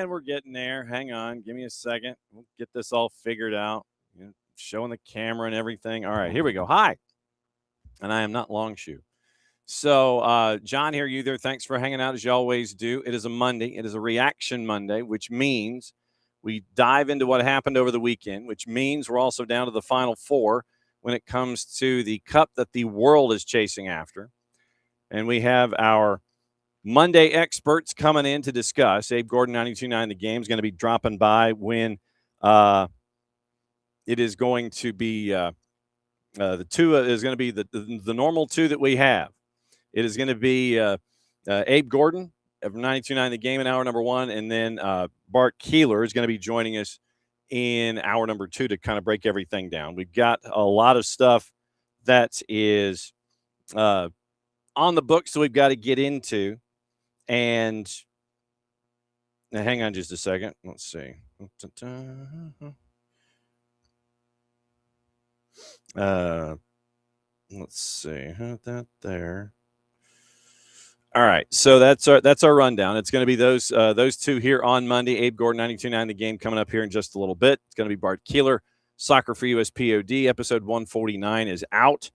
And we're getting there. Hang on. Give me a second. We'll get this all figured out. Showing the camera and everything. All right, here we go. Hi. And I am not Longshoe. So, John here, you there. Thanks for hanging out as you always do. It is a Monday. It is a Reaction Monday, which means we dive into what happened over the weekend, which means we're also down to the Final Four when it comes to the cup that the world is chasing after. And we have our Monday experts coming in to discuss. Abe Gordon, 92.9 The Game, is going to be dropping by when it is going to be the two is going to be the normal two that we have. It is going to be Abe Gordon of 92.9 The Game in hour number one, and then Bart Keeler is going to be joining us in hour number two to kind of break everything down. We've got a lot of stuff that is on the books that we've got to get into. And now hang on just a second. Let's see. Let's see. That there. All right, so that's our rundown. It's going to be those two here on Monday. Abe Gordon, 92.9 The Game, coming up here in just a little bit. It's going to be Bart Keeler. SoccerForUSPod, episode 149 is out,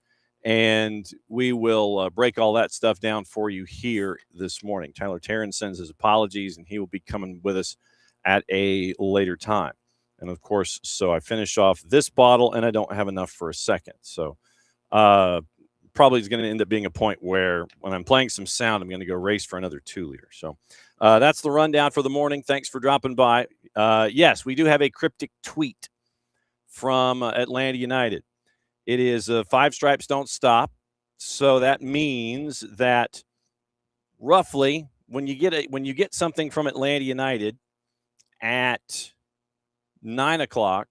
and we will break all that stuff down for you here this morning. Tyler Terens sends his apologies, and he will be coming with us at a later time. And, of course, so I finish off this bottle, and I don't have enough for a second. So probably is going to end up being a point where when I'm playing some sound, I'm going to go race for another 2-liter. So that's the rundown for the morning. Thanks for dropping by. Yes, we do have a cryptic tweet from Atlanta United. It is 5 stripes don't stop. So that means that roughly when you get something from Atlanta United at 9 o'clock,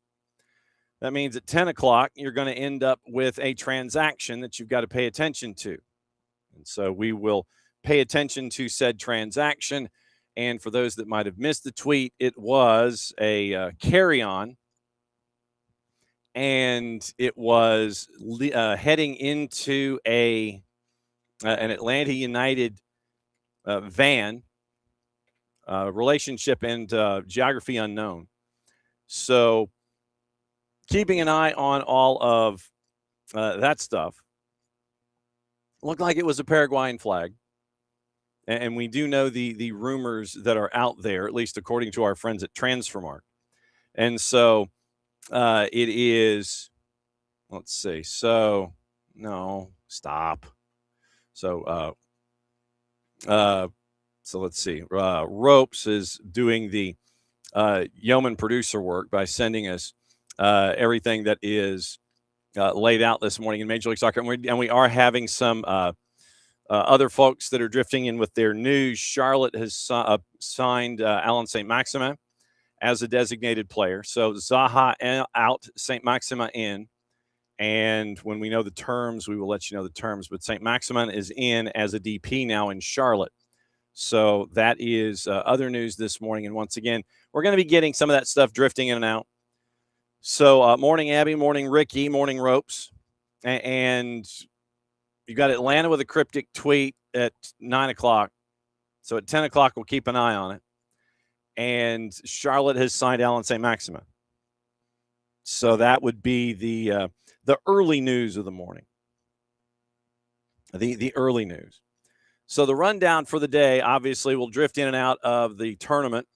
that means at 10 o'clock, you're going to end up with a transaction that you've got to pay attention to. And so we will pay attention to said transaction. And for those that might have missed the tweet, it was a carry-on. And it was heading into an Atlanta United van, relationship and geography unknown. So keeping an eye on all of that stuff. Looked like it was a Paraguayan flag. And we do know the rumors that are out there, at least according to our friends at Transfermarkt. And so it is, let's see. So, no, stop. So, so let's see. Ropes is doing the yeoman producer work by sending us everything that is laid out this morning in Major League Soccer. And we are having some other folks that are drifting in with their news. Charlotte has signed Alan St. Maximin as a designated player. So Zaha out, St. Maximin in. And when we know the terms, we will let you know the terms. But St. Maximin is in as a DP now in Charlotte. So that is other news this morning. And once again, we're going to be getting some of that stuff drifting in and out. So morning, Abby, morning, Ricky, morning, Ropes. And you got Atlanta with a cryptic tweet at 9 o'clock. So at 10 o'clock, we'll keep an eye on it. And Charlotte has signed Alan St. Maximin. So that would be the early news of the morning. The early news. So the rundown for the day, obviously, will drift in and out of the tournament.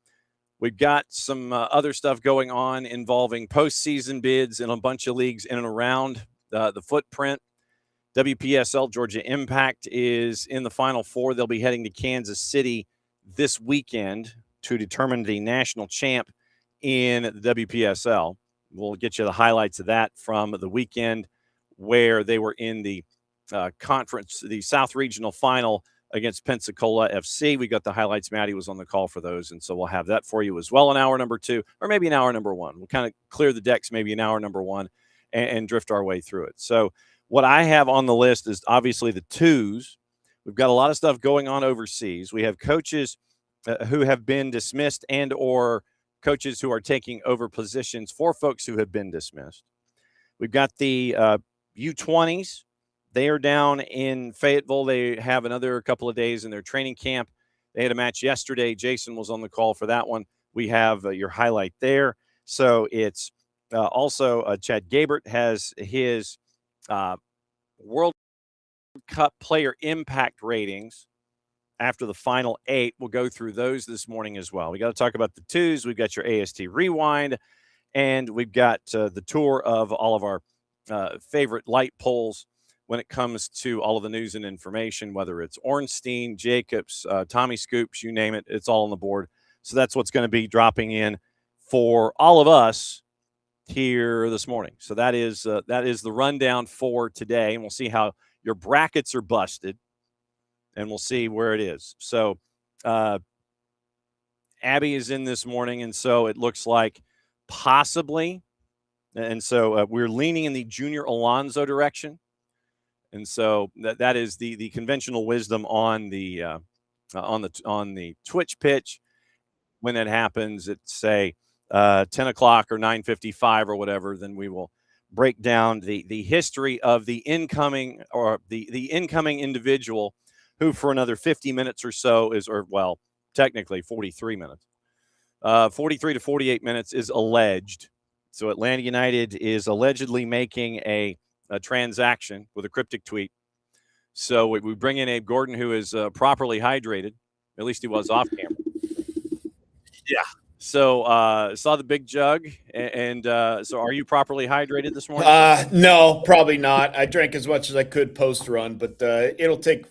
We've got some other stuff going on involving postseason bids in a bunch of leagues in and around the footprint. WPSL Georgia Impact is in the Final Four. They'll be heading to Kansas City this weekend to determine the national champ in the WPSL. We'll get you the highlights of that from the weekend where they were in the conference, the South Regional Final against Pensacola FC. We got the highlights. Maddie was on the call for those, and so we'll have that for you as well in hour number 2, or maybe in hour number 1. We'll kind of clear the decks maybe in hour number 1 and drift our way through it. So what I have on the list is obviously the twos. We've got a lot of stuff going on overseas. We have coaches who have been dismissed and or coaches who are taking over positions for folks who have been dismissed. We've got the U20s. They are down in Fayetteville. They have another couple of days in their training camp. They had a match yesterday. Jason was on the call for that one. we have your highlight there. So it's also Chad Gabert has his World Cup player impact ratings after the final 8. We'll go through those this morning as well. We got to talk about the twos. We've got your AST rewind, and we've got the tour of all of our favorite light poles when it comes to all of the news and information, whether it's Ornstein, Jacobs, Tommy Scoops, you name it, it's all on the board. So that's what's going to be dropping in for all of us here this morning. So that is the rundown for today, and we'll see how your brackets are busted, and we'll see where it is. So Abby is in this morning, and so it looks like possibly, and so we're leaning in the Junior Alonso direction, and so that is the conventional wisdom on the Twitch pitch. When it happens at say 10 o'clock or 9:55 or whatever, then we will break down the history of the incoming individual who for another 50 minutes or so technically 43 minutes. 43 to 48 minutes is alleged. So Atlanta United is allegedly making a transaction with a cryptic tweet. So we bring in Abe Gordon, who is properly hydrated. At least he was off camera. Yeah. So saw the big jug, and so are you properly hydrated this morning? No, probably not. I drank as much as I could post run, but it'll take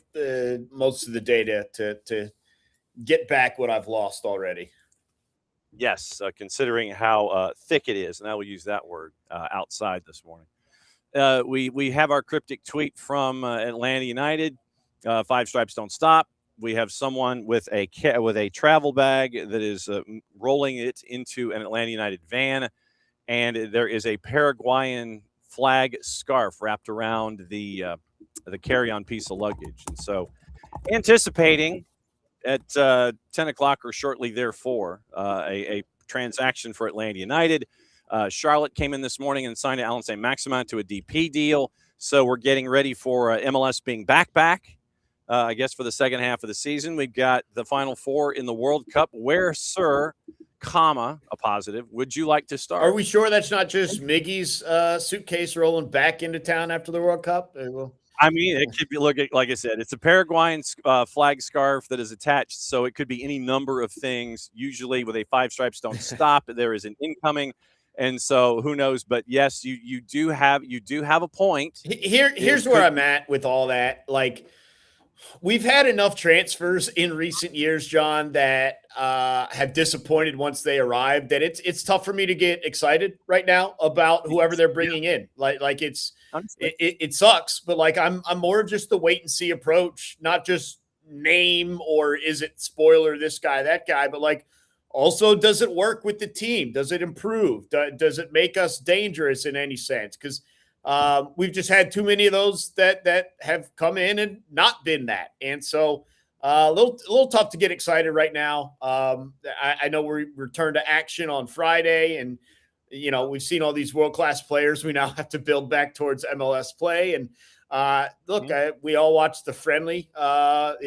most of the day to get back what I've lost already. Yes, considering how thick it is, and I will use that word outside this morning. We have our cryptic tweet from Atlanta United. 5 stripes don't stop. We have someone with a travel bag that is rolling it into an Atlanta United van, and there is a Paraguayan flag scarf wrapped around the carry-on piece of luggage. And so, anticipating at 10 o'clock or shortly thereafter a transaction for Atlanta United. Charlotte came in this morning and signed Alan St. Maximin to a DP deal. So we're getting ready for MLS being back. I guess for the second half of the season. We've got the Final Four in the World Cup. Where, sir, a positive, would you like to start? Are we sure that's not just Miggy's suitcase rolling back into town after the World Cup? I mean, it could be, like I said, it's a Paraguayan flag scarf that is attached, so it could be any number of things. Usually with a 5 stripes don't stop, there is an incoming, and so who knows? But yes, you do have a point. Here's where I'm at with all that. Like, we've had enough transfers in recent years, John, that have disappointed once they arrived. That it's tough for me to get excited right now about whoever they're bringing in. Like it sucks, but like I'm more of just the wait and see approach, not just name or is it spoiler this guy that guy, but like also does it work with the team? Does it improve? Does it make us dangerous in any sense? Because we've just had too many of those that have come in and not been that. And so a little tough to get excited right now. I know we return to action on Friday, and, you know, we've seen all these world-class players. We now have to build back towards MLS play. And we all watched the friendly. What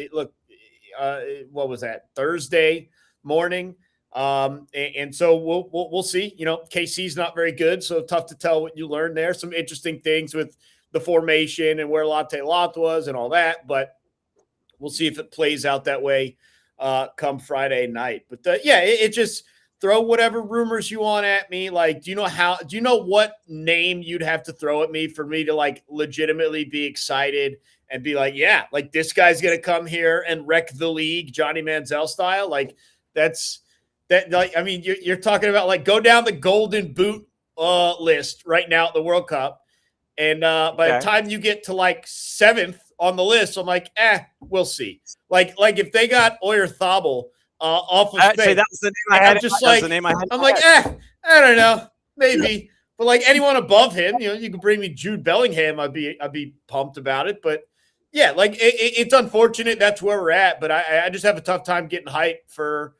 was that? Thursday morning. And so we'll see. You know, KC's not very good, so tough to tell what you learned there. Some interesting things with the formation and where Latte Lot was and all that, but we'll see if it plays out that way come Friday night. But it just throw whatever rumors you want at me. Like, do you know what name you'd have to throw at me for me to like legitimately be excited and be like, yeah, like this guy's gonna come here and wreck the league, Johnny Manziel style? Like I mean, you're talking about like go down the golden boot list right now at the World Cup. And by the time you get to like 7th on the list, I'm like, we'll see. Like if they got Oyarzabal off of Spain, that was the name I had. I'm just like, I'm like, I don't know, maybe. But like anyone above him, you know, you could bring me Jude Bellingham. I'd be pumped about it. But yeah, like it's unfortunate that's where we're at. But I just have a tough time getting hyped for.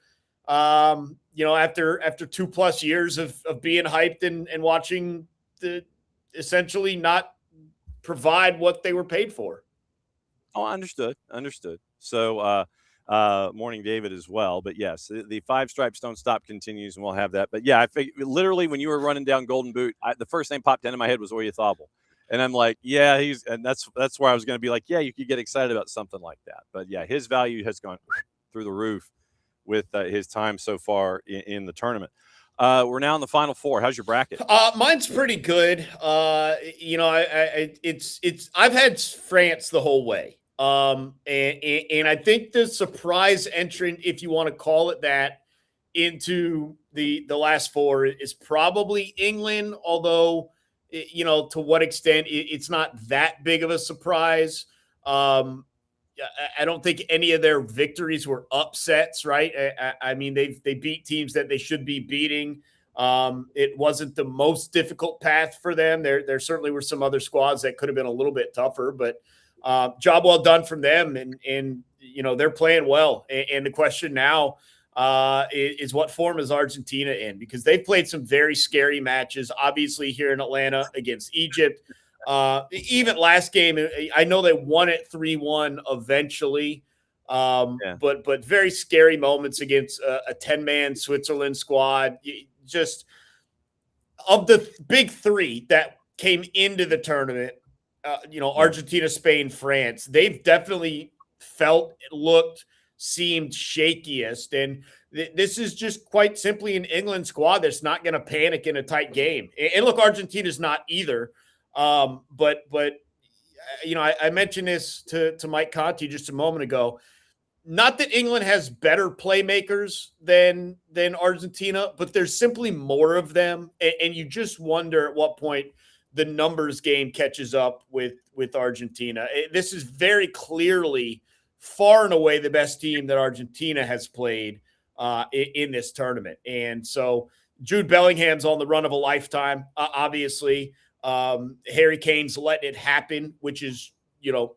You know, after 2+ years of being hyped and watching the essentially not provide what they were paid for. Oh, understood. So Morning David as well. But yes, the Five Stripes Don't Stop continues, and we'll have that. But yeah, I think literally when you were running down Golden Boot, the first name popped into my head was Oyathable. And I'm like, yeah, and that's where I was going to be like, yeah, you could get excited about something like that. But yeah, his value has gone through the roof with his time so far in the tournament. We're now in the Final Four. How's your bracket? Mine's pretty good. I've had France the whole way. And I think the surprise entrant, if you want to call it that, into the last four is probably England, although to what extent it's not that big of a surprise. I don't think any of their victories were upsets, right? I mean, they beat teams that they should be beating. It wasn't the most difficult path for them. There certainly were some other squads that could have been a little bit tougher, but job well done from them. And they're playing well. And the question now is what form is Argentina in? Because they've played some very scary matches, obviously here in Atlanta against Egypt. Even last game, I know they won it 3-1 eventually. But very scary moments against a 10-man Switzerland squad. Just of the big three that came into the tournament, Argentina, Spain, France, they've definitely felt, looked, seemed shakiest. And this is just quite simply an England squad that's not going to panic in a tight game. And look, Argentina's not either. But I mentioned this to Mike Conti just a moment ago. Not that England has better playmakers than Argentina, but there's simply more of them. And you just wonder at what point the numbers game catches up with Argentina. This is very clearly far and away the best team that Argentina has played in this tournament. And so Jude Bellingham's on the run of a lifetime, obviously. Harry Kane's letting it happen, which is,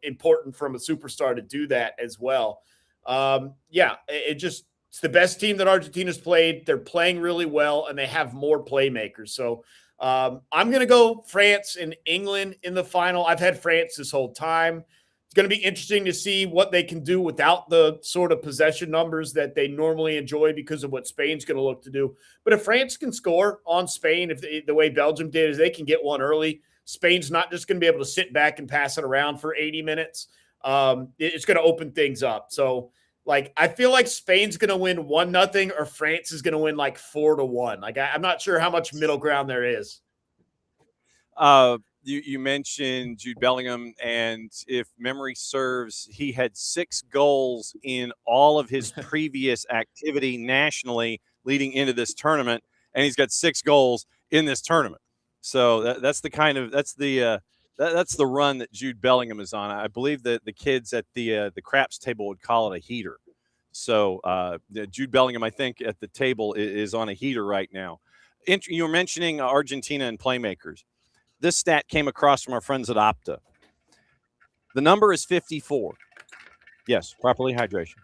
important from a superstar to do that as well. It's the best team that Argentina's played. They're playing really well, and they have more playmakers. So I'm going to go France and England in the final. I've had France this whole time. It's going to be interesting to see what they can do without the sort of possession numbers that they normally enjoy because of what Spain's going to look to do. But if France can score on Spain, the way Belgium did, is they can get one early, Spain's not just going to be able to sit back and pass it around for 80 minutes. It's going to open things up. So, I feel like Spain's going to win 1-0 or France is going to win 4-1. I'm not sure how much middle ground there is. You mentioned Jude Bellingham, and if memory serves, he had 6 goals in all of his previous activity nationally leading into this tournament, and he's got 6 goals in this tournament. So that's the run that Jude Bellingham is on. I believe that the kids at the craps table would call it a heater. So Jude Bellingham, I think, at the table is on a heater right now. You were mentioning Argentina and playmakers. This stat came across from our friends at Opta. The number is 54. Yes, properly hydration.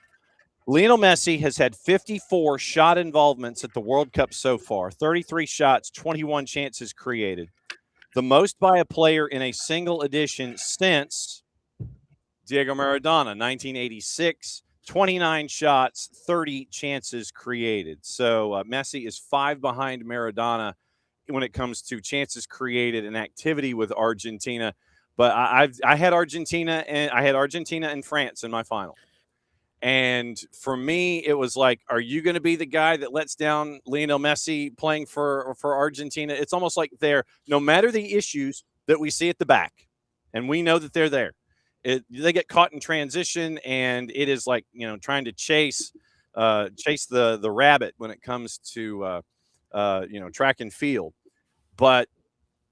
Lionel Messi has had 54 shot involvements at the World Cup so far, 33 shots, 21 chances created. The most by a player in a single edition since Diego Maradona, 1986, 29 shots, 30 chances created. So Messi is 5 behind Maradona when it comes to chances created and activity with Argentina. But I had Argentina and France in my final. And for me, it was like, are you going to be the guy that lets down Lionel Messi playing for Argentina? It's almost like no matter the issues that we see at the back, and we know that they're there, they get caught in transition, and it is like, trying to chase the rabbit when it comes to track and field. But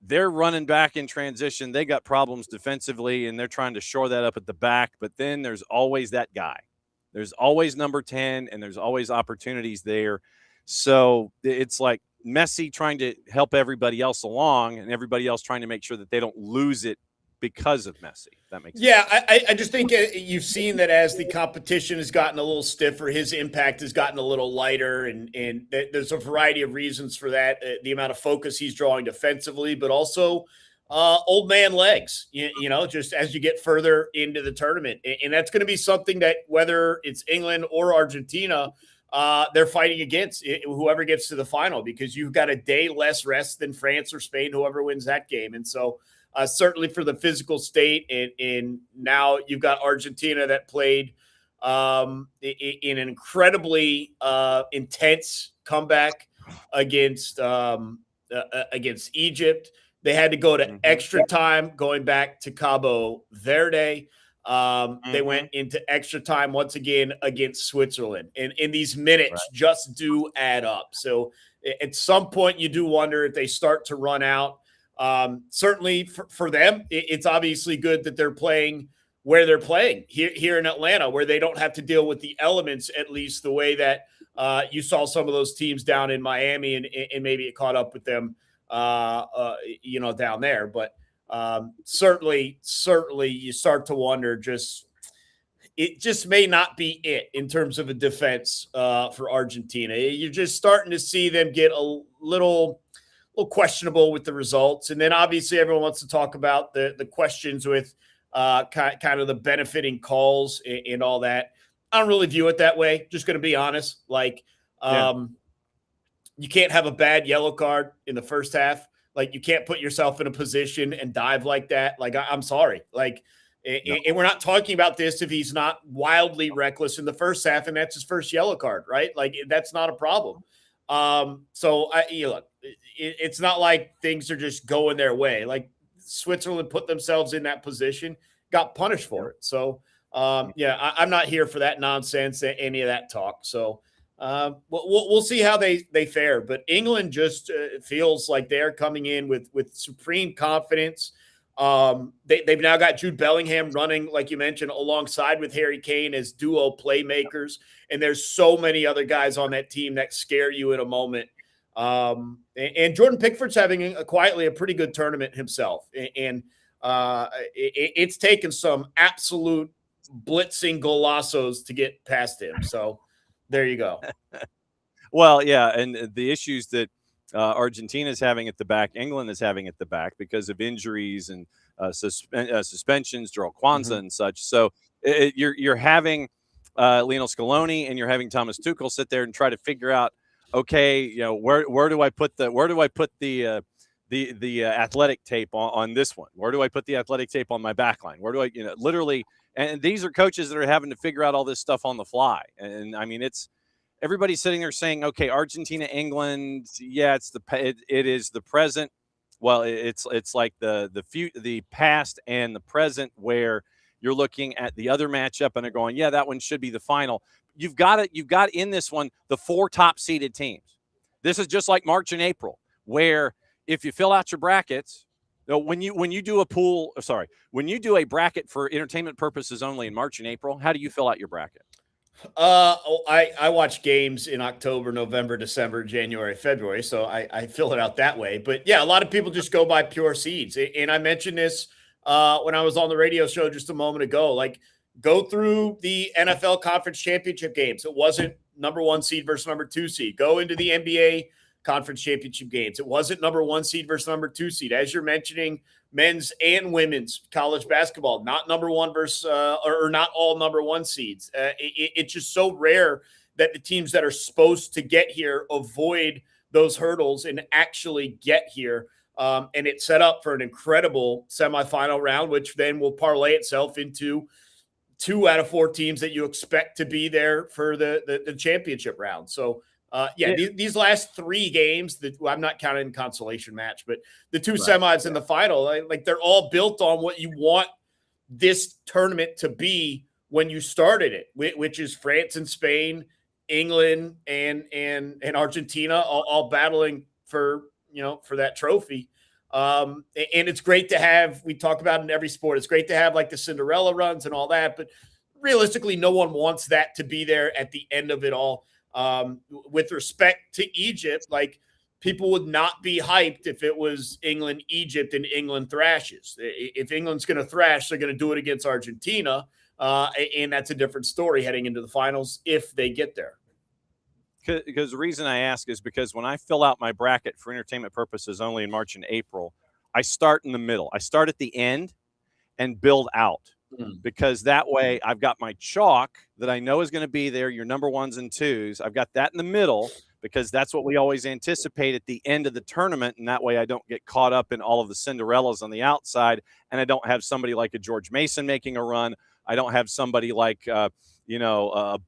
they're running back in transition. They got problems defensively, and they're trying to shore that up at the back. But then there's always that guy. There's always number 10, and there's always opportunities there. So it's like Messi trying to help everybody else along, and everybody else trying to make sure that they don't lose it because of Messi. That makes sense. Yeah, I just think you've seen that as the competition has gotten a little stiffer, his impact has gotten a little lighter, and there's a variety of reasons for that. The amount of focus he's drawing defensively, but also old man legs, you know, just as you get further into the tournament. And that's going to be something that whether it's England or Argentina, they're fighting against whoever gets to the final, because you've got a day less rest than France or Spain, whoever wins that game. And so certainly for the physical state, and now you've got Argentina that played in an incredibly intense comeback against Egypt. They had to go to extra time going back to Cabo Verde. They went into extra time once again against Switzerland. And these minutes just do add up. So at some point, you do wonder if they start to run out. Certainly for them, it's obviously good that they're playing where they're playing here in Atlanta, where they don't have to deal with the elements, at least the way that you saw some of those teams down in Miami, and maybe it caught up with them you know, down there. But certainly you start to wonder, it just may not be it in terms of a defense for Argentina. You're just starting to see them get a little questionable with the results. And then obviously everyone wants to talk about the questions with kind of the benefiting calls and all that. I don't really view it that way. Just going to be honest. Like, you can't have a bad yellow card in the first half. Like, you can't put yourself in a position and dive like that. Like, I'm sorry. Like, and we're not talking about this if he's not wildly reckless in the first half and that's his first yellow card, right? Like, that's not a problem. So look, it's not like things are just going their way. Like, Switzerland put themselves in that position, got punished for it. So, I'm not here for that nonsense, any of that talk. So, we'll see how they fare. But England just feels like they're coming in with supreme confidence. They've now got Jude Bellingham running, like you mentioned, alongside with Harry Kane as duo playmakers. And there's so many other guys on that team that scare you in a moment. And Jordan Pickford's having quietly a pretty good tournament himself. And it's taken some absolute blitzing golazos to get past him. So there you go. Well, yeah, and the issues that Argentina is having at the back, England is having at the back because of injuries and suspensions, Jarrell Kwanzaa and such. So you're having Lionel Scaloni and you're having Thomas Tuchel sit there and try to figure out, okay, you know, where do I put the athletic tape on this one? Where do I put the athletic tape on my back line? Where do I, literally, and these are coaches that are having to figure out all this stuff on the fly. And I mean, everybody's sitting there saying, okay, Argentina, England. Yeah, it is the present. Well, it's like the past and the present, where you're looking at the other matchup and they're going, yeah, that one should be the final. You've got in this one the 4 top seeded teams. This is just like March and April, where if you fill out your brackets, when you do a bracket for entertainment purposes only in March and April, how do you fill out your bracket? I watch games in October, November, December, January, February, so I fill it out that way. But yeah, a lot of people just go by pure seeds. And I mentioned this when I was on the radio show just a moment ago. Like, go through the NFL conference championship games. It wasn't number 1 seed versus number 2 seed. Go into the NBA conference championship games. It wasn't number 1 seed versus number 2 seed. As you're mentioning, men's and women's college basketball, not number 1 versus or not all number 1 seeds. It's just so rare that the teams that are supposed to get here avoid those hurdles and actually get here. And it's set up for an incredible semifinal round, which then will parlay itself into 2 out of 4 teams that you expect to be there for the championship round. So, these last 3 games, I'm not counting consolation match, but the 2 semis in the final, like they're all built on what you want this tournament to be when you started it, which is France and Spain, England and Argentina all battling for that trophy. And it's great to have, we talk about in every sport, it's great to have like the Cinderella runs and all that, but realistically, no one wants that to be there at the end of it all. With respect to Egypt, like, people would not be hyped if it was England, Egypt, and England thrashes. If England's going to thrash, they're going to do it against Argentina. And that's a different story heading into the finals if they get there. Because the reason I ask is because when I fill out my bracket for entertainment purposes only in March and April, I start in the middle. I start at the end and build out, because that way I've got my chalk that I know is going to be there, your number ones and twos. I've got that in the middle because that's what we always anticipate at the end of the tournament. And that way I don't get caught up in all of the Cinderellas on the outside. And I don't have somebody like a George Mason making a run. I don't have somebody like, a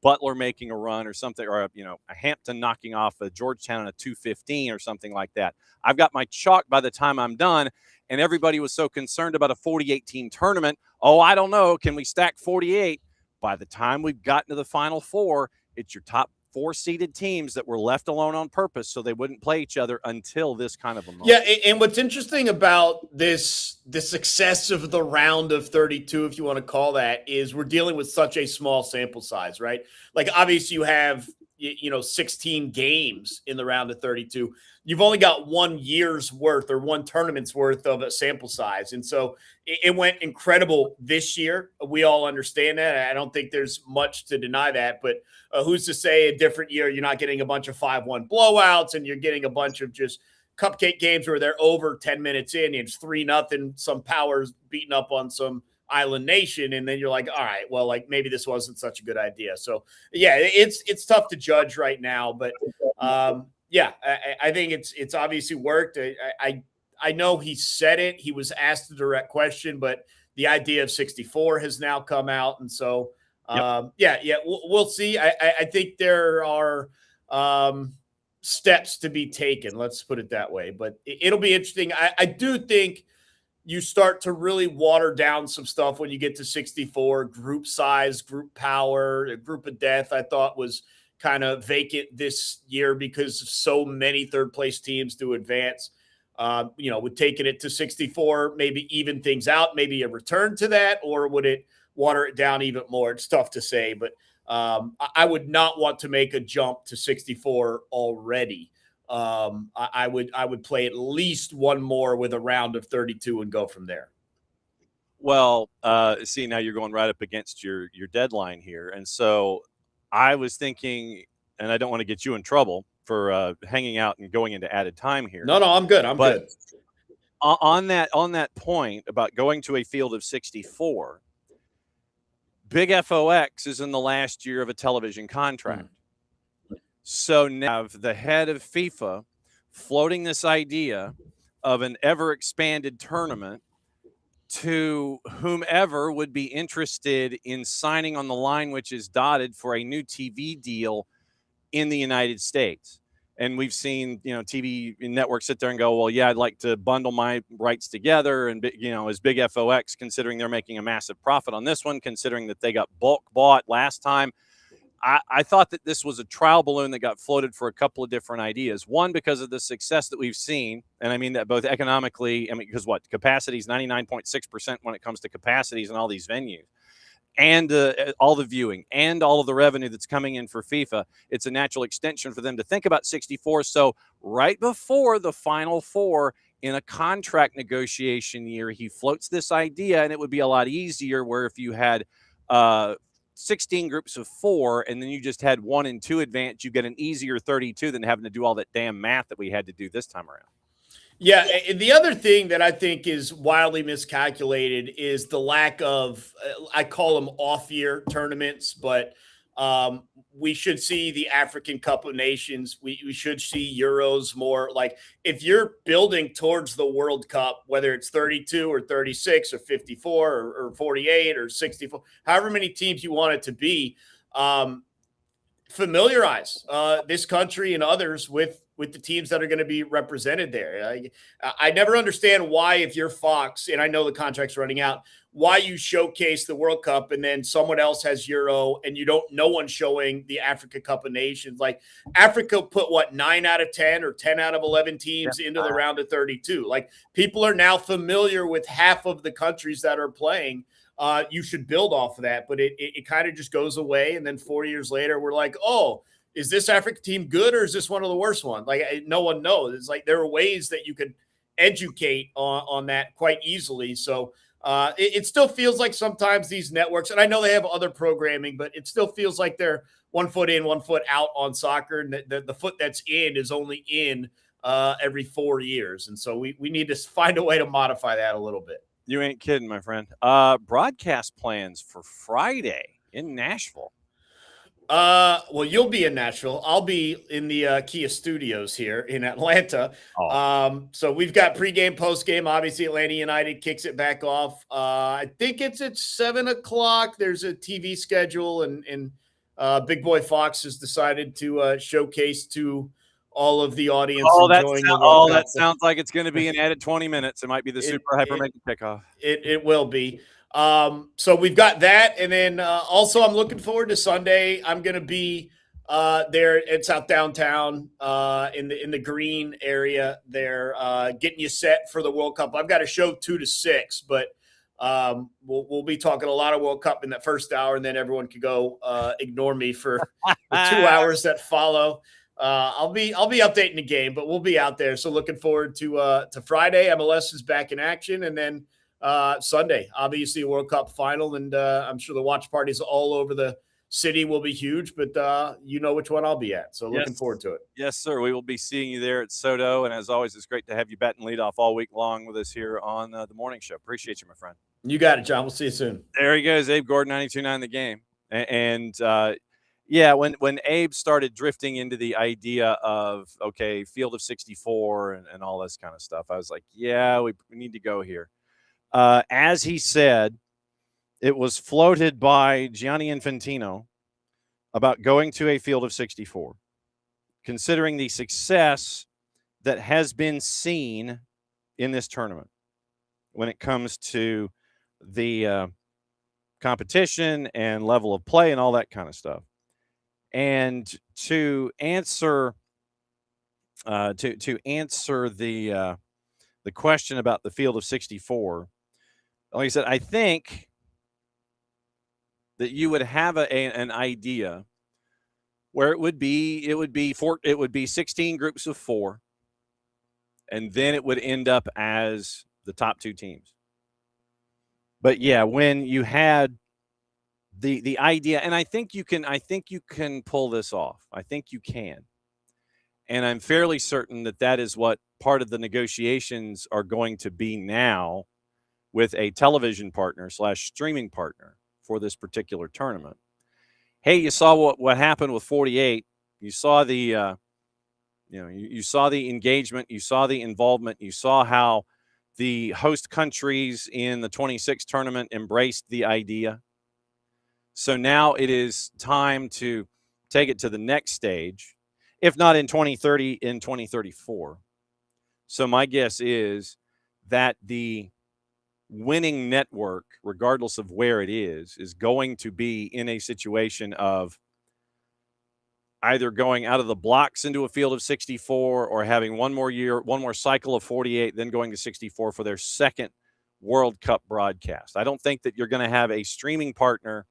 Butler making a run or something, or a Hampton knocking off a Georgetown in a 215 or something like that. I've got my chalk by the time I'm done. And everybody was so concerned about a 48-team tournament. Oh, I don't know. Can we stack 48? By the time we've gotten to the Final Four, it's your top 4 seeded teams that were left alone on purpose so they wouldn't play each other until this kind of a moment. Yeah, and what's interesting about the success of the round of 32, if you want to call that, is we're dealing with such a small sample size, right? Like, obviously you have 16 games in the round of 32. You've only got 1 year's worth or one tournament's worth of a sample size. And so it went incredible this year. We all understand that. I don't think there's much to deny that, but who's to say a different year you're not getting a bunch of 5-1 blowouts and you're getting a bunch of just cupcake games where they're over 10 minutes in, it's 3-0, some powers beating up on some Island Nation, and then you're like, all right, well, like maybe this wasn't such a good idea. So yeah, it's tough to judge right now, but I think it's obviously worked. I know he said it. He was asked a direct question, but the idea of 64 has now come out, and so we'll see. I think there are steps to be taken. Let's put it that way, but it'll be interesting. I do think you start to really water down some stuff when you get to 64. Group size, group power, a group of death, I thought was kind of vacant this year because so many third place teams do advance. Would taking it to 64 maybe even things out, maybe a return to that, or would it water it down even more? It's tough to say, but I would not want to make a jump to 64 already. I would play at least one more with a round of 32 and go from there. Well, see, now you're going right up against your deadline here. And so I was thinking, and I don't want to get you in trouble for hanging out and going into added time here. No, I'm good. I'm good. On that point about going to a field of 64, Big FOX is in the last year of a television contract. So now the head of FIFA floating this idea of an ever expanded tournament to whomever would be interested in signing on the line, which is dotted for a new TV deal in the United States. And we've seen, TV networks sit there and go, well, yeah, I'd like to bundle my rights together. And, as Big FOX, considering they're making a massive profit on this one, considering that they got bulk bought last time, I thought that this was a trial balloon that got floated for a couple of different ideas. One, because of the success that we've seen. And I mean that both economically, because capacity is 99.6% when it comes to capacities in all these venues. And all the viewing and all of the revenue that's coming in for FIFA, it's a natural extension for them to think about 64. So right before the Final Four in a contract negotiation year, he floats this idea, and it would be a lot easier where if you had 16 groups of 4 and then you just had 1 and 2 advance, you get an easier 32 than having to do all that damn math that we had to do this time around. Yeah, and the other thing that I think is wildly miscalculated is the lack of, I call them off-year tournaments, but we should see the African Cup of Nations. We should see Euros more. Like, if you're building towards the World Cup, whether it's 32 or 36 or 54 or 48 or 64, however many teams you want it to be, familiarize this country and others with the teams that are going to be represented there. I never understand why, if you're Fox, and I know the contract's running out, why you showcase the World Cup and then someone else has Euro and no one's showing the Africa Cup of Nations. Like, Africa put 9 out of 10 or 10 out of 11 teams into the round of 32. Like, people are now familiar with half of the countries that are playing. You should build off of that, but it kind of just goes away. And then 4 years later, we're like, oh, is this Africa team good, or is this one of the worst ones? Like, no one knows. It's like there are ways that you could educate on that quite easily. So it still feels like sometimes these networks, and I know they have other programming, but it still feels like they're 1 foot in, 1 foot out on soccer. And the foot that's in is only in every 4 years. And so we need to find a way to modify that a little bit. You ain't kidding, my friend. Broadcast plans for Friday in Nashville. Well, you'll be in Nashville. I'll be in the Kia Studios here in Atlanta. Oh. So we've got pregame, postgame. Obviously, Atlanta United kicks it back off. I think it's at 7:00. There's a TV schedule, and Big Boy Fox has decided to showcase to all of the audience enjoying the World Cup. That sounds like it's going to be an added 20 minutes. It might be the super hyper mega kickoff. It will be. So we've got that. And then also I'm looking forward to Sunday. I'm going to be there in South Downtown in the green area there, getting you set for the World Cup. I've got a show 2 to 6, but we'll be talking a lot of World Cup in that first hour, and then everyone can go ignore me for the 2 hours that follow. I'll be updating the game, but we'll be out there. So looking forward to Friday. MLS is back in action, and then Sunday, obviously a World Cup final, and I'm sure the watch parties all over the city will be huge, but you know which one I'll be at. So looking forward to it. Yes, sir. We will be seeing you there at Soto. And as always, it's great to have you batting leadoff all week long with us here on the morning show. Appreciate you, my friend. You got it, John. We'll see you soon. There he goes, Abe Gordon, 92.9 The Game. And yeah, when Abe started drifting into the idea of, okay, field of 64 and all this kind of stuff, I was like, yeah, we need to go here. As he said, it was floated by Gianni Infantino about going to a field of 64, considering the success that has been seen in this tournament when it comes to the competition and level of play and all that kind of stuff. And to answer the question about the field of 64, like I said, I think that you would have an idea where it would be 16 groups of 4, and then it would end up as the top 2 teams. But yeah, when you had the idea, and I think you can pull this off. I think you can. And I'm fairly certain that is what part of the negotiations are going to be now with a television partner / streaming partner for this particular tournament. Hey, you saw what happened with 48. You saw the you saw the engagement, you saw the involvement, you saw how the host countries in the 26 tournament embraced the idea. So now it is time to take it to the next stage, if not in 2030, in 2034. So my guess is that the winning network, regardless of where it is going to be in a situation of either going out of the blocks into a field of 64 or having one more cycle of 48, then going to 64 for their second World Cup broadcast. I don't think that you're going to have a streaming partner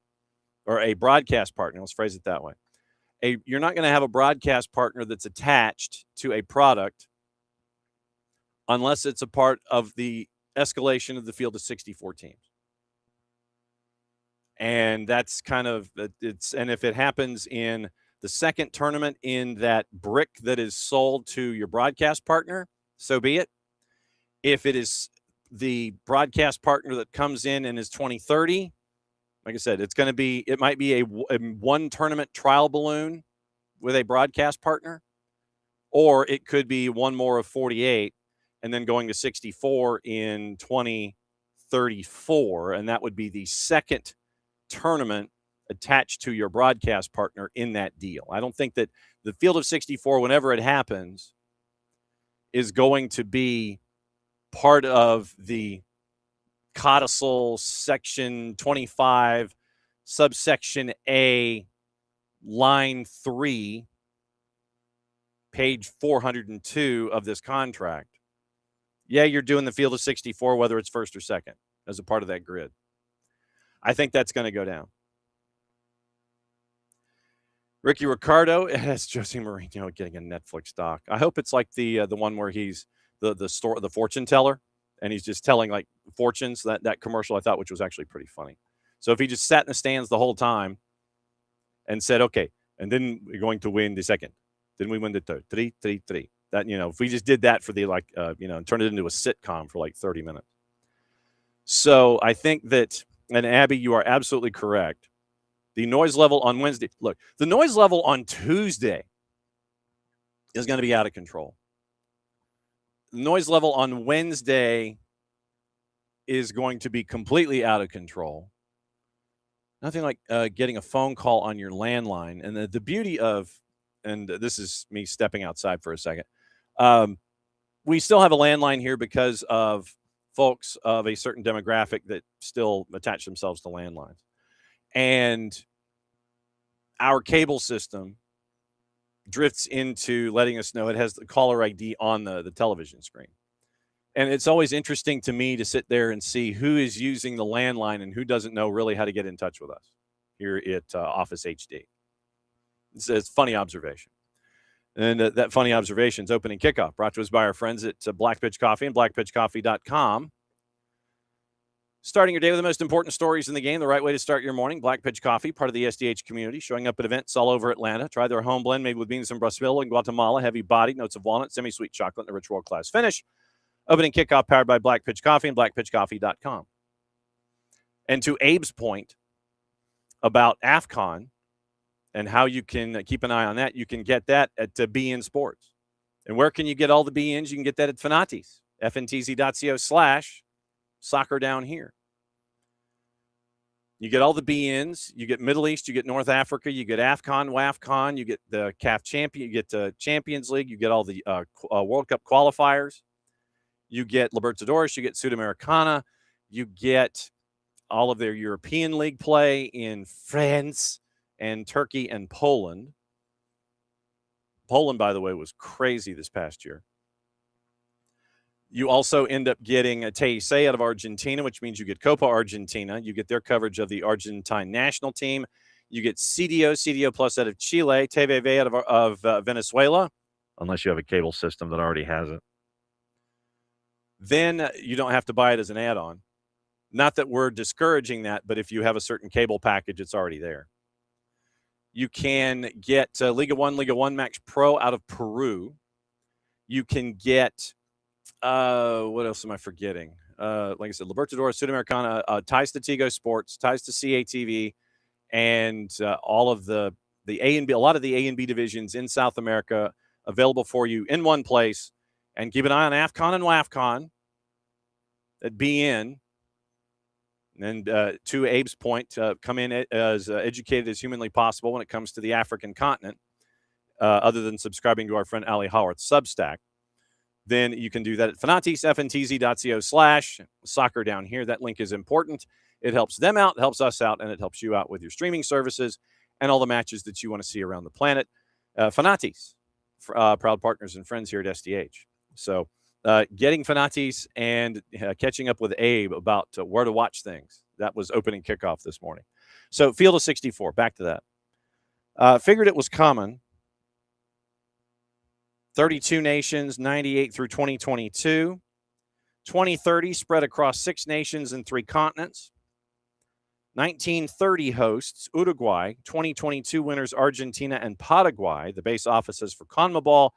or a broadcast partner. Let's phrase it that way. You're not going to have a broadcast partner that's attached to a product unless it's a part of the escalation of the field of 64 teams. And that's kind of and if it happens in the second tournament in that brick that is sold to your broadcast partner, so be it. If it is the broadcast partner that comes in and is 2030, like I said, it might be a one tournament trial balloon with a broadcast partner, or it could be one more of 48 and then going to 64 in 2034. And that would be the second tournament attached to your broadcast partner in that deal. I don't think that the field of 64, whenever it happens, is going to be part of the codicil section 25, subsection A, line 3, page 402 of this contract. Yeah, you're doing the field of 64, whether it's first or second, as a part of that grid. I think that's going to go down. Ricky Ricardo has Jose Mourinho getting a Netflix doc. I hope it's like the one where he's the fortune teller, and he's just telling like fortunes. That commercial I thought, which was actually pretty funny. So if he just sat in the stands the whole time and said, okay, and then we're going to win the second, then we win the third, 3-3-3. That, if we just did that for the and turn it into a sitcom for like 30 minutes. So I think that, and Abby, you are absolutely correct. The noise level on Wednesday, look, the noise level on Tuesday is going to be out of control. The noise level on Wednesday is going to be completely out of control. Nothing like getting a phone call on your landline. And the beauty of, and this is me stepping outside for a second, we still have a landline here because of folks of a certain demographic that still attach themselves to landlines. And our cable system drifts into letting us know it has the caller ID on the television screen. And it's always interesting to me to sit there and see who is using the landline and who doesn't know really how to get in touch with us here at Office HD. It's a funny observation. And that funny observation is opening kickoff, brought to us by our friends at Black Pitch Coffee and blackpitchcoffee.com. Starting your day with the most important stories in the game, the right way to start your morning. Black Pitch Coffee, part of the SDH community, showing up at events all over Atlanta. Try their home blend made with beans from Brazil and Guatemala, heavy bodied, notes of walnut, semi-sweet chocolate, and a rich world-class finish. Opening kickoff powered by Black Pitch Coffee and blackpitchcoffee.com. And to Abe's point about AFCON and how you can keep an eye on that, you can get that at BN Sports. And where can you get all the BNs? You can get that at Fanati's, fntz.co/soccer down here. You get all the BNs. You get Middle East. You get North Africa. You get AFCON, WAFCON. You get the CAF champion. You get the Champions League. You get all the World Cup qualifiers. You get Libertadores. You get Sudamericana. You get all of their European League play in France and Turkey and Poland. Poland, by the way, was crazy this past year. You also end up getting a TIC out of Argentina, which means you get Copa Argentina. You get their coverage of the Argentine national team. You get CDO Plus out of Chile, TVV out of Venezuela, unless you have a cable system that already has it. Then you don't have to buy it as an add-on. Not that we're discouraging that, but if you have a certain cable package, it's already there. You can get Liga 1 Max Pro out of Peru. You can get, what else am I forgetting? Like I said, Libertadores, Sudamericana, ties to Tigo Sports, ties to CATV, and all of the A and B, a lot of the A and B divisions in South America available for you in one place. And keep an eye on AFCON and WAFCON at BN. And to Abe's point, come in as educated as humanly possible when it comes to the African continent, other than subscribing to our friend Ali Howarth's Substack. Then you can do that at Fanati's, fntz.co/soccer down here. That link is important. It helps them out, it helps us out, and it helps you out with your streaming services and all the matches that you want to see around the planet. Fanati's, proud partners and friends here at SDH. So getting Fanati's and catching up with Abe about where to watch things. That was opening kickoff this morning. So Field of 64, back to that. Figured it was common. 32 nations, 98 through 2022. 2030 spread across 6 nations and 3 continents. 1930 hosts Uruguay. 2022 winners Argentina and Paraguay. The base offices for CONMEBOL,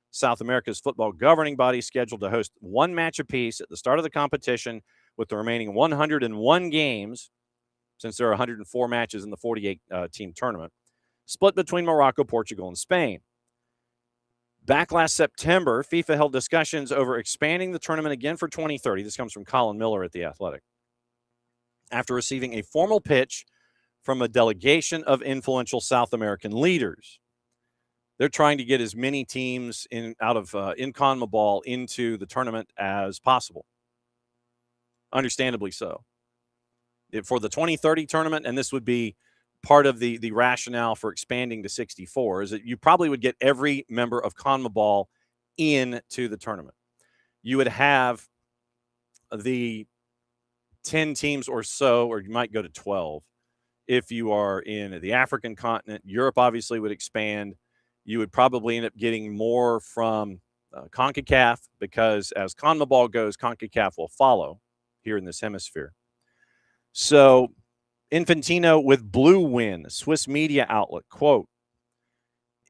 South America's football governing body, scheduled to host 1 match apiece at the start of the competition, with the remaining 101 games, since there are 104 matches in the 48-team tournament, split between Morocco, Portugal, and Spain. Back last September, FIFA held discussions over expanding the tournament again for 2030. This comes from Colin Miller at The Athletic. After receiving a formal pitch from a delegation of influential South American leaders. They're trying to get as many teams in CONMEBOL into the tournament as possible. Understandably so. For the 2030 tournament, and this would be part of the rationale for expanding to 64, is that you probably would get every member of CONMEBOL into the tournament. You would have the 10 teams or so, or you might go to 12 if you are in the African continent. Europe obviously would expand. You would probably end up getting more from CONCACAF, because as CONMEBOL goes, CONCACAF will follow here in this hemisphere. So Infantino with Blue Win, Swiss media outlet, quote,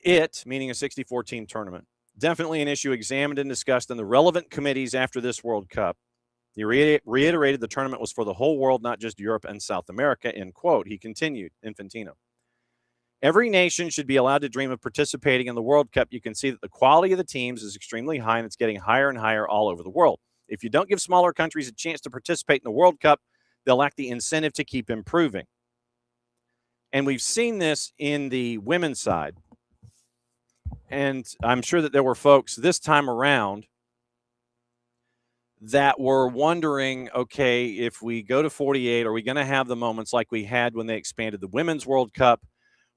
it, meaning a 64-team tournament, Definitely an issue examined and discussed in the relevant committees after this World Cup. He reiterated the tournament was for the whole world, not just Europe and South America, end quote. He continued, Infantino. Every nation should be allowed to dream of participating in the World Cup. You can see that the quality of the teams is extremely high, and it's getting higher and higher all over the world. If you don't give smaller countries a chance to participate in the World Cup, they'll lack the incentive to keep improving. And we've seen this in the women's side. And I'm sure that there were folks this time around that were wondering, okay, if we go to 48, are we going to have the moments like we had when they expanded the Women's World Cup,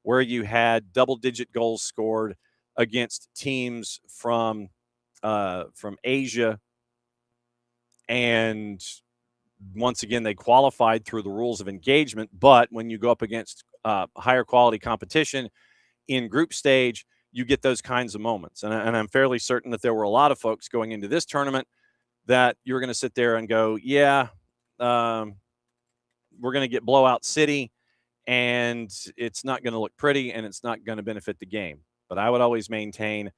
where you had double-digit goals scored against teams from Asia, and once again they qualified through the rules of engagement. But when you go up against higher quality competition in group stage, you get those kinds of moments. And I'm fairly certain that there were a lot of folks going into this tournament that you're going to sit there and go, yeah, we're going to get blowout city, and it's not going to look pretty, and it's not going to benefit the game. But I would always maintain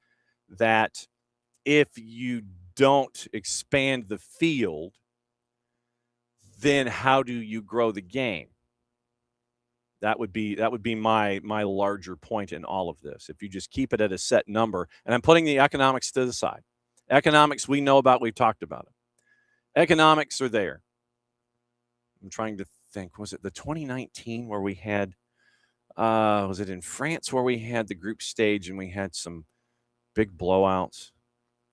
that if you don't expand the field, then how do you grow the game? That would be my larger point in all of this. If you just keep it at a set number, and I'm putting the economics to the side. Economics we know about, we've talked about it. Economics are there. I'm trying to think, was it the 2019 where we had, was it in France where we had the group stage and we had some big blowouts?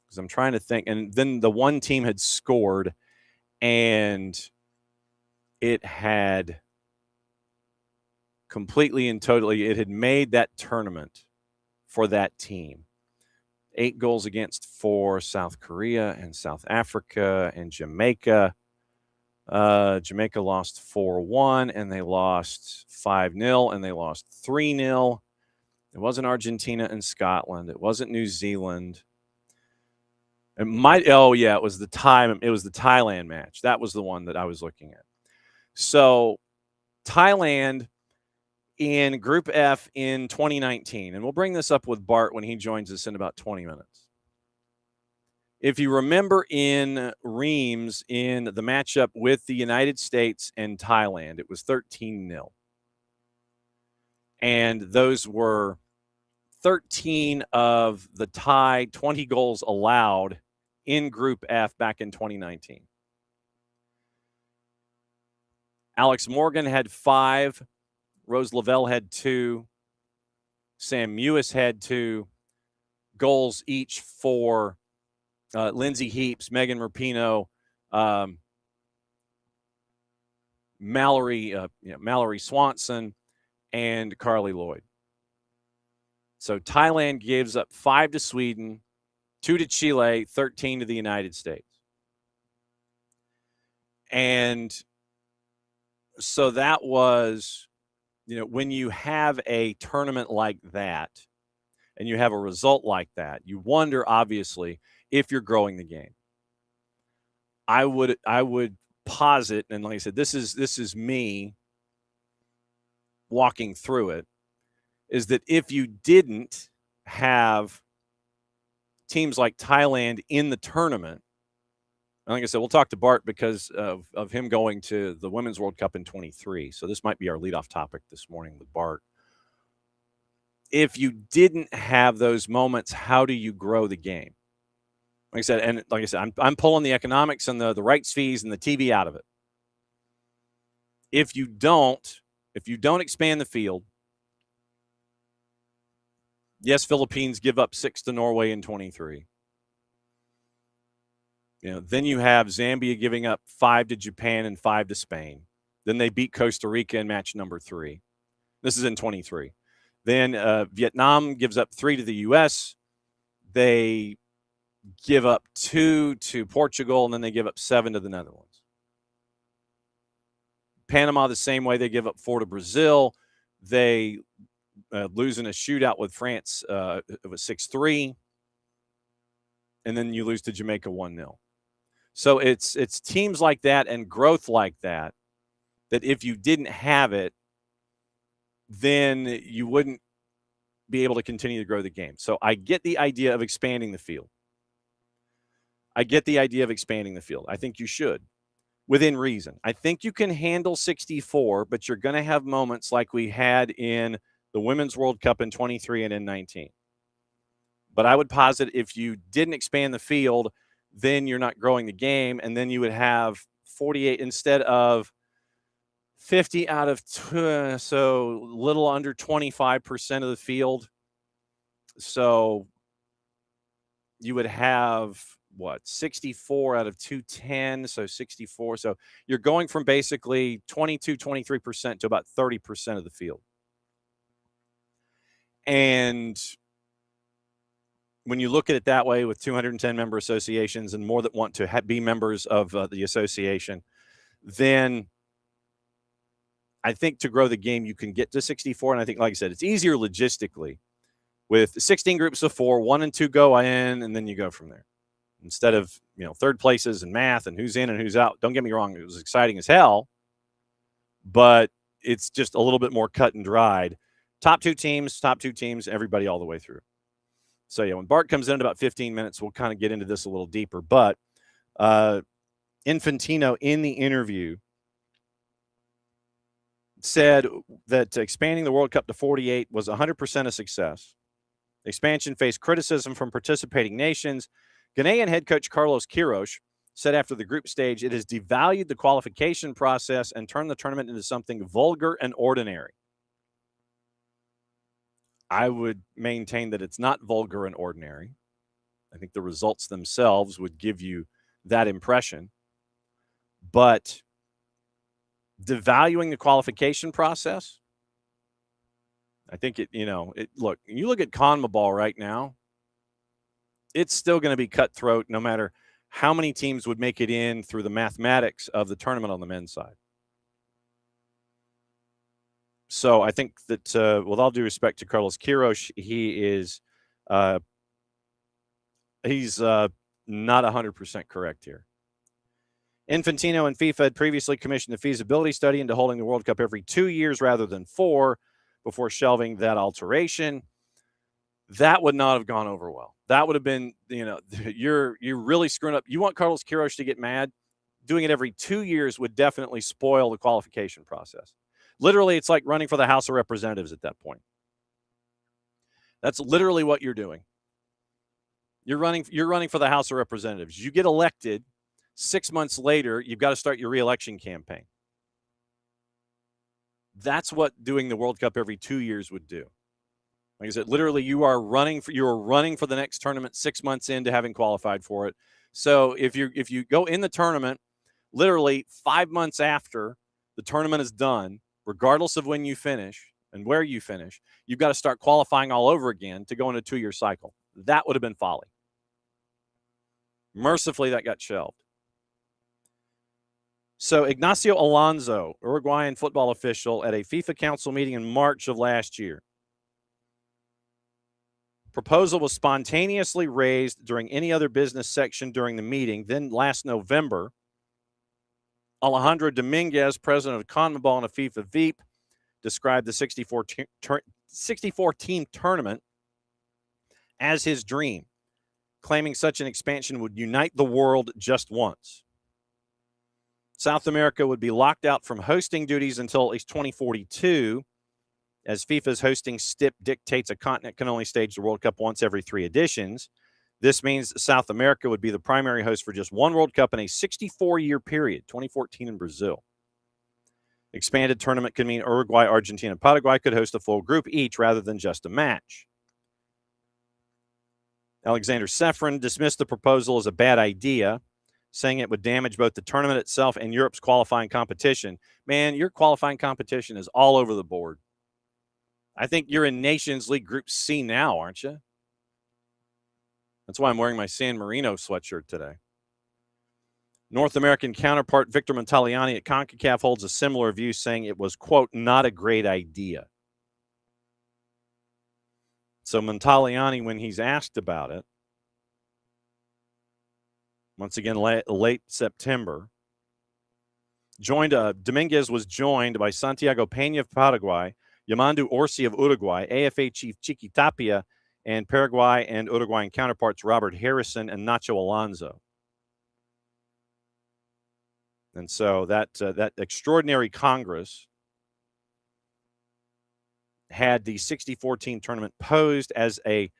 Because I'm trying to think. And then the one team had scored, and it had completely and totally, it had made that tournament for that team. 8 goals against for South Korea and South Africa and Jamaica. Jamaica lost 4-1, and they lost 5-0, and they lost 3-0. It wasn't Argentina and Scotland. It wasn't New Zealand. It was the Thailand match. That was the one that I was looking at. So Thailand in Group F in 2019, and we'll bring this up with Bart when he joins us in about 20 minutes. If you remember in Reims, in the matchup with the United States and Thailand, it was 13-0. And those were 13 of the Thai 20 goals allowed in Group F back in 2019. Alex Morgan had 5. Rose Lavelle had 2. Sam Mewis had 2 goals each for Lindsay Heaps, Megan Rapinoe, Mallory Swanson, and Carly Lloyd. So Thailand gives up 5 to Sweden, 2 to Chile, 13 to the United States. And so that was, when you have a tournament like that and you have a result like that, you wonder, obviously, if you're growing the game. I would posit, and like I said, this is me walking through it, is that if you didn't have teams like Thailand in the tournament, and like I said, we'll talk to Bart because of him going to the Women's World Cup in 23. So this might be our leadoff topic this morning with Bart. If you didn't have those moments, how do you grow the game? Like I said, I'm pulling the economics and the rights fees and the TV out of it. If you don't expand the field, yes, Philippines give up 6 to Norway in 23. Then you have Zambia giving up 5 to Japan and 5 to Spain. Then they beat Costa Rica in match number 3. This is in 23. Then Vietnam gives up 3 to the U.S. They give up 2 to Portugal, and then they give up 7 to the Netherlands. Panama the same way. They give up 4 to Brazil. They lose in a shootout with France. It was 6-3. And then you lose to Jamaica 1-0. So it's teams like that and growth like that if you didn't have it, then you wouldn't be able to continue to grow the game. So I get the idea of expanding the field. I think you should, within reason. I think you can handle 64, but you're going to have moments like we had in the Women's World Cup in 23 and in 19. But I would posit if you didn't expand the field, then you're not growing the game, and then you would have 48 instead of 50 out of so little under 25% of the field. So you would have 64 out of 210, so 64. So you're going from basically 23% to about 30% of the field. And when you look at it that way, with 210 member associations and more that want to be members of the association, then I think to grow the game, you can get to 64. And I think, like I said, it's easier logistically with 16 groups of 4, 1 and 2 go in, and then you go from there. Instead of, third places and math and who's in and who's out. Don't get me wrong. It was exciting as hell, but it's just a little bit more cut and dried. Top two teams, everybody all the way through. So, when Bart comes in about 15 minutes, we'll kind of get into this a little deeper. But Infantino in the interview said that expanding the World Cup to 48 was 100% a success. Expansion faced criticism from participating nations. Ghanaian head coach Carlos Queiroz said after the group stage, it has devalued the qualification process and turned the tournament into something vulgar and ordinary. I would maintain that it's not vulgar and ordinary. I think the results themselves would give you that impression. But devaluing the qualification process, I think look, you look at CONMEBOL right now, it's still going to be cutthroat no matter how many teams would make it in through the mathematics of the tournament on the men's side. So I think that with all due respect to Carlos Queiroz, he's not 100% correct here. Infantino and FIFA had previously commissioned a feasibility study into holding the World Cup every 2 years rather than 4 before shelving that alteration. That would not have gone over well. That would have been, you're really screwing up. You want Carlos Queiroz to get mad? Doing it every 2 years would definitely spoil the qualification process. Literally, it's like running for the House of Representatives at that point. That's literally what you're doing. You're running for the House of Representatives. You get elected. 6 months later, you've got to start your re-election campaign. That's what doing the World Cup every 2 years would do. Like I said, literally, you are running for the next tournament 6 months into having qualified for it. So if you go in the tournament, literally 5 months after the tournament is done, regardless of when you finish and where you finish, you've got to start qualifying all over again to go in a 2-year cycle. That would have been folly. Mercifully, that got shelved. So Ignacio Alonso, Uruguayan football official at a FIFA Council meeting in March of last year. Proposal was spontaneously raised during any other business section during the meeting. Then last November, Alejandro Dominguez, president of CONMEBOL and a FIFA Veep, described the 64-team tournament as his dream, claiming such an expansion would unite the world just once. South America would be locked out from hosting duties until at least 2042, as FIFA's hosting stip dictates a continent can only stage the World Cup once every 3 editions. This means South America would be the primary host for just one World Cup in a 64-year period, 2014 in Brazil. Expanded tournament could mean Uruguay, Argentina, and Paraguay could host a full group each rather than just a match. Alexander Sefrin dismissed the proposal as a bad idea, saying it would damage both the tournament itself and Europe's qualifying competition. Man, your qualifying competition is all over the board. I think you're in Nations League Group C now, aren't you? That's why I'm wearing my San Marino sweatshirt today. North American counterpart Victor Montaliani at CONCACAF holds a similar view, saying it was, quote, not a great idea. So Montaliani, when he's asked about it, once again, late September, Dominguez was joined by Santiago Peña of Paraguay, Yamandu Orsi of Uruguay, AFA chief Chiqui Tapia, and Paraguay and Uruguayan counterparts Robert Harrison and Nacho Alonso. And so that extraordinary Congress had the 64-team tournament posed as an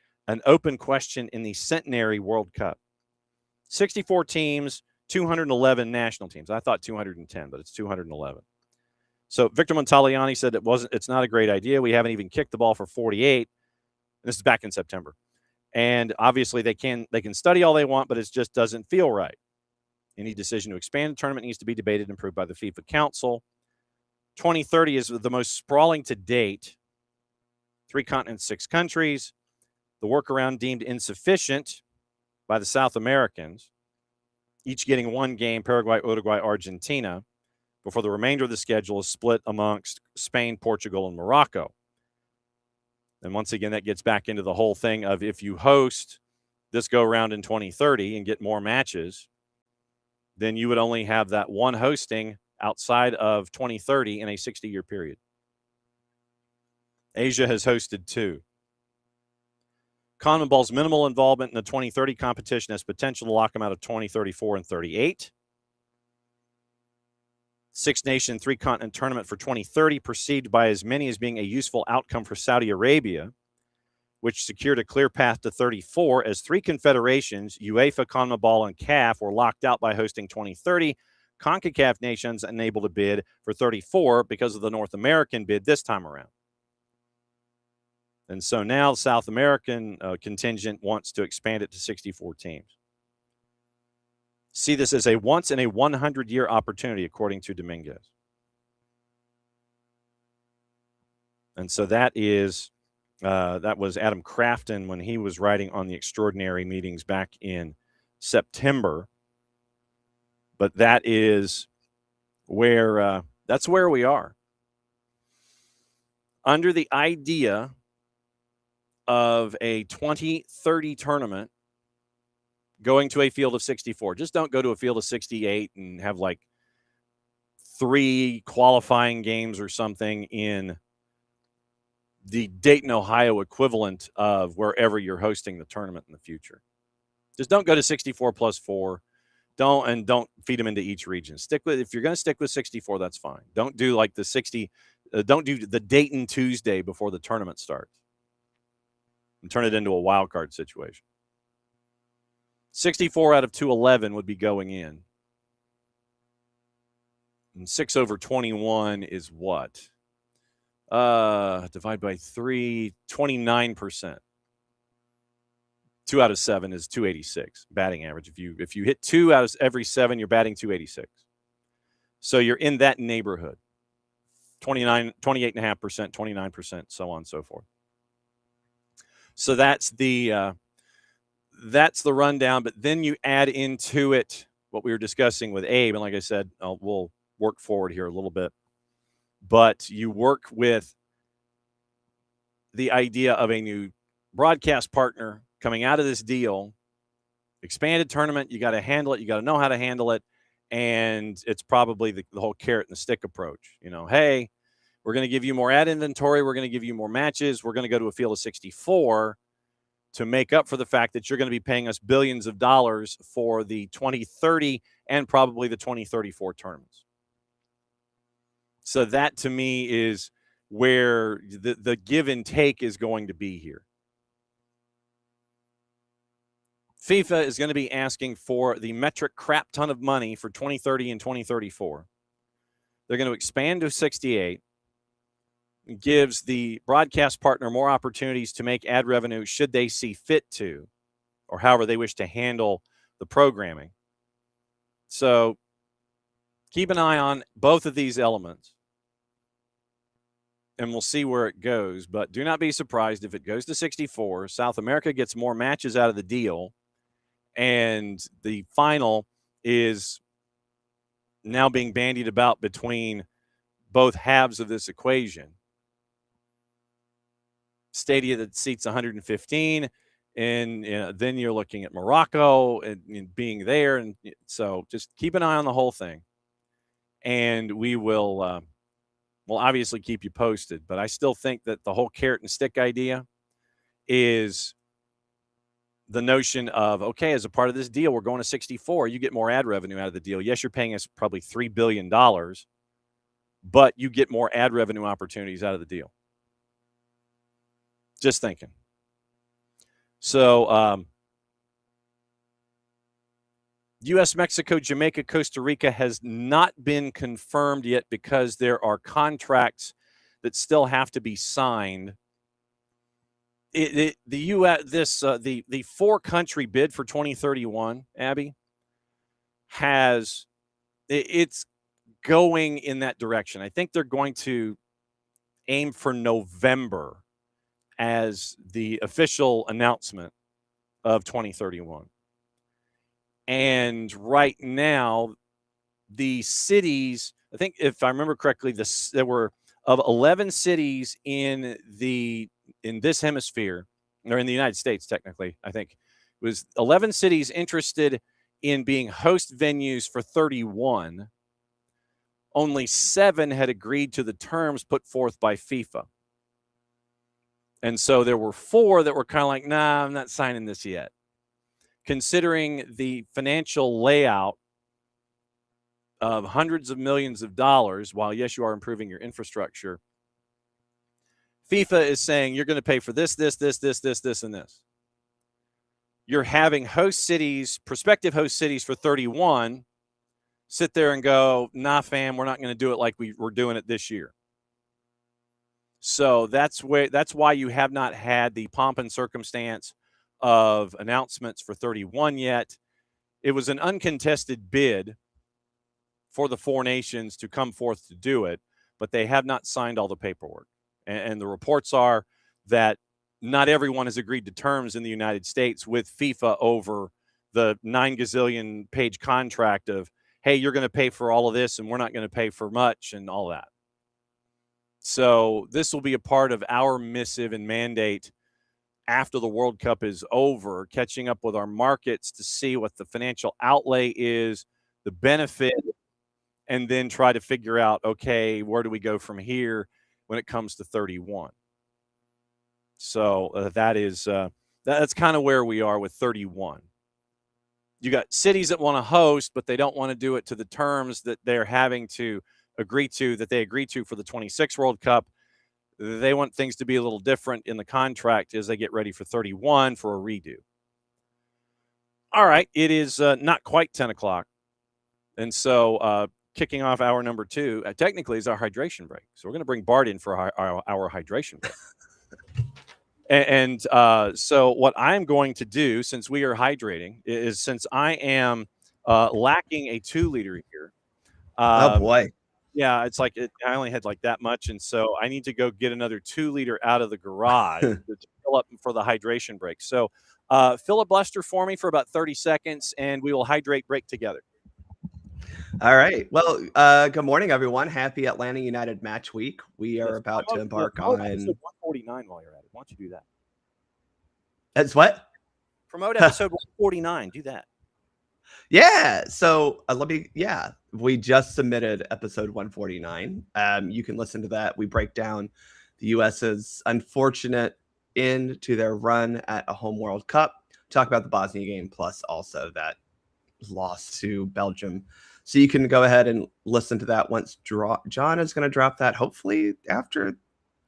open question in the Centenary World Cup. 64 teams, 211 national teams. I thought 210, but it's 211. So Victor Montaliani said it's not a great idea. We haven't even kicked the ball for 48. This is back in September. And obviously they can study all they want, but it just doesn't feel right. Any decision to expand the tournament needs to be debated and approved by the FIFA Council. 2030 is the most sprawling to date. 3 continents, 6 countries. The workaround deemed insufficient by the South Americans, each getting 1 game, Paraguay, Uruguay, Argentina, before the remainder of the schedule is split amongst Spain, Portugal, and Morocco. And once again, that gets back into the whole thing of if you host this go-around in 2030 and get more matches, then you would only have that one hosting outside of 2030 in a 60-year period. Asia has hosted 2. CONMEBOL's minimal involvement in the 2030 competition has potential to lock them out of 2034 and 38. 6-nation, 3-continent tournament for 2030 perceived by as many as being a useful outcome for Saudi Arabia, which secured a clear path to 34 as 3 confederations, UEFA, CONMEBOL, and CAF, were locked out by hosting 2030. CONCACAF nations unable to bid for 34 because of the North American bid this time around. And so now the South American contingent wants to expand it to 64 teams. See this as a once in a 100-year opportunity, according to Dominguez. And so that was Adam Crafton when he was writing on the extraordinary meetings back in September. But that is where that's where we are. Under the idea of a 2030 tournament going to a field of 64. Just don't go to a field of 68 and have like 3 qualifying games or something in the Dayton, Ohio equivalent of wherever you're hosting the tournament in the future. Just don't go to 64 plus 4. Don't feed them into each region. If you're going to stick with 64, that's fine. Don't do like the 60. Don't do the Dayton Tuesday before the tournament starts and turn it into a wild card situation. 64 out of 211 would be going in. And 6 over 21 is what? Divide by 3, 29%. 2 out of 7 is 286 batting average. If you hit 2 out of every 7, you're batting 286. So you're in that neighborhood. 28.5%, 29%, so on and so forth. So that's the rundown. But then you add into it what we were discussing with Abe, and like I said, we'll work forward here a little bit. But you work with the idea of a new broadcast partner coming out of this deal, expanded tournament. You got to handle it. You got to know how to handle it. And it's probably the whole carrot and the stick approach. Hey, we're going to give you more ad inventory. We're going to give you more matches. We're going to go to a field of 64 to make up for the fact that you're going to be paying us billions of dollars for the 2030 and probably the 2034 tournaments. So that, to me, is where the give and take is going to be here. FIFA is going to be asking for the metric crap ton of money for 2030 and 2034. They're going to expand to 68. It gives the broadcast partner more opportunities to make ad revenue should they see fit to, or however they wish to handle the programming. So keep an eye on both of these elements, and we'll see where it goes. But do not be surprised if it goes to 64. South America gets more matches out of the deal, and the final is now being bandied about between both halves of this equation. Stadia that seats 115, and then you're looking at Morocco and being there. And so just keep an eye on the whole thing, and we'll we'll obviously keep you posted. But I still think that the whole carrot and stick idea is the notion of, okay, as a part of this deal, we're going to 64. You get more ad revenue out of the deal. Yes, you're paying us probably $3 billion, but you get more ad revenue opportunities out of the deal. Just thinking. So, U.S., Mexico, Jamaica, Costa Rica has not been confirmed yet because there are contracts that still have to be signed. The U.S. the 4-country bid for 2031, Abby, it's going in that direction. I think they're going to aim for November as the official announcement of 2031. And right now, the cities, I think if I remember correctly, there were of 11 cities in this hemisphere, or in the United States, technically, I think, it was 11 cities interested in being host venues for 31. Only 7 had agreed to the terms put forth by FIFA. And so there were 4 that were kind of like, nah, I'm not signing this yet. Considering the financial layout of hundreds of millions of dollars, while, yes, you are improving your infrastructure, FIFA is saying you're going to pay for this, and this. You're having prospective host cities for 31, sit there and go, nah, fam, we're not going to do it like we're doing it this year. So that's why you have not had the pomp and circumstance of announcements for 31 yet. It was an uncontested bid for the 4 nations to come forth to do it, but they have not signed all the paperwork. And the reports are that not everyone has agreed to terms in the United States with FIFA over the 9 gazillion page contract of, hey, you're going to pay for all of this and we're not going to pay for much and all that. So this will be a part of our missive and mandate after the World Cup is over, catching up with our markets to see what the financial outlay is, the benefit, and then try to figure out, okay, where do we go from here when it comes to 31? So that's kind of where we are with 31. You got cities that want to host, but they don't want to do it to the terms that they're having to agree to, that they agreed to for the 26 World Cup. They want things to be a little different in the contract as they get ready for 31 for a redo. All right, it is not quite 10 o'clock. And so kicking off hour number 2, technically is our hydration break. So we're going to bring Bart in for our hydration break. And so what I'm going to do, since we are hydrating, is since I am lacking a 2-liter here. Oh, boy. Yeah, it's like I only had like that much, and so I need to go get another 2-liter out of the garage to fill up for the hydration break. So fill a blister for me for about 30 seconds, and we will hydrate break together. All right. Well, good morning, everyone. Happy Atlanta United match week. We are about to embark on episode 149 while you're at it. Why don't you do that? That's what? Promote episode 149. Do that. Yeah. So we just submitted episode 149. You can listen to that. We break down the U.S.'s unfortunate end to their run at a home World Cup. Talk about the Bosnia game, plus also that loss to Belgium. So you can go ahead and listen to that once John is going to drop that hopefully after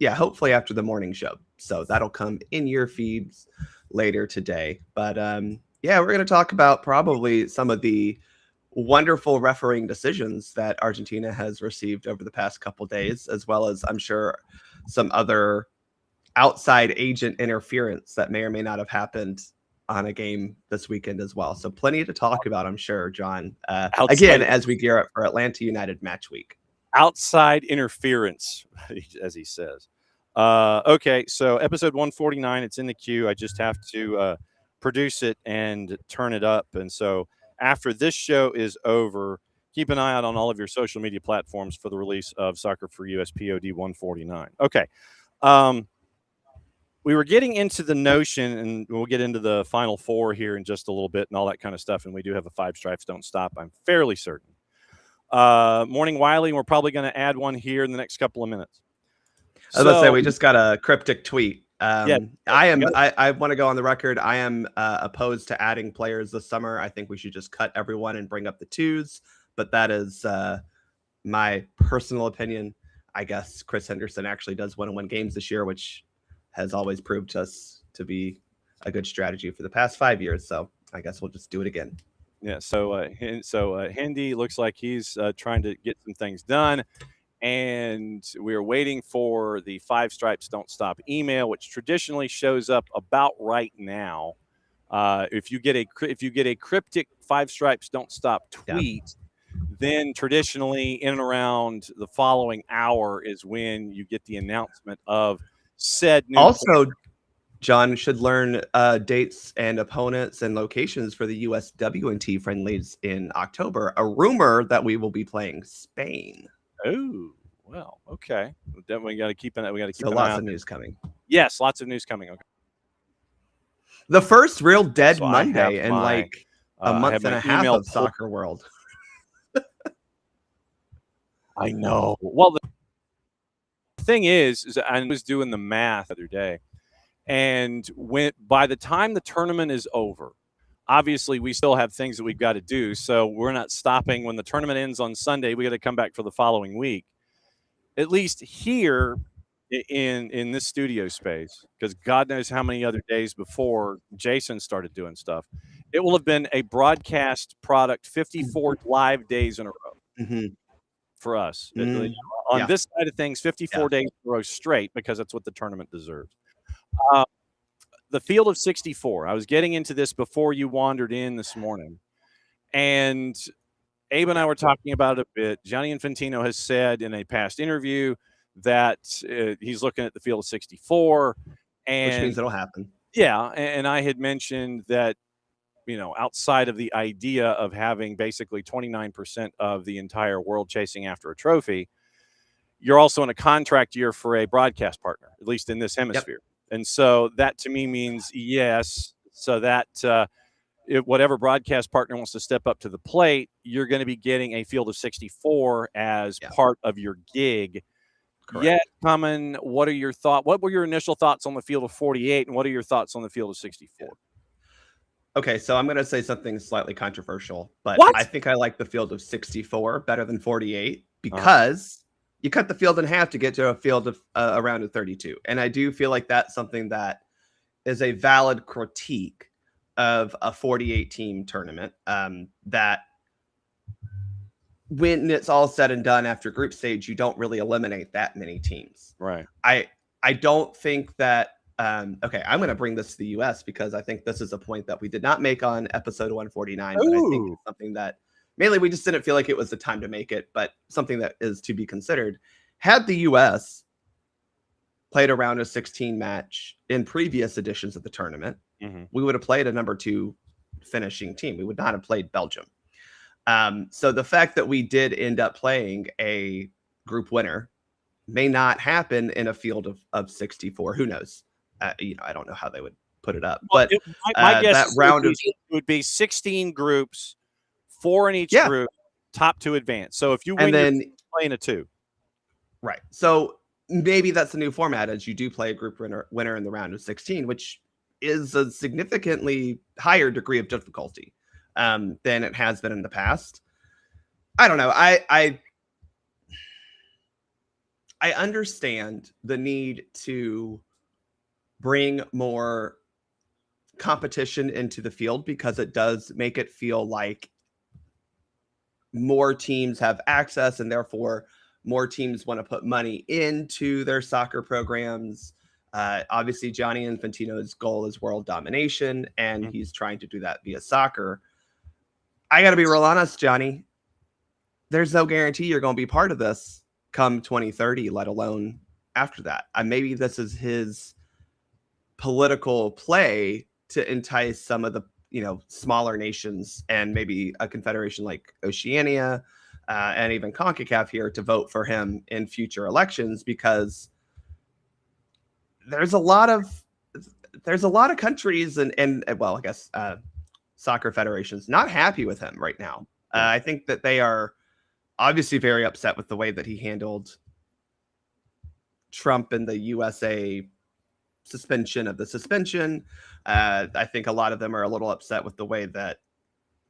the morning show. So that'll come in your feeds later today. But we're going to talk about probably some of the wonderful refereeing decisions that Argentina has received over the past couple days, as well as I'm sure some other outside agent interference that may or may not have happened on a game this weekend as well. So plenty to talk about, I'm sure, John. Again, as we gear up for Atlanta United match week. Outside interference, as he says. Okay, so episode 149, it's in the queue. I just have to produce it and turn it up. And so after this show is over, keep an eye out on all of your social media platforms for the release of Soccer for USPod 149. Okay. We were getting into the notion, and we'll get into the Final Four here in just a little bit and all that kind of stuff. And we do have a 5 stripes don't stop, I'm fairly certain. Morning Wiley, and we're probably going to add one here in the next couple of minutes. I was about to say, we just got a cryptic tweet. Yeah, I want to go on the record. I am opposed to adding players this summer. I think we should just cut everyone and bring up the twos. But that is my personal opinion. I guess Chris Henderson actually does want to win games this year, which has always proved us to be a good strategy for the past 5 years. So I guess we'll just do it again. Yeah. So Hindi looks like he's trying to get some things done. And we're waiting for the 5 Stripes Don't Stop email, which traditionally shows up about right now. If you get a cryptic 5 Stripes Don't Stop tweet, then traditionally in and around the following hour is when you get the announcement of said new also player. John should learn dates and opponents and locations for the USYNT friendlies in October. A rumor that we will be playing Spain. Oh, well, okay. Definitely got to keep an eye. We got to keep lots of news coming. Yes, lots of news coming. Okay. The first real dead Monday in like a month and a half of soccer world. I know. Well, the thing is I was doing the math the other day, and by the time the tournament is over, obviously we still have things that we've got to do. So we're not stopping when the tournament ends on Sunday. We got to come back for the following week. At least here in this studio space, because God knows how many other days before Jason started doing stuff, it will have been a broadcast product 54 live days in a row for us. On this side of things, 54 days in a row straight, because that's what the tournament deserves. The field of 64. I was getting into this before you wandered in this morning, and Abe and I were talking about it a bit. Gianni Infantino has said in a past interview that he's looking at the field of 64, and which means it'll happen. Yeah, and I had mentioned that, outside of the idea of having basically 29% of the entire world chasing after a trophy, you're also in a contract year for a broadcast partner, at least in this hemisphere. Yep. And so that to me means yes. So that whatever broadcast partner wants to step up to the plate, you're going to be getting a field of 64 as part of your gig. Correct. Yet, Common, what are your thoughts? What were your initial thoughts on the field of 48, and what are your thoughts on the field of 64? Okay, so I'm going to say something slightly controversial, but I think I like the field of 64 better than 48 because you cut the field in half to get to a field of around a 32. And I do feel like that's something that is a valid critique of a 48-team tournament, that when it's all said and done after group stage, you don't really eliminate that many teams. Right. I don't think that okay, I'm going to bring this to the US because I think this is a point that we did not make on episode 149, but I think it's something that mainly we just didn't feel like it was the time to make it, but something that is to be considered. Had the US played a round of 16 match in previous editions of the tournament, we would have played a number 2 finishing team. We would not have played Belgium. So the fact that we did end up playing a group winner may not happen in a field of 64. Who knows? I don't know how they would put it up, but my guess that round would be 16 groups, 4 in each group, top 2 advance. So if you win, then you're playing a 2. Right. So maybe that's the new format, as you do play a group winner in the round of 16, which is a significantly higher degree of difficulty than it has been in the past. I don't know. I understand the need to bring more competition into the field because it does make it feel like more teams have access and therefore more teams want to put money into their soccer programs. Obviously, Gianni Infantino's goal is world domination, and he's trying to do that via soccer. I got to be real honest, Johnny. There's no guarantee you're going to be part of this come 2030, let alone after that. Maybe this is his political play to entice some of the smaller nations and maybe a confederation like Oceania and even CONCACAF here to vote for him in future elections, because there's a lot of countries and well, I guess soccer federations not happy with him right now. I think that they are obviously very upset with the way that he handled Trump and the USA suspension of the suspension. I think a lot of them are a little upset with the way that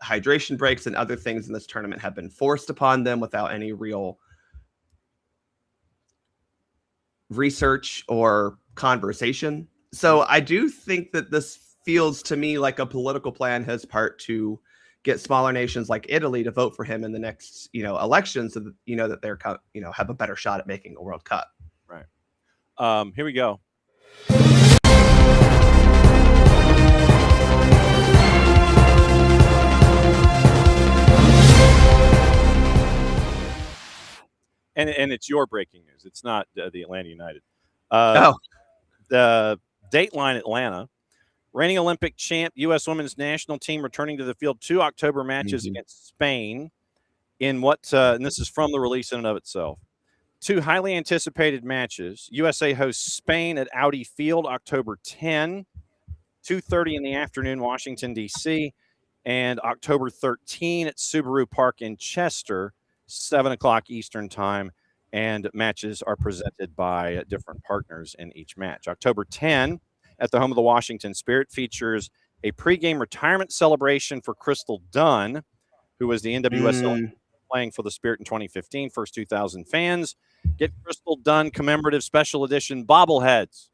hydration breaks and other things in this tournament have been forced upon them without any real research or conversation. So I do think that this feels to me like a political plan his part to get smaller nations like Italy to vote for him in the next, elections, so that, that they're, have a better shot at making a World Cup. Right. Here we go. And it's your breaking news. It's not the Atlanta United. The Dateline Atlanta. Reigning Olympic champ U.S. women's national team returning to the field 2 October matches against Spain in what, and this is from the release in and of itself, 2 highly anticipated matches. USA hosts Spain at Audi Field October 10, 2:30 in the afternoon, Washington, D.C., and October 13 at Subaru Park in Chester, 7 o'clock Eastern time, and matches are presented by different partners in each match. October 10 at the home of the Washington Spirit features a pregame retirement celebration for Crystal Dunn, who was the NWSL playing for the Spirit in 2015. First 2,000 fans get Crystal Dunn commemorative special edition bobbleheads.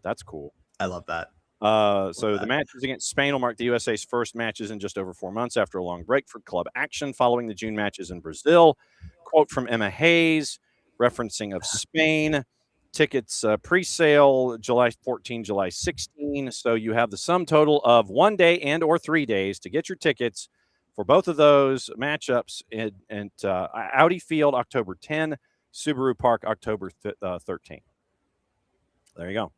That's cool. I love that. The matches against Spain will mark the USA's first matches in just over 4 months after a long break for club action following the June matches in Brazil. Quote from Emma Hayes, referencing of Spain. Tickets pre-sale July 14, July 16. So you have the sum total of 1 day and or 3 days to get your tickets for both of those matchups at Audi Field October 10, Subaru Park October 13. There you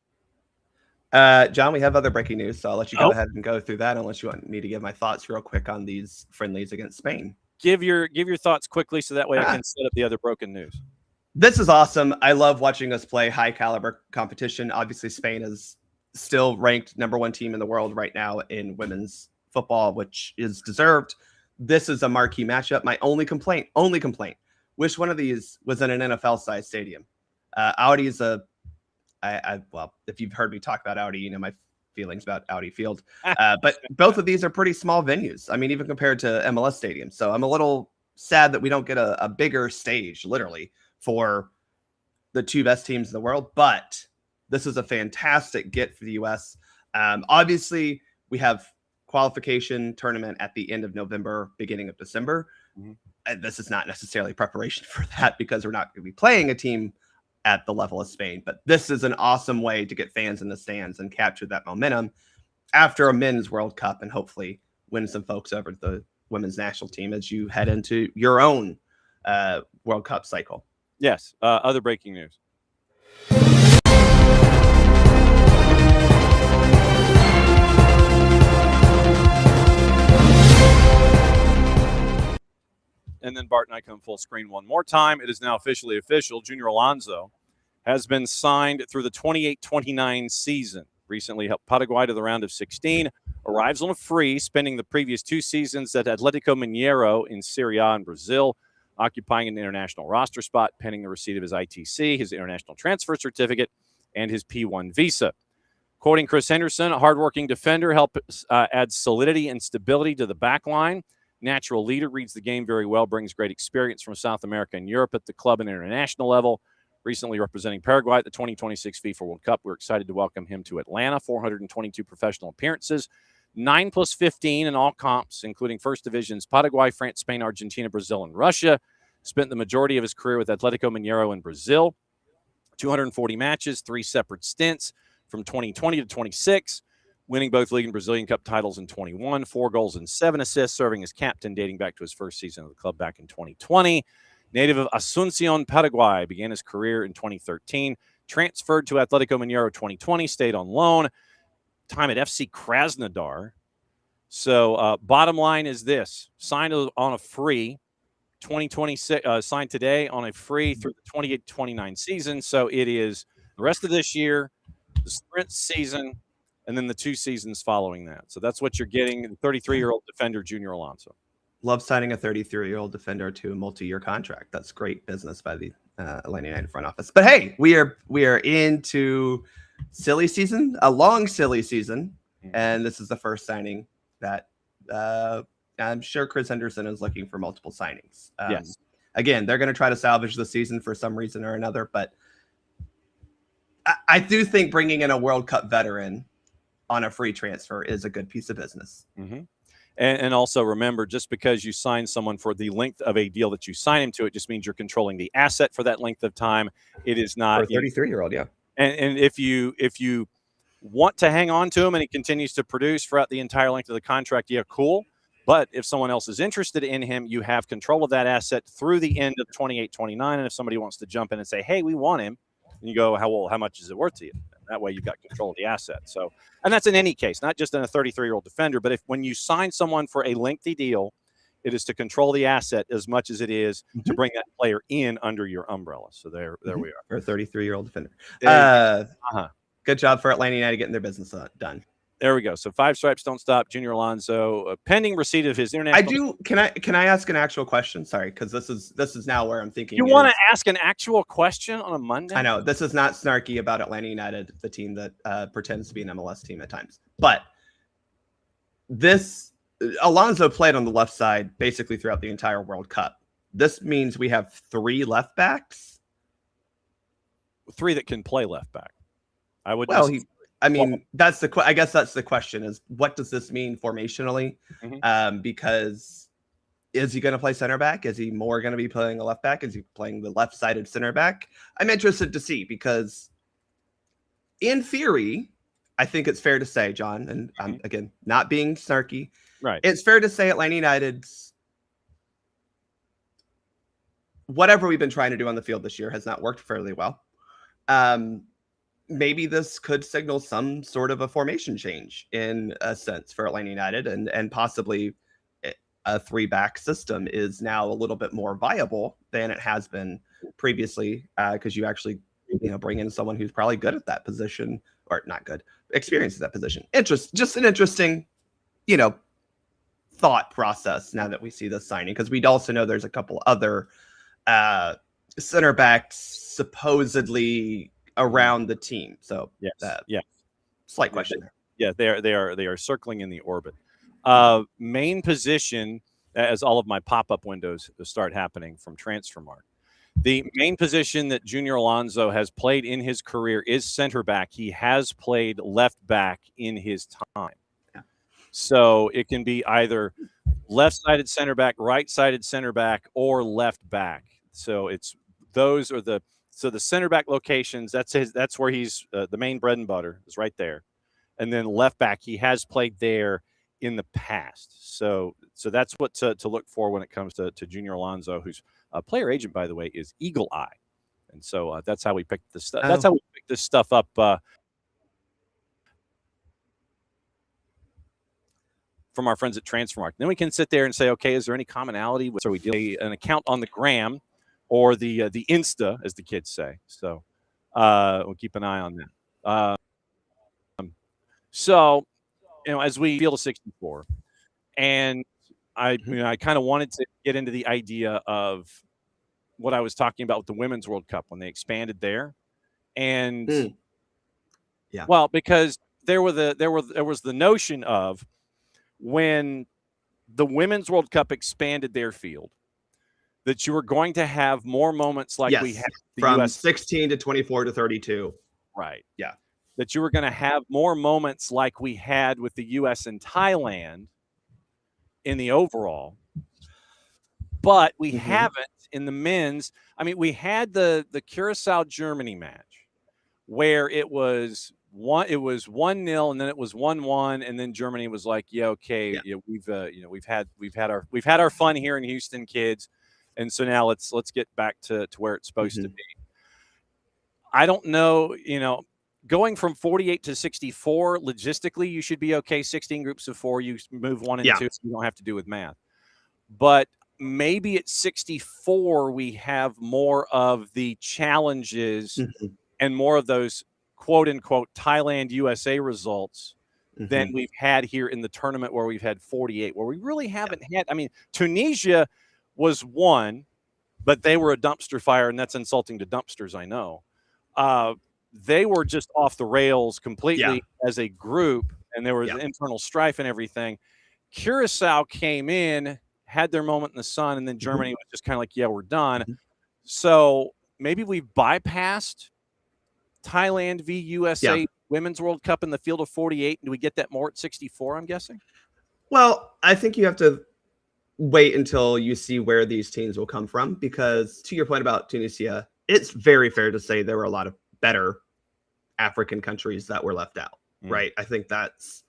go. John, we have other breaking news, so I'll let you go ahead and go through that unless you want me to give my thoughts real quick on these friendlies against Spain. Give your thoughts quickly so that way I can set up the other broken news. This is awesome. I love watching us play high caliber competition. Obviously, Spain is still ranked #1 team in the world right now in women's football, which is deserved. This is a marquee matchup. My only complaint, wish one of these was in an NFL-sized stadium. Audi is well, if you've heard me talk about Audi, you know my feelings about Audi Field. But both of these are pretty small venues. I mean, even compared to MLS stadiums. So I'm a little sad that we don't get a bigger stage, literally, for the 2 best teams in the world. But this is a fantastic get for the U.S. Obviously, we have qualification tournament at the end of November, beginning of December. And this is not necessarily preparation for that because we're not going to be playing a team at the level of Spain. But this is an awesome way to get fans in the stands and capture that momentum after a men's World Cup and hopefully win some folks over to the women's national team as you head into your own World Cup cycle. Yes. Other breaking news. And then Bart and I come full screen one more time. It is now officially official. Junior Alonso has been signed through the 28-29 season. Recently helped Paraguay to the round of 16. Arrives on a free, spending the previous 2 seasons at Atlético Mineiro in Serie A in Brazil, occupying an international roster spot pending the receipt of his ITC, his international transfer certificate, and his P1 visa. Quoting Chris Henderson, a hardworking defender, helps add solidity and stability to the back line. Natural leader, reads the game very well, brings great experience from South America and Europe at the club and international level. Recently representing Paraguay at the 2026 FIFA World Cup. We're excited to welcome him to Atlanta. 422 professional appearances, 9 plus 15 in all comps, including first divisions Paraguay, France, Spain, Argentina, Brazil, and Russia. Spent the majority of his career with Atlético Mineiro in Brazil. 240 matches, 3 separate stints from 2020 to 26, winning both League and Brazilian Cup titles in 21, 4 goals and 7 assists, serving as captain dating back to his first season of the club back in 2020. Native of Asunción, Paraguay, began his career in 2013, transferred to Atlético Mineiro 2020, stayed on loan, time at FC Krasnodar. So bottom line is this, signed on a free, 2026, signed today on a free through the 28-29 season. So it is the rest of this year, the sprint season, and then the 2 seasons following that. So that's what you're getting, the 33-year-old defender, Junior Alonso. Love signing a 33-year-old defender to a multi-year contract. That's great business by the Atlanta United front office. But hey, we are into silly season, a long silly season, and this is the first signing that I'm sure Chris Henderson is looking for multiple signings. Yes. Again, they're going to try to salvage the season for some reason or another, but I do think bringing in a World Cup veteran on a free transfer is a good piece of business. Mm-hmm. And also remember, just because you sign someone for the length of a deal that you sign him to, it just means you're controlling the asset for that length of time. It is not for a 33-year-old, yeah. And if you want to hang on to him and he continues to produce throughout the entire length of the contract, yeah, cool. But if someone else is interested in him, you have control of that asset through the end of 28-29. And if somebody wants to jump in and say, hey, we want him, and you go, how much is it worth to you? That way you've got control of the asset. So, and that's in any case, not just in a 33-year-old defender, but when you sign someone for a lengthy deal, it is to control the asset as much as it is to bring that player in under your umbrella. So there we are. For a 33-year-old defender. Good job for Atlanta United getting their business done. There we go. So 5 stripes don't stop. Junior Alonso, pending receipt of his international. Can I ask an actual question? Sorry, because this is now where I'm thinking. You want to ask an actual question on a Monday? I know this is not snarky about Atlanta United, the team that pretends to be an MLS team at times. But Alonso played on the left side basically throughout the entire World Cup. This means we have 3 left backs. 3 that can play left back. I would. Well, I guess that's the question: is what does this mean formationally? Because is he going to play center back? Is he more going to be playing a left back? Is he playing the left-sided center back? I'm interested to see because, in theory, I think it's fair to say, John, and I'm again not being snarky. Right. It's fair to say Atlanta United's whatever we've been trying to do on the field this year has not worked fairly well. Maybe this could signal some sort of a formation change in a sense for Atlanta United, and possibly a 3-back system is now a little bit more viable than it has been previously, because you actually bring in someone who's probably good at that position, or not good, experienced at that position. Just an interesting, thought process now that we see this signing, because we'd also know there's a couple other center backs supposedly around the team. So slight question there. Yeah, they are circling in the orbit. Main position, as all of my pop-up windows start happening from Transfermarkt. The main position that Junior Alonso has played in his career is center back. He has played left back in his time. Yeah. So it can be either left-sided center back, right-sided center back, or left back. So the center back locations, that's where he's the main bread and butter is right there. And then left back, he has played there in the past. So that's what to look for when it comes to Junior Alonso, whose player agent, by the way, is Eagle Eye. And so that's how we picked this stuff. That's how we picked this stuff up from our friends at Transfermarkt. Then we can sit there and say, okay, is there any commonality? So we do an account on the gram or the Insta, as the kids say. So we'll keep an eye on that. So, as we feel to 64, and I kind of wanted to get into the idea of what I was talking about with the Women's World Cup when they expanded there, and well, because there was the notion of when the Women's World Cup expanded their field, that you were going to have more moments like we had from US 16 to 24 to 32. Right. Yeah. That you were going to have more moments like we had with the U.S. and Thailand in the overall. But we haven't in the men's. I mean, we had the Curacao-Germany match where it was 1-0 and then it was 1-1 and then Germany was like, we've had our fun here in Houston, kids. And so now let's get back to where it's supposed to be. I don't know, going from 48 to 64, logistically, you should be okay. 16 groups of 4, you move 1 and 2, so you don't have to do with math. But maybe at 64, we have more of the challenges and more of those quote unquote Thailand USA results than we've had here in the tournament where we've had 48, where we really haven't had. I mean, Tunisia was one, but they were a dumpster fire, and that's insulting to dumpsters, I know. They were just off the rails completely as a group, and there was internal strife and everything. Curacao came in, had their moment in the sun, and then Germany was just kind of like, yeah, we're done. So maybe we've bypassed Thailand v. USA Women's World Cup in the field of 48. Do we get that more at 64, I'm guessing? Well, I think you have to wait until you see where these teams will come from, because to your point about Tunisia, it's very fair to say there were a lot of better African countries that were left out, right? I think that's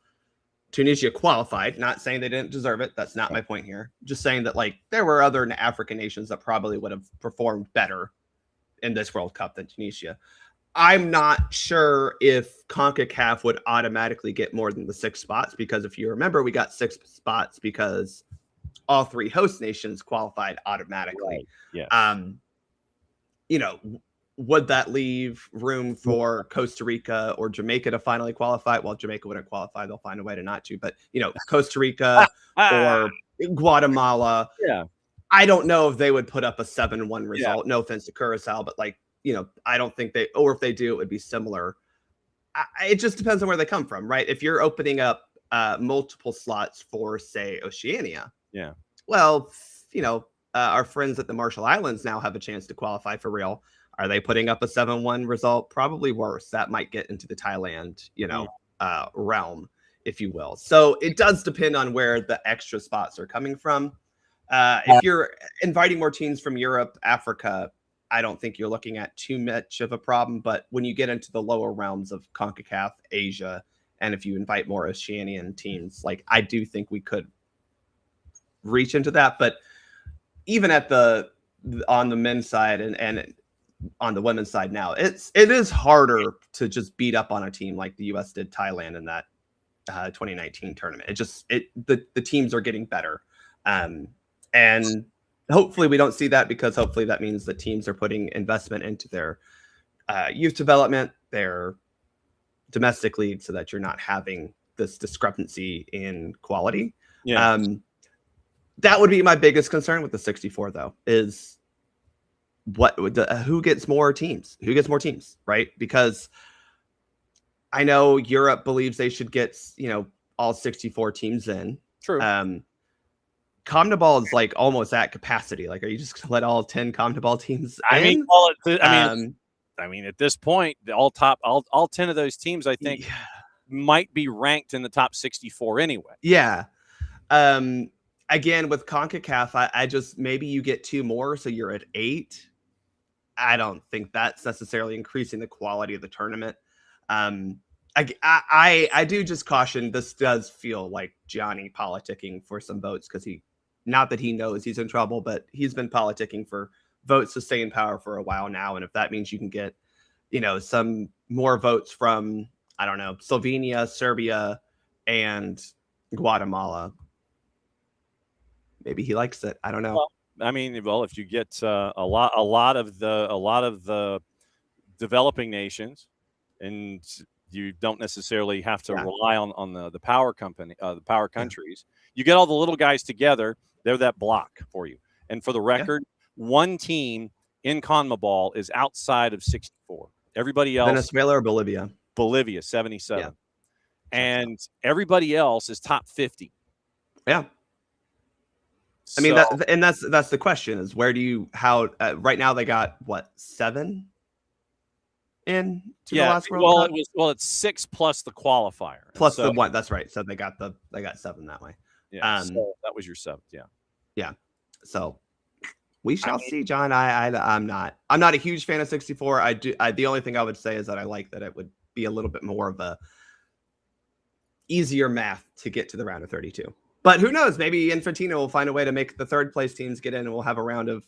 Tunisia qualified, not saying they didn't deserve it. That's not my point here. Just saying that, like, there were other African nations that probably would have performed better in this World Cup than Tunisia. I'm not sure if CONCACAF would automatically get more than the 6 spots, because if you remember, we got 6 spots because all 3 host nations qualified automatically. You know, would that leave room for Costa Rica or Jamaica to finally qualify? Well, Jamaica wouldn't qualify. They'll find a way to not to. But, you know, Costa Rica or Guatemala. I don't know if they would put up a 7-1 result. No offense to Curacao, but, like, you know, I don't think they, or if they do, it would be similar. It just depends on where they come from, right? If you're opening up multiple slots for, say, Oceania. Well, you know, our friends at the Marshall Islands now have a chance to qualify for real. Are they putting up a 7-1 result? Probably worse. That might get into the Thailand, you know, realm, if you will. So it does depend on where the extra spots are coming from. If you're inviting more teams from Europe, Africa, I don't think you're looking at too much of a problem. But when you get into the lower realms of CONCACAF, Asia, and if you invite more Oceanian teams, like, I do think we could reach into that. But even at on the men's side and on the women's side now, it is harder to just beat up on a team like the U.S. did Thailand in that 2019 tournament. The teams are getting better. And hopefully we don't see that, because hopefully that means that teams are putting investment into their youth development, their domestic league, so that you're not having this discrepancy in quality. That would be my biggest concern with the 64, though, is who gets more teams? Who gets more teams, right? Because I know Europe believes they should get, you know, all 64 teams in. True. CONMEBOL is like almost at capacity. Like, are you just going to let all 10 CONMEBOL teams in? I mean, at this point, all 10 of those teams, I think, might be ranked in the top 64 anyway. Again, with CONCACAF, I just, maybe you get 2 more, so you're at 8. I don't think that's necessarily increasing the quality of the tournament. I do just caution, this does feel like Johnny politicking for some votes, because not that he knows he's in trouble, but he's been politicking for votes to stay in power for a while now. And if that means you can get, you know, some more votes from, I don't know, Slovenia, Serbia, and Guatemala, maybe he likes it. I don't know. Well, I mean, if you get a lot of the developing nations, and you don't necessarily have to rely on the power company, the power countries. You get all the little guys together; they're that block for you. And for the record, one team in CONMEBOL is outside of 64. Everybody else, Venezuela or Bolivia? Bolivia, 77, and everybody else is top 50. I mean, that's the question, is where do you, right now they got what, 7 in to the last World Cup? It's 6 plus the qualifier. Plus the one, that's right. So they got 7 that way. So that was your 7th. So we shall see, John. I'm not a huge fan of 64. The only thing I would say is that I like that it would be a little bit more of a easier math to get to the round of 32. But who knows? Maybe Infantino will find a way to make the 3rd place teams get in, and we'll have a round of,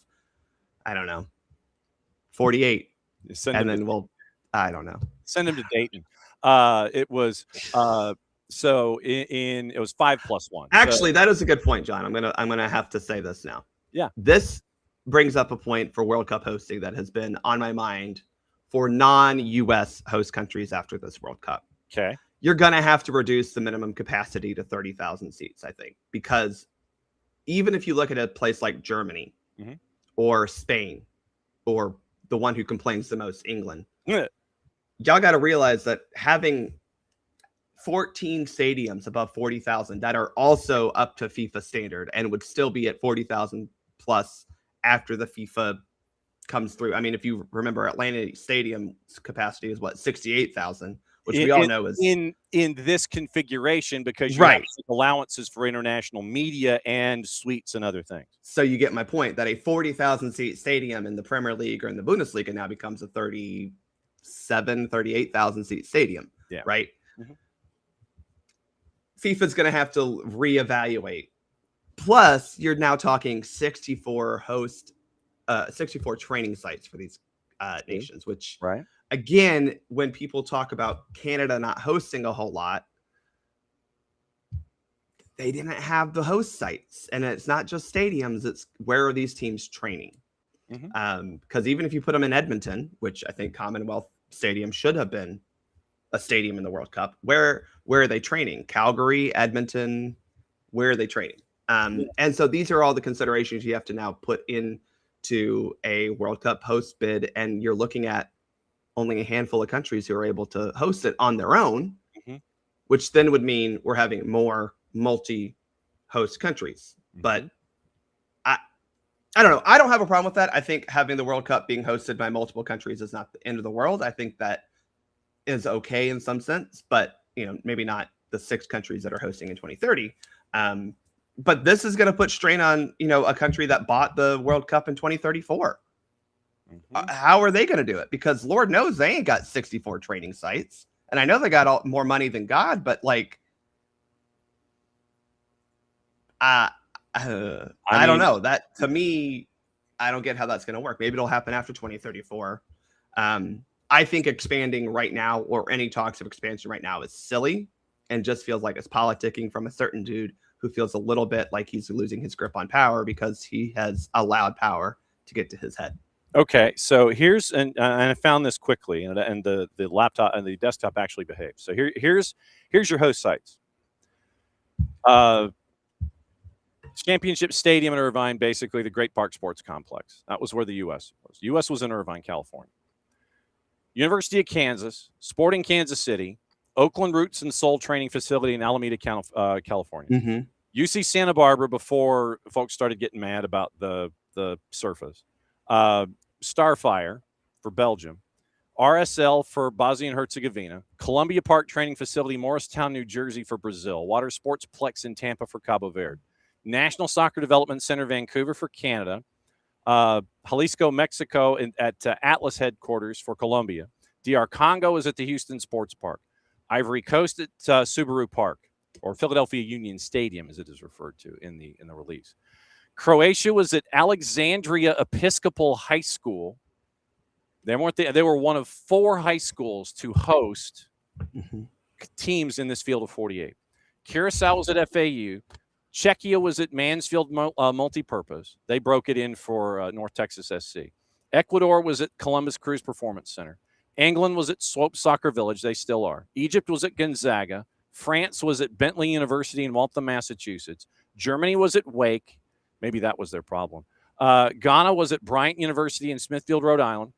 I don't know, 48. And then I don't know. Send him to Dayton. It was so it was 5 plus 1. Actually, that is a good point, John. I'm gonna have to say this now. This brings up a point for World Cup hosting that has been on my mind for non-US host countries after this World Cup. Okay. You're going to have to reduce the minimum capacity to 30,000 seats, I think, because even if you look at a place like Germany or Spain or the one who complains the most, England, y'all got to realize that having 14 stadiums above 40,000 that are also up to FIFA standard and would still be at 40,000 plus after the FIFA comes through. I mean, if you remember, Atlanta Stadium's capacity is 68,000, which we all know is in this configuration because you right. have allowances for international media and suites and other things. So you get my point that a 40,000 seat stadium in the Premier League or in the Bundesliga now becomes a 38,000 seat stadium. Yeah. Right. FIFA's going to have to reevaluate. Plus, you're now talking 64 training sites for these nations, which, again, when people talk about Canada not hosting a whole lot, they didn't have the host sites. And it's not just stadiums, it's where are these teams training? Because even if you put them in Edmonton, which I think Commonwealth Stadium should have been a stadium in the World Cup, where are they training? Calgary, Edmonton, where are they training? And so these are all the considerations you have to now put into a World Cup host bid, and you're looking at only a handful of countries who are able to host it on their own, which then would mean we're having more multi-host countries. But I don't know. I don't have a problem with that. I think having the World Cup being hosted by multiple countries is not the end of the world. I think that is okay in some sense, but maybe not the 6 countries that are hosting in 2030. But this is going to put strain on a country that bought the World Cup in 2034. How are they going to do it? Because Lord knows they ain't got 64 training sites, and I know they got more money than God, but like, I don't know. That to me, I don't get how that's going to work. Maybe it'll happen after 2034. I think expanding right now, or any talks of expansion right now, is silly and just feels like it's politicking from a certain dude who feels a little bit like he's losing his grip on power because he has allowed power to get to his head. Okay, so here's and I found this quickly, and the laptop and the desktop actually behaves. So here's your host sites. Championship Stadium in Irvine, basically the Great Park Sports Complex. That was where the U.S. was. The U.S. was in Irvine, California. University of Kansas, Sporting Kansas City, Oakland Roots and Soul Training Facility in Alameda, California. UC Santa Barbara before folks started getting mad about the surface. Starfire for Belgium. RSL for Bosnia and Herzegovina. Columbia Park Training Facility, Morristown, New Jersey for Brazil. Water Sportsplex in Tampa for Cabo Verde. National Soccer Development Center, Vancouver for Canada. Jalisco, Mexico at Atlas headquarters for Colombia. DR Congo is at the Houston Sports Park. Ivory Coast at Subaru Park, or Philadelphia Union Stadium, as it is referred to in the release. Croatia was at Alexandria Episcopal High School. They were one of 4 high schools to host teams in this field of 48. Curacao was at FAU. Czechia was at Mansfield Multipurpose. They broke it in for North Texas SC. Ecuador was at Columbus Crews Performance Center. England was at Swope Soccer Village. They still are. Egypt was at Gonzaga. France was at Bentley University in Waltham, Massachusetts. Germany was at Wake. Maybe that was their problem. Ghana was at Bryant University in Smithfield, Rhode Island.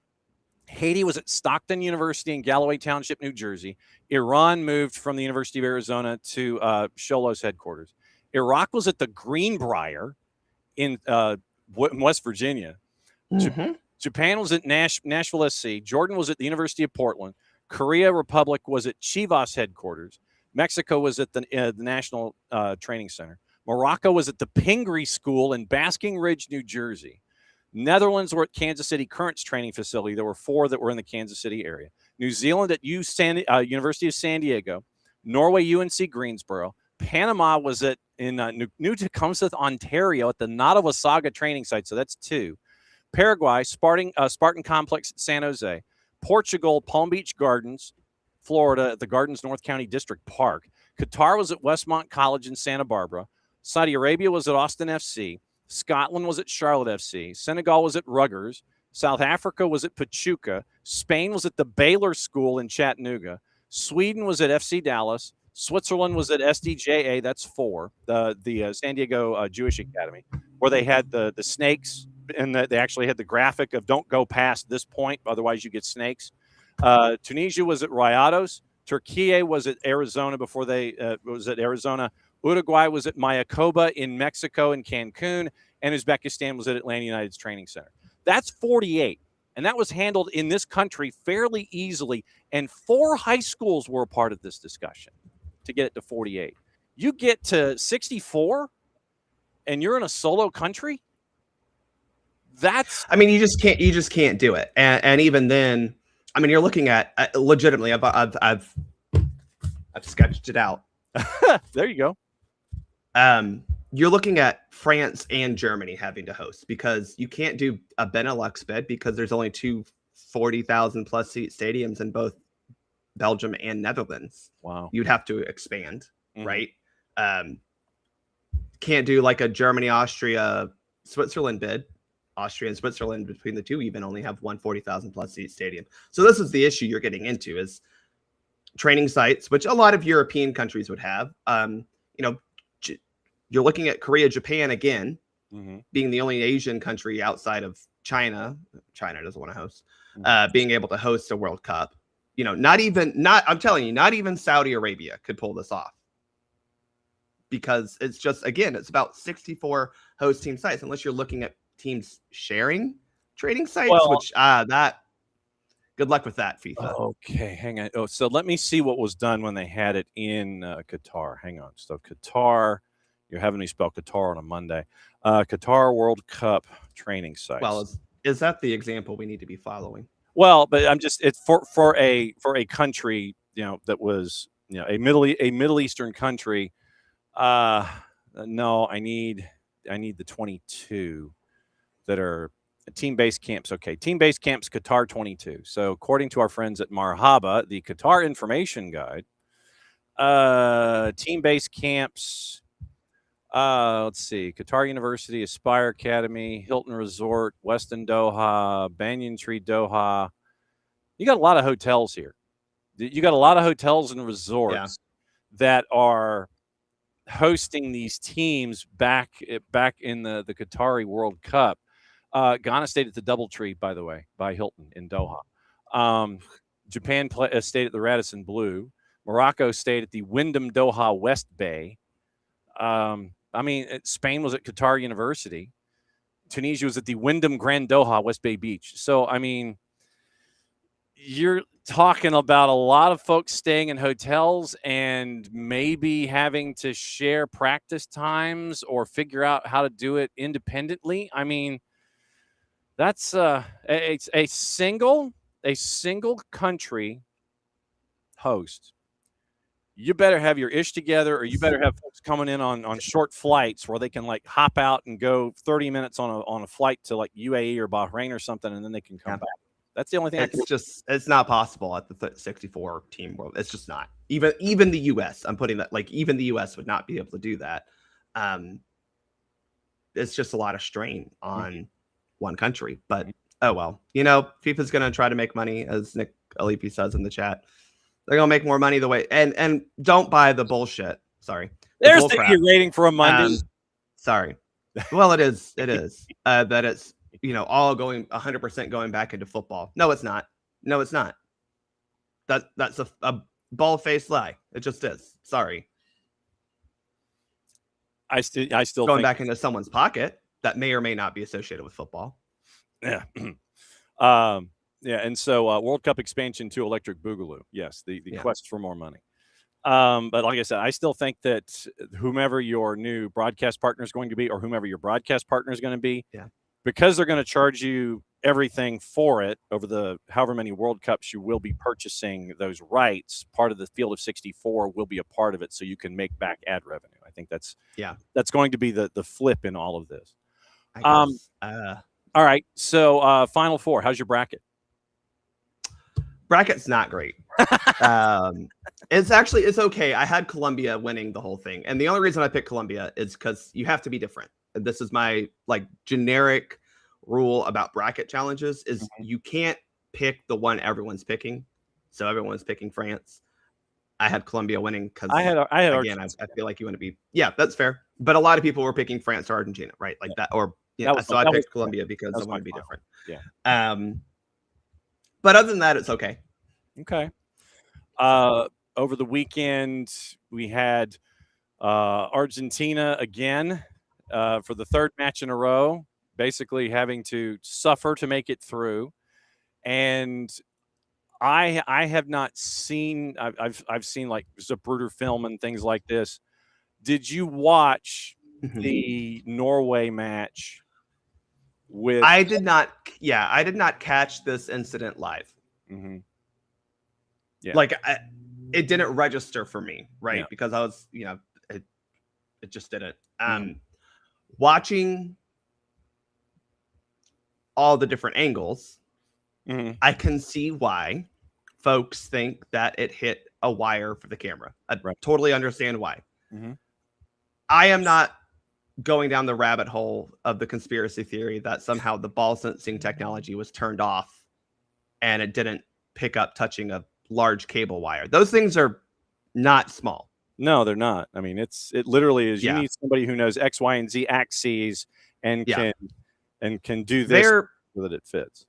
Haiti was at Stockton University in Galloway Township, New Jersey. Iran moved from the University of Arizona to Sholos headquarters. Iraq was at the Greenbrier in West Virginia. Japan was at Nashville SC. Jordan was at the University of Portland. Korea Republic was at Chivas headquarters. Mexico was at the National Training Center. Morocco was at the Pingree School in Basking Ridge, New Jersey. Netherlands were at Kansas City Currents Training Facility. There were 4 that were in the Kansas City area. New Zealand at University of San Diego. Norway, UNC Greensboro. Panama was in New Tecumseh, Ontario at the Nottawasaga training site. So that's 2. Paraguay, Spartan Complex at San Jose. Portugal, Palm Beach Gardens, Florida at the Gardens North County District Park. Qatar was at Westmont College in Santa Barbara. Saudi Arabia was at Austin FC. Scotland was at Charlotte FC. Senegal was at Rutgers. South Africa was at Pachuca. Spain was at the Baylor School in Chattanooga. Sweden was at FC Dallas. Switzerland was at SDJA. That's 4. The San Diego Jewish Academy, where they had the snakes, and they actually had the graphic of don't go past this point, otherwise you get snakes. Tunisia was at Rayados. Turkey was at Arizona before they was at Arizona. Uruguay was at Mayakoba in Mexico and Cancun, and Uzbekistan was at Atlanta United's training center. That's 48. And that was handled in this country fairly easily. And 4 high schools were a part of this discussion to get it to 48. You get to 64 and you're in a solo country. I mean, you just can't do it. And even then, I mean, you're looking at legitimately, I've sketched it out. There you go. You're looking at France and Germany having to host, because you can't do a Benelux bid because there's only 2 40,000 plus seat stadiums in both Belgium and Netherlands. Wow. You'd have to expand, right? Can't do like a Germany, Austria, Switzerland bid. Austria and Switzerland, between the two, even only have 1 40,000 plus seat stadium. So this is the issue you're getting into, is training sites, which a lot of European countries would have. You're looking at Korea, Japan again, being the only Asian country outside of China. China doesn't want to host, being able to host a World Cup. I'm telling you, not even Saudi Arabia could pull this off, because it's just, again, it's about 64 host team sites, unless you're looking at teams sharing training sites, which good luck with that, FIFA. Okay, hang on. So let me see what was done when they had it in Qatar. Hang on. So Qatar, you're having me spell Qatar on a Monday. Qatar World Cup training sites. Well, is that the example we need to be following? Well, but it's for a country, that was, a Middle Eastern country. No, I need the 22 that are team-based camps. Okay, team-based camps, Qatar 22. So according to our friends at Marhaba, the Qatar Information Guide, team-based camps, let's see, Qatar University, Aspire Academy, Hilton Resort, Westin Doha, Banyan Tree Doha. You got a lot of hotels here. You got a lot of hotels and resorts that are hosting these teams back in the Qatari World Cup. Ghana stayed at the DoubleTree, by the way, by Hilton in Doha. Japan stayed at the Radisson Blu. Morocco stayed at the Wyndham Doha West Bay. Spain was at Qatar University. Tunisia was at the Wyndham Grand Doha West Bay Beach. So, I mean, you're talking about a lot of folks staying in hotels and maybe having to share practice times or figure out how to do it independently. I mean, that's a single country host. You better have your ish together, or you better have folks coming in on short flights where they can like hop out and go 30 minutes on a flight to like UAE or Bahrain or something, and then they can come back. That's the only thing. It's not possible at the 64 team world. It's just not. Even the US, I'm putting that, like, even the US would not be able to do that. It's just a lot of strain on one country. But oh well, FIFA's going to try to make money, as Nick Alipi says in the chat. They're going to make more money the way, and don't buy the bullshit. Sorry, there's the rating for a Monday. Sorry, well, it is that it's all going 100% going back into football. No, it's not. That's a bald-faced lie. It just is. Sorry. I still going back into someone's pocket that may or may not be associated with football. Yeah. And so World Cup expansion to Electric Boogaloo. Yes, the quest for more money. But like I said, I still think that whomever your new broadcast partner is going to be, or whomever your broadcast partner is going to be, because they're going to charge you everything for it over the however many World Cups you will be purchasing those rights, part of the field of 64 will be a part of it, so you can make back ad revenue. I think that's going to be the flip in all of this. All right, so Final Four, how's your bracket? Bracket's not great. It's okay. I had Colombia winning the whole thing, and the only reason I picked Colombia is because you have to be different. And this is my generic rule about bracket challenges: is you can't pick the one everyone's picking. So everyone's picking France. I had Colombia winning because I had again, I feel like you want to be. Yeah, that's fair. But a lot of people were picking France or Argentina, right? Like that, or so I picked Colombia because I want to be different. Yeah. But other than that, it's okay. Okay. Over the weekend, we had Argentina again for the third match in a row, basically having to suffer to make it through. And I have not seen. I've seen like Zapruder film and things like this. Did you watch the Norway match? I did not. Yeah, I did not catch this incident live. Mm-hmm. Yeah, like it didn't register for me, right? Yeah. Because I was, it just didn't. Watching all the different angles, I can see why folks think that it hit a wire for the camera. I totally understand why. I am not going down the rabbit hole of the conspiracy theory that somehow the ball sensing technology was turned off and it didn't pick up touching a large cable wire. Those things are not small. No, they're not. I mean, it literally is. You need somebody who knows X, Y, and Z axes and can do this so that it fits.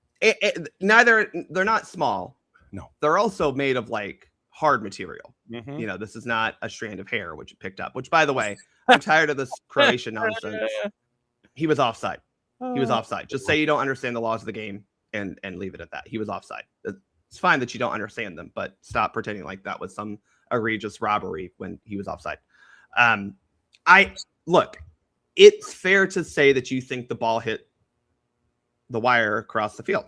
They're not small. No, they're also made of like hard material. This is not a strand of hair which it picked up. Which, by the way, I'm tired of this Croatian nonsense. He was offside. He was offside. Just say you don't understand the laws of the game and leave it at that. He was offside. It's fine that you don't understand them, but stop pretending like that was some egregious robbery when he was offside. It's fair to say that you think the ball hit the wire across the field.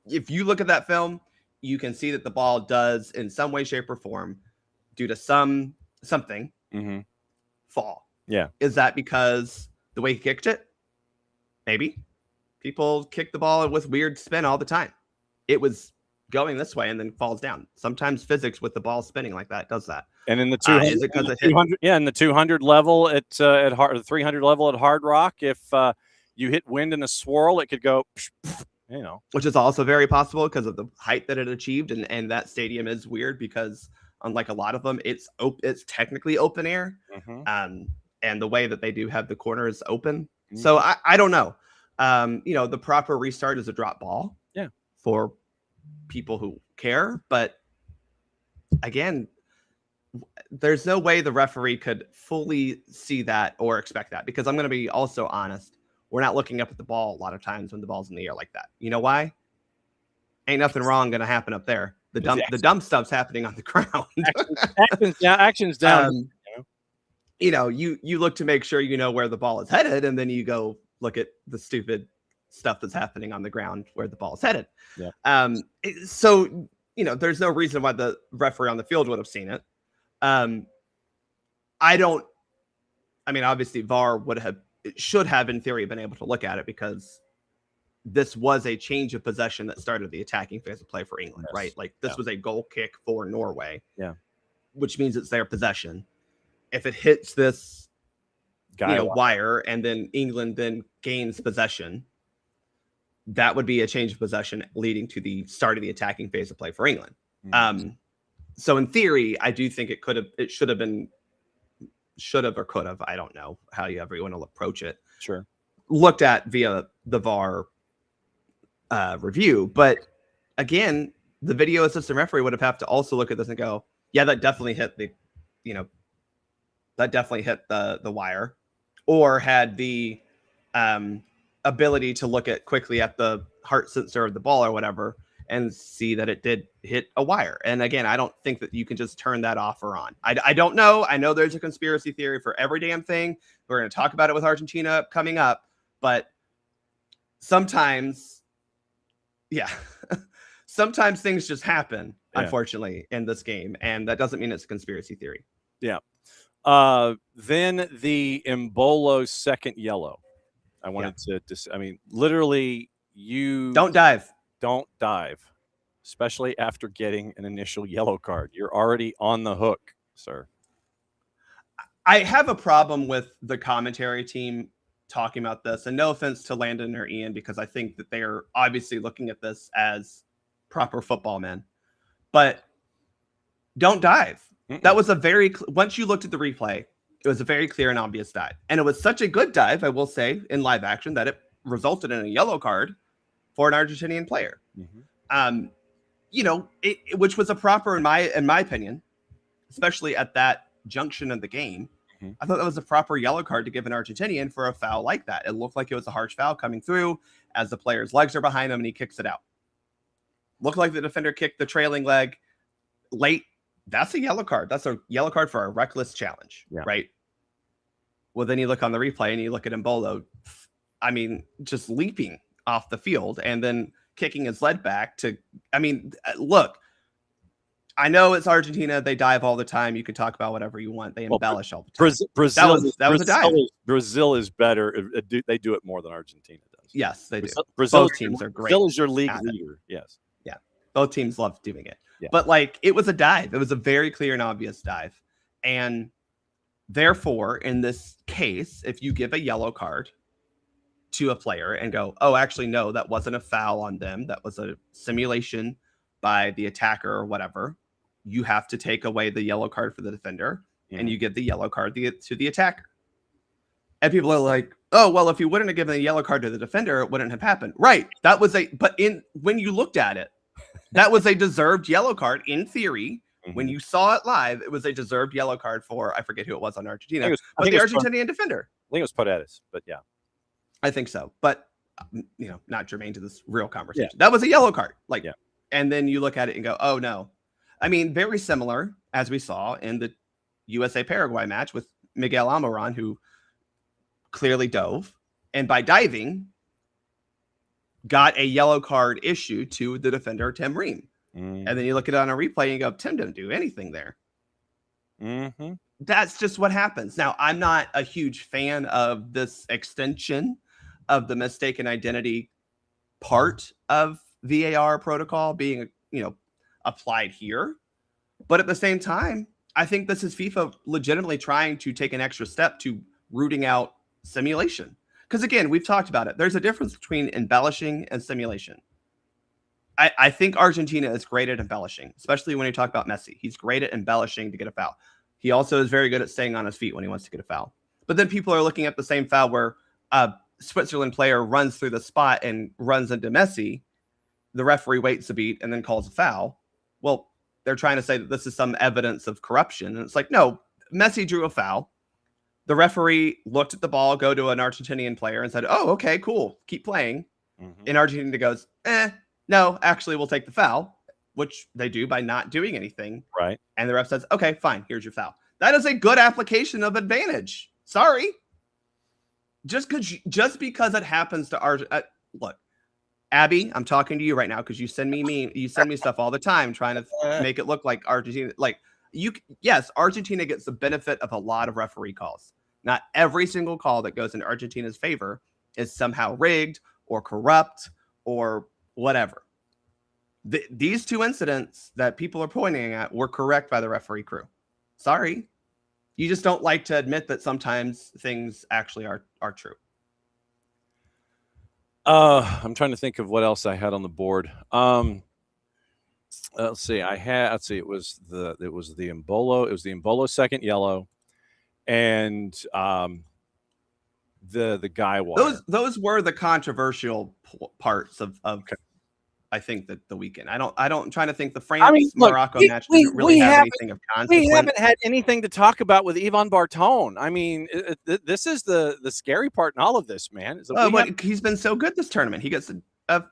If you look at that film, you can see that the ball does in some way, shape, or form, due to something, fall. Yeah. Is that because the way he kicked it? Maybe. People kick the ball with weird spin all the time. It was going this way and then falls down. Sometimes physics with the ball spinning like that does that. And in the 200, is it because it 200 in the 200 level at the 300 level at Hard Rock, if you hit wind in a swirl, it could go, which is also very possible because of the height that it achieved, and that stadium is weird because unlike a lot of them, it's technically open air, and the way that they do have the corners open. So I don't know. The proper restart is a drop ball. Yeah. For people who care, but again, there's no way the referee could fully see that or expect that, because I'm going to be also honest, we're not looking up at the ball a lot of times when the ball's in the air like that. You know why? Ain't nothing wrong going to happen up there. The dumb stuff's happening on the ground. actions down. You look to make sure you know where the ball is headed, and then you go look at the stupid stuff that's happening on the ground where the ball is headed. Yeah. So there's no reason why the referee on the field would have seen it. Obviously VAR should have in theory been able to look at it, because this was a change of possession that started the attacking phase of play for England, right? Like this was a goal kick for Norway, which means it's their possession. If it hits this wire and then England then gains possession, that would be a change of possession leading to the start of the attacking phase of play for England. So in theory, I do think it should have or could have, I don't know how everyone will approach it. Sure. Looked at via the VAR review. But again, the video assistant referee would have to also look at this and go, yeah, that definitely hit the wire, or had the ability to look at quickly at the heart sensor of the ball or whatever and see that it did hit a wire. And again, I don't think that you can just turn that off or on. I don't know. I know there's a conspiracy theory for every damn thing. We're going to talk about it with Argentina coming up, but sometimes things just happen, unfortunately, in this game. And that doesn't mean it's a conspiracy theory. Yeah. Then the Embolo second yellow. I wanted to literally, you don't dive, especially after getting an initial yellow card. You're already on the hook, sir. I have a problem with the commentary team talking about this, and no offense to Landon or Ian, because I think that they are obviously looking at this as proper football men, but don't dive. That was a very once you looked at the replay, it was a very clear and obvious dive, and it was such a good dive, I will say, in live action that it resulted in a yellow card for an Argentinian player. Which was a proper in my opinion, especially at that junction of the game. I thought that was a proper yellow card to give an Argentinian for a foul like that. It looked like it was a harsh foul coming through as the player's legs are behind him and he kicks it out. Looked like the defender kicked the trailing leg late. That's a yellow card. That's a yellow card for a reckless challenge, right? Well, then you look on the replay and you look at Embolo, just leaping off the field and then kicking his leg back look, I know it's Argentina. They dive all the time. You can talk about whatever you want. They embellish all the time. Brazil, that was a dive. Brazil is better. They do it more than Argentina does. Yes, they do. Both teams are great. Brazil is your league leader. Yes. Yeah. Both teams love doing it. Yeah. But it was a dive. It was a very clear and obvious dive. And therefore, in this case, if you give a yellow card to a player and go, oh, actually, no, that wasn't a foul on them. That was a simulation by the attacker or whatever. You have to take away the yellow card for the defender and you give the yellow card to the attacker. And people are like, oh, well, if you wouldn't have given a yellow card to the defender, it wouldn't have happened. Right. When you looked at it, that was a deserved yellow card in theory. When you saw it live, it was a deserved yellow card for, I forget who it was on Argentina, but the Argentinian defender. I think it was Paredes, but yeah. I think so. But, not germane to this real conversation. Yeah. That was a yellow card. And then you look at it and go, oh, no. Very similar, as we saw in the USA-Paraguay match with Miguel Almiron, who clearly dove. And by diving, got a yellow card issued to the defender, Tim Ream. And then you look at it on a replay and you go, Tim didn't do anything there. That's just what happens. Now, I'm not a huge fan of this extension of the mistaken identity part of VAR protocol being, applied here. But at the same time, I think this is FIFA legitimately trying to take an extra step to rooting out simulation. Because again, we've talked about it. There's a difference between embellishing and simulation. I think Argentina is great at embellishing, especially when you talk about Messi. He's great at embellishing to get a foul. He also is very good at staying on his feet when he wants to get a foul. But then people are looking at the same foul where a Switzerland player runs through the spot and runs into Messi. The referee waits a beat and then calls a foul. Well, they're trying to say that this is some evidence of corruption. And it's like, no, Messi drew a foul. The referee looked at the ball, go to an Argentinian player and said, oh, okay, cool. Keep playing. And Argentina goes, no, actually, we'll take the foul, which they do by not doing anything. Right. And the ref says, okay, fine, here's your foul. That is a good application of advantage. Sorry. Just because it happens to Argentina. Look, Abby, I'm talking to you right now because you send me stuff all the time trying to make it look like Argentina. Yes, Argentina gets the benefit of a lot of referee calls. Not every single call that goes in Argentina's favor is somehow rigged or corrupt or whatever. These two incidents that people are pointing at were correct by the referee crew. Sorry. You just don't like to admit that sometimes things actually are true. I'm trying to think of what else I had on the board. Let's see. It was the Embolo. It was the Embolo second yellow, and the guy wire. Those were the controversial parts of okay. I think that the weekend. I'm trying to think the France Morocco match didn't really have anything of consequence. We haven't had anything to talk about with Ivan Bartone. I mean, this is the scary part in all of this, man. But he's been so good this tournament. He gets a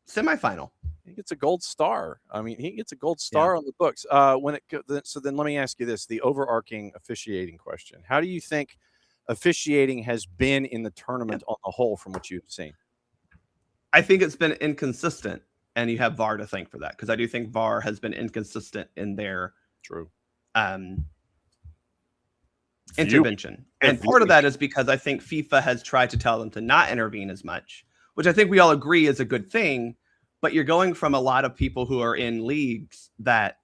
semifinal. He gets a gold star. I mean, he gets a gold star on the books. So then let me ask you this, the overarching officiating question. How do you think officiating has been in the tournament on the whole from what you've seen? I think it's been inconsistent, and you have VAR to thank for that, because I do think VAR has been inconsistent in their intervention. And part of that is because I think FIFA has tried to tell them to not intervene as much, which I think we all agree is a good thing. But you're going from a lot of people who are in leagues that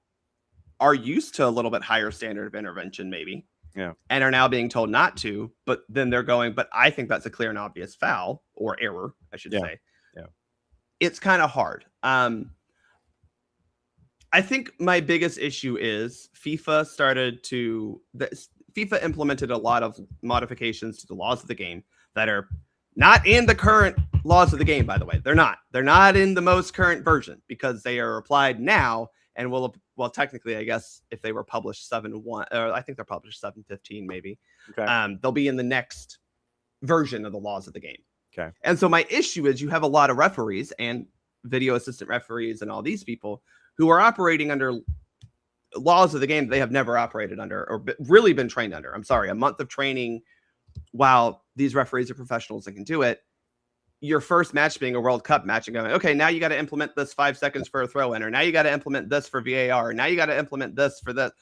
are used to a little bit higher standard of intervention, maybe, and are now being told not to. But then they're going, but I think that's a clear and obvious foul or error, I should say. Yeah. It's kind of hard. I think my biggest issue is FIFA implemented a lot of modifications to the laws of the game that are not in the current laws of the game, by the way. They're not in the most current version because they are applied now and well, technically, I guess if they were published 7.1, or I think they're published 7.15 maybe, Okay. they'll be in the next version of the laws of the game. Okay. And so my issue is you have a lot of referees and video assistant referees and all these people who are operating under laws of the game they have never operated under or really been trained under. I'm sorry, a month of training while these referees are professionals and can do it. Your first match being a World Cup match and going, okay, now you got to implement this 5 seconds for a throw in, or now you got to implement this for VAR, or now you got to implement this for that.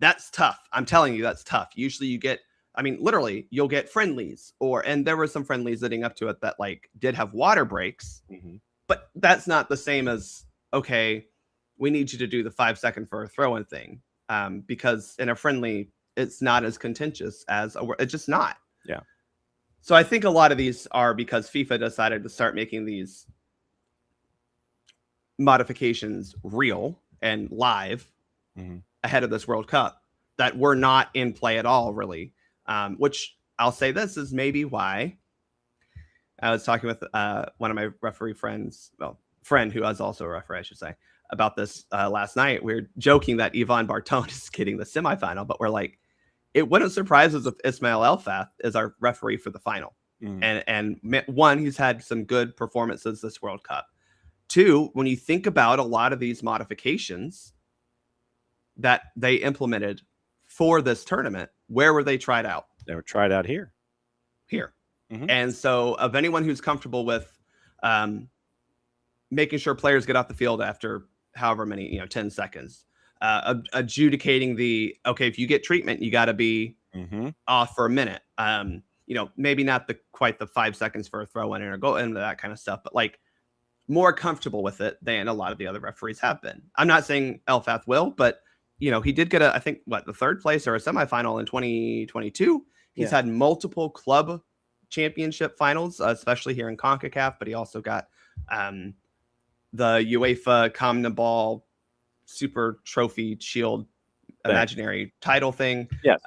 That's tough. I'm telling you, that's tough. Usually you get, literally you'll get friendlies and there were some friendlies leading up to it that like did have water breaks, but that's not the same as, okay, we need you to do the 5 second for a throw in thing. Because in a friendly, it's not as contentious as it's just not. Yeah. So I think a lot of these are because FIFA decided to start making these modifications real and live ahead of this World Cup that were not in play at all, really. Which I'll say this is maybe why I was talking with one of my referee friends, friend who was also a referee, I should say, about this last night. We were joking that Ivan Barton is getting the semifinal, but we're like, it wouldn't surprise us if Ismail Elfath is our referee for the final. And one, he's had some good performances this World Cup. Two, when you think about a lot of these modifications that they implemented for this tournament, where were they tried out? They were tried out here. And so of anyone who's comfortable with making sure players get off the field after however many, 10 seconds, adjudicating okay, if you get treatment, you got to be off for a minute. Maybe not quite the 5 seconds for a throw in or go into that kind of stuff, but like more comfortable with it than a lot of the other referees have been. I'm not saying Elfath will, but he did get I think the third place or a semifinal in 2022. He's had multiple club championship finals, especially here in CONCACAF, but he also got the UEFA CONMEBOL Super Trophy Shield imaginary title thing. Yes.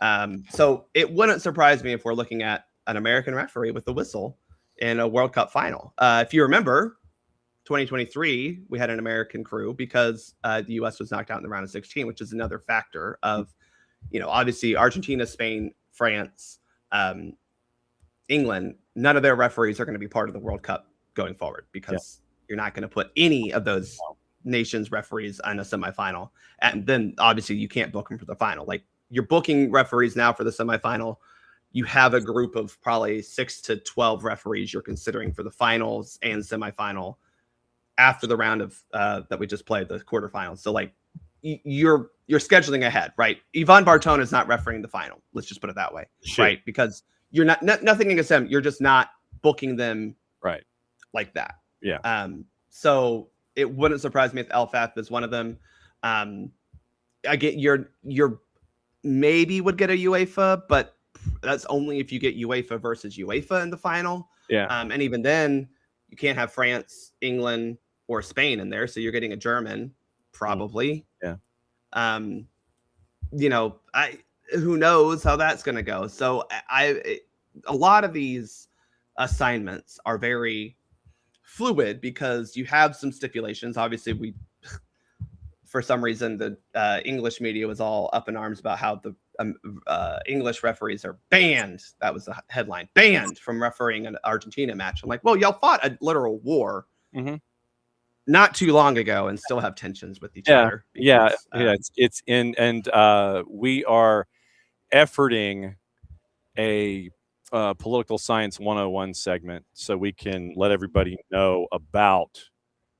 So it wouldn't surprise me if we're looking at an American referee with the whistle in a World Cup final. If you remember, 2023, we had an American crew because the U.S. was knocked out in the round of 16, which is another factor of, obviously Argentina, Spain, France, England, none of their referees are going to be part of the World Cup going forward because you're not going to put any of those nations referees on a semifinal. And then obviously you can't book them for the final. Like you're booking referees now for the semifinal. You have a group of probably 6 to 12 referees you're considering for the finals and semifinal after the round of that we just played, the quarterfinals. So like you're scheduling ahead, right? Ivan Barton is not refereeing the final. Let's just put it that way, right? Because you're nothing against them. You're just not booking them right like that. Yeah. So it wouldn't surprise me if Elfath is one of them. I get your maybe would get a UEFA, but that's only if you get UEFA versus UEFA in the final. Yeah. And even then, you can't have France, England, or Spain in there, so you're getting a German probably. Yeah. Who knows how that's going to go. So a lot of these assignments are very fluid because you have some stipulations. Obviously, for some reason, the English media was all up in arms about how the English referees are banned. That was the headline, banned from refereeing an Argentina match. I'm like, well, y'all fought a literal war not too long ago and still have tensions with each other. Because, it's in, and we are efforting a political science 101 segment so we can let everybody know about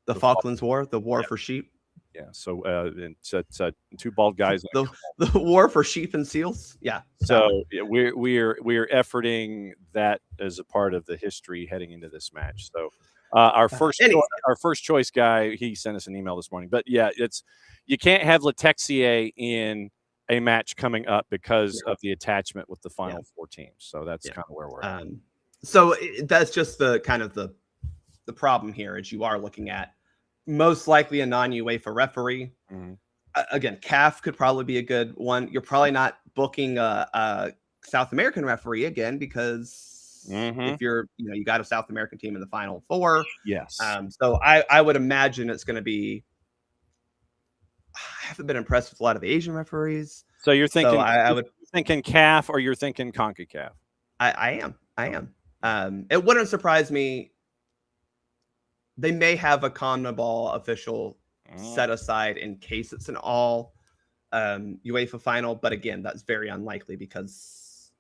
the Falklands War, the war for sheep. Yeah, so it's two bald guys. The war for sheep and seals. Yeah. So we're efforting that as a part of the history heading into this match. So our first choice guy, he sent us an email this morning. But yeah, you can't have Letexier in a match coming up because of the attachment with the final four teams. So that's kind of where we're at. So that's just the kind of the problem here is you are looking at most likely a non-UEFA referee. Mhm. Again, CAF could probably be a good one. You're probably not booking a South American referee again because if you're, you got a South American team in the Final Four. Yes. So I would imagine it's going to be. I haven't been impressed with a lot of the Asian referees. So you're thinking, you're thinking CAF or you're thinking CONCACAF? I am. It wouldn't surprise me. They may have a CONMEBOL official set aside in case it's an all UEFA final, but again, that's very unlikely because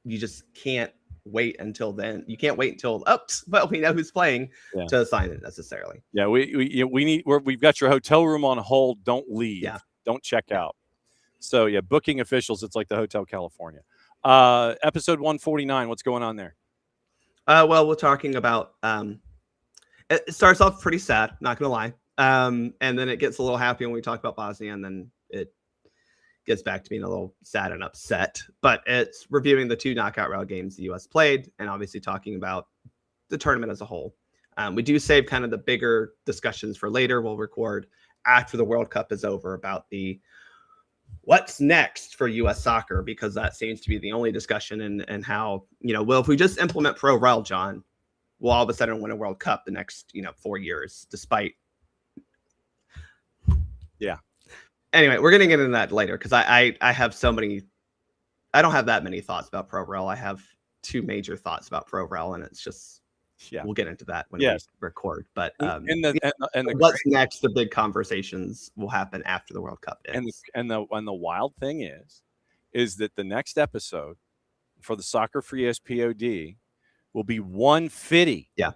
you just can't wait until then. You can't wait until we know who's playing to assign it necessarily. Yeah, we've got your hotel room on hold. Don't leave. Yeah. Don't check out. So yeah, booking officials. It's like the Hotel California. Episode 149. What's going on there? Well, we're talking about. It starts off pretty sad. Not gonna lie. And then it gets a little happy when we talk about Bosnia, and then it gets back to being a little sad and upset. But it's reviewing the 2 knockout round games the U.S. played, and obviously talking about the tournament as a whole. We do save kind of the bigger discussions for later. We'll record after the World Cup is over about the what's next for U.S. soccer, because that seems to be the only discussion and how, well, if we just implement pro rel, John, we'll all of a sudden win a World Cup the next, 4 years, despite. Yeah. Anyway, we're going to get into that later because I have so many. I don't have that many thoughts about pro rel. I have 2 major thoughts about pro rel, and it's just. We'll get into that when we record. But what's next? The big conversations will happen after the World Cup ends. And the wild thing is that the next episode for the SoccerForUSPod will be 150. Yeah,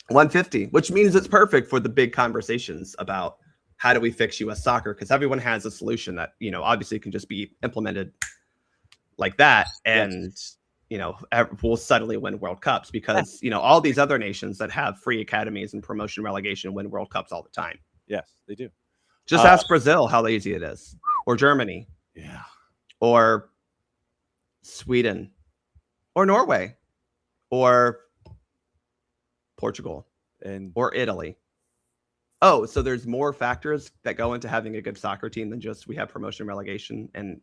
150, which means it's perfect for the big conversations about how do we fix U.S. soccer, because everyone has a solution that obviously can just be implemented like that, and. Will suddenly win World Cups because, all these other nations that have free academies and promotion relegation win World Cups all the time. Yes, they do. Just ask Brazil how easy it is, or Germany. Yeah. Or Sweden, or Norway, or Portugal, or Italy. Oh, so there's more factors that go into having a good soccer team than just we have promotion relegation and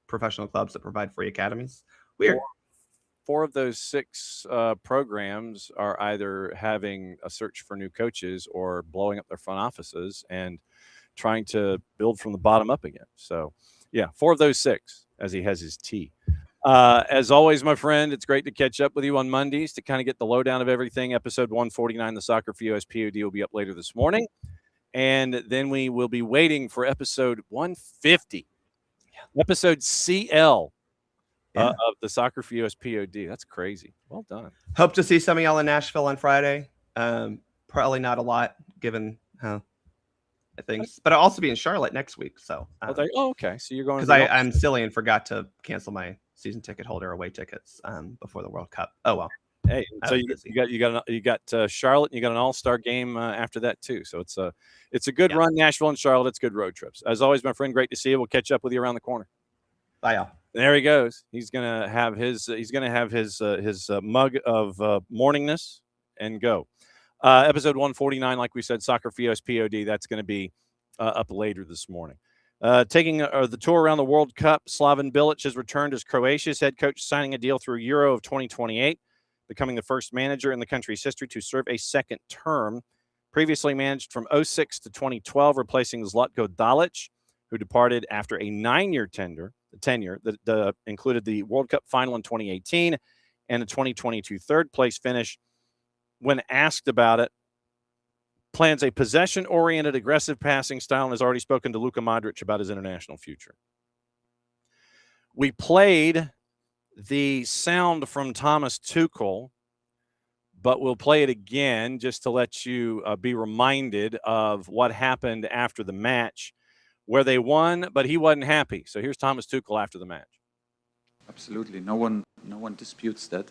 professional clubs that provide free academies. Weird. 4 of those 6 programs are either having a search for new coaches or blowing up their front offices and trying to build from the bottom up again. So, 4 of those 6, as he has his tea. As always, my friend, it's great to catch up with you on Mondays to kind of get the lowdown of everything. Episode 149, the SoccerForUSPod, will be up later this morning. And then we will be waiting for episode 150, episode CL. Of the SoccerForUSPod. That's crazy. Well done. Hope to see some of y'all in Nashville on Friday. Probably not a lot given how things, but I'll also be in Charlotte next week. So, okay. So you're going because I'm silly and forgot to cancel my season ticket holder away tickets before the World Cup. Oh well. Hey, so you got Charlotte. And you got an all-star game after that too. So it's a good run. Nashville and Charlotte. It's good road trips. As always, my friend. Great to see you. We'll catch up with you around the corner. Bye, y'all. There he goes. He's gonna have his mug of morningness and go. Episode 149, like we said, SoccerForUSPod. That's going to be up later this morning. Taking the tour around the World Cup, Slaven Bilic has returned as Croatia's head coach, signing a deal through Euro of 2028, becoming the first manager in the country's history to serve a second term. Previously managed from 2006 to 2012, replacing Zlatko Dalic, who departed after a 9-year tenure that included the World Cup final in 2018 and the 2022 third-place finish. When asked about it, plans a possession-oriented, aggressive passing style and has already spoken to Luka Modric about his international future. We played the sound from Thomas Tuchel, but we'll play it again just to let you be reminded of what happened after the match, where they won, but he wasn't happy. So here's Thomas Tuchel after the match. Absolutely, no one disputes that.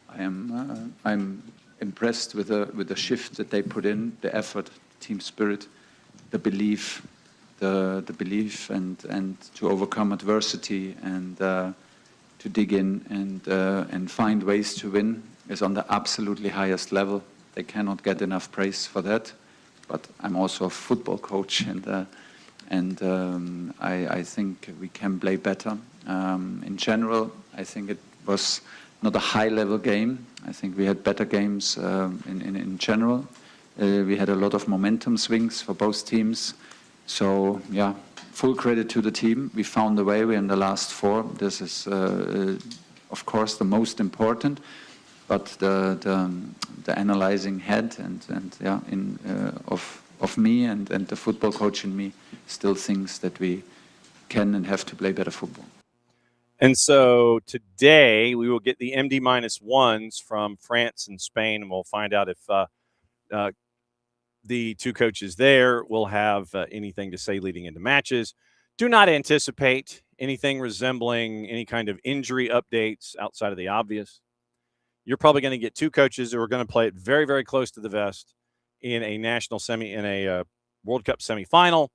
I'm impressed with the shift that they put in, the effort, team spirit, the belief, and to overcome adversity and to dig in and find ways to win is on the absolutely highest level. They cannot get enough praise for that. but I'm also a football coach, and I think we can play better. In general, I think it was not a high-level game. I think we had better games in general. We had a lot of momentum swings for both teams. So, yeah, full credit to the team. We found a way. We're in the last 4. This is, of course, the most important. But the analyzing head of me and the football coach in me still thinks that we can and have to play better football. And so today we will get the MD-1s from France and Spain, and we'll find out if the 2 coaches there will have anything to say leading into matches. Do not anticipate anything resembling any kind of injury updates outside of the obvious. You're probably going to get 2 coaches who are going to play it very, very close to the vest in a World Cup semifinal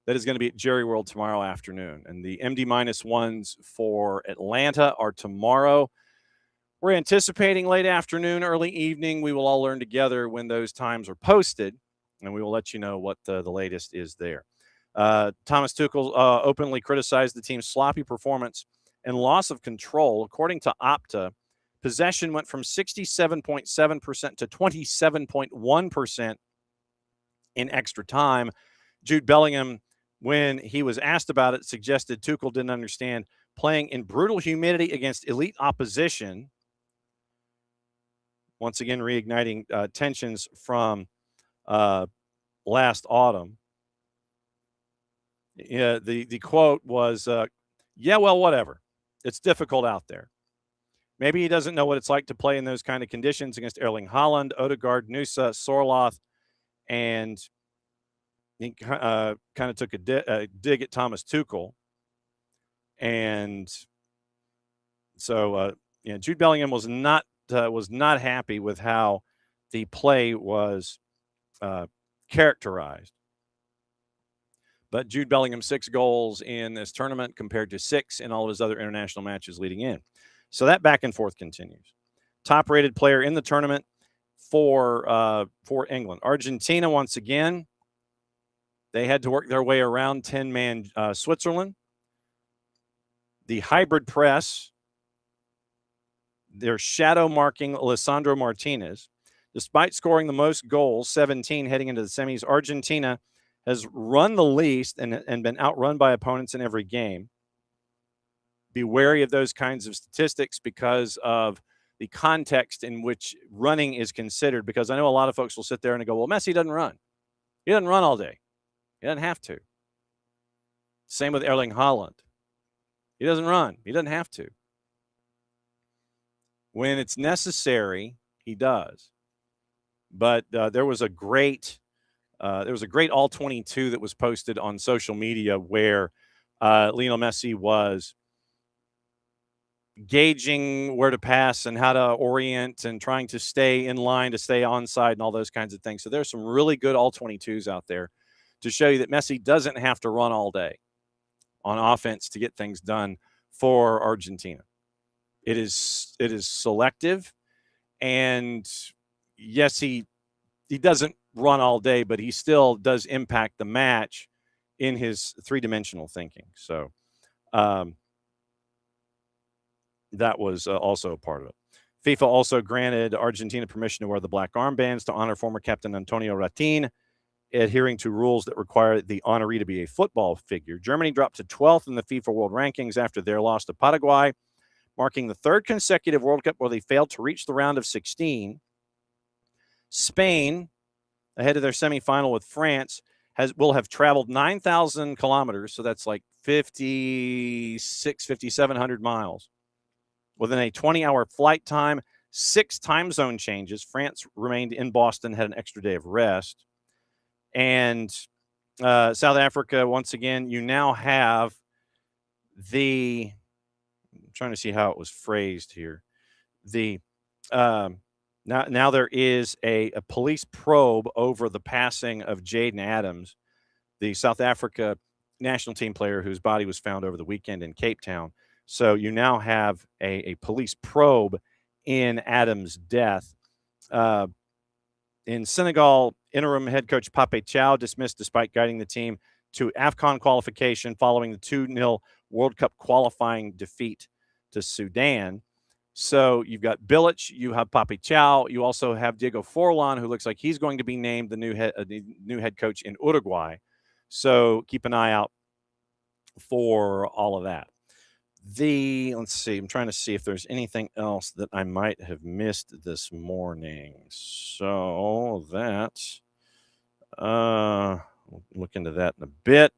that is going to be at Jerry World tomorrow afternoon. And the MD-1s for Atlanta are tomorrow. We're anticipating late afternoon, early evening. We will all learn together when those times are posted, and we will let you know what the latest is there. Thomas Tuchel openly criticized the team's sloppy performance and loss of control. According to Opta, possession went from 67.7% to 27.1% in extra time. Jude Bellingham, when he was asked about it, suggested Tuchel didn't understand playing in brutal humidity against elite opposition. Once again, reigniting tensions from last autumn. Yeah, the quote was, yeah, well, whatever. It's difficult out there. Maybe he doesn't know what it's like to play in those kind of conditions against Erling Haaland, Odegaard, Nusa, Sorloth, and he kind of took a dig at Thomas Tuchel. And so, Jude Bellingham was not happy with how the play was characterized. But Jude Bellingham, 6 goals in this tournament compared to 6 in all of his other international matches leading in. So that back and forth continues. Top-rated player in the tournament for England. Argentina, once again, they had to work their way around 10-man Switzerland. The hybrid press, they're shadow marking Alessandro Martinez. Despite scoring the most goals, 17 heading into the semis, Argentina has run the least and been outrun by opponents in every game. Be wary of those kinds of statistics because of the context in which running is considered, because I know a lot of folks will sit there and go, well, Messi doesn't run. He doesn't run all day. He doesn't have to. Same with Erling Haaland. He doesn't run. He doesn't have to. When it's necessary, he does. But there was a great all 22 that was posted on social media where Lionel Messi was gauging where to pass and how to orient and trying to stay in line, to stay onside and all those kinds of things. So there's some really good all 22s out there to show you that Messi doesn't have to run all day on offense to get things done for Argentina. It is selective, and yes, he doesn't run all day, but he still does impact the match in his 3-dimensional thinking. So that was also a part of it. FIFA also granted Argentina permission to wear the black armbands to honor former captain Antonio Ratin, adhering to rules that require the honoree to be a football figure. Germany dropped to 12th in the FIFA World Rankings after their loss to Paraguay, marking the 3rd consecutive World Cup where they failed to reach the round of 16. Spain, ahead of their semifinal with France, will have traveled 9,000 kilometers, so that's like 5,700 miles, within a 20-hour flight time, 6 time zone changes. France remained in Boston, had an extra day of rest. And South Africa, once again, you now have I'm trying to see how it was phrased here. Now there is a police probe over the passing of Jaden Adams, the South Africa national team player whose body was found over the weekend in Cape Town. So you now have a police probe in Adams' death. In Senegal, interim head coach Pape Thiaw dismissed despite guiding the team to AFCON qualification following the 2-0 World Cup qualifying defeat to Sudan. So you've got Bilic, you have Pape Thiaw, you also have Diego Forlan, who looks like he's going to be named the new head coach in Uruguay. So keep an eye out for all of that. Let's see, I'm trying to see if there's anything else that I might have missed this morning. So we'll look into that in a bit.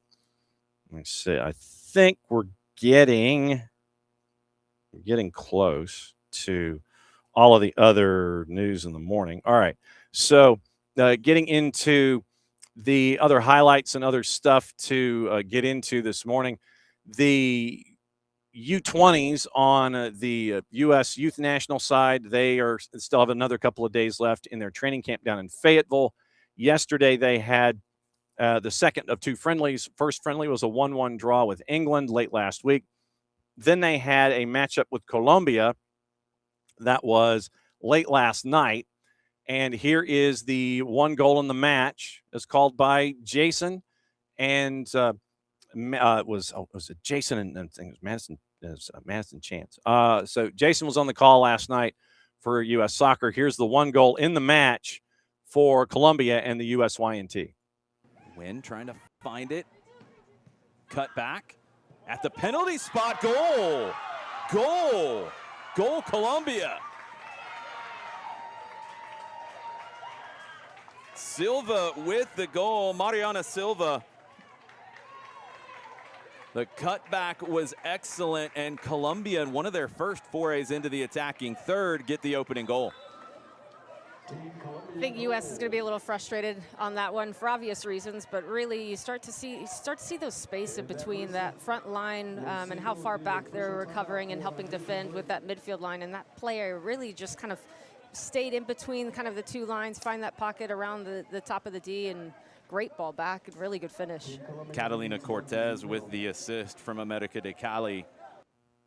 Let me see. I think we're getting close to all of the other news in the morning. All right. So getting into the other highlights and other stuff to get into this morning, the U20s on the U.S. Youth National side, they still have another couple of days left in their training camp down in Fayetteville. Yesterday, they had the second of two friendlies. First friendly was a 1-1 draw with England late last week. Then they had a matchup with Colombia that was late last night. And here is the one goal in the match. It's called by Jason. And was it Jason and I think it was Madison? Madison Chance. So Jason was on the call last night for U.S. Soccer. Here's the one goal in the match for Colombia and the USYNT. Wynn trying to find it. Cut back at the penalty spot. Goal, Colombia. Silva with the goal, Mariana Silva. The cutback was excellent, and Colombia, in one of their first forays into the attacking third, get the opening goal. I think U.S. is going to be a little frustrated on that one for obvious reasons, but really you start to see those space in between that front line and how far back they're recovering and helping defend with that midfield line, and that player really just kind of stayed in between kind of the two lines, find that pocket around the top of the D, and great ball back and really good finish. Catalina Cortez with the assist from America de Cali.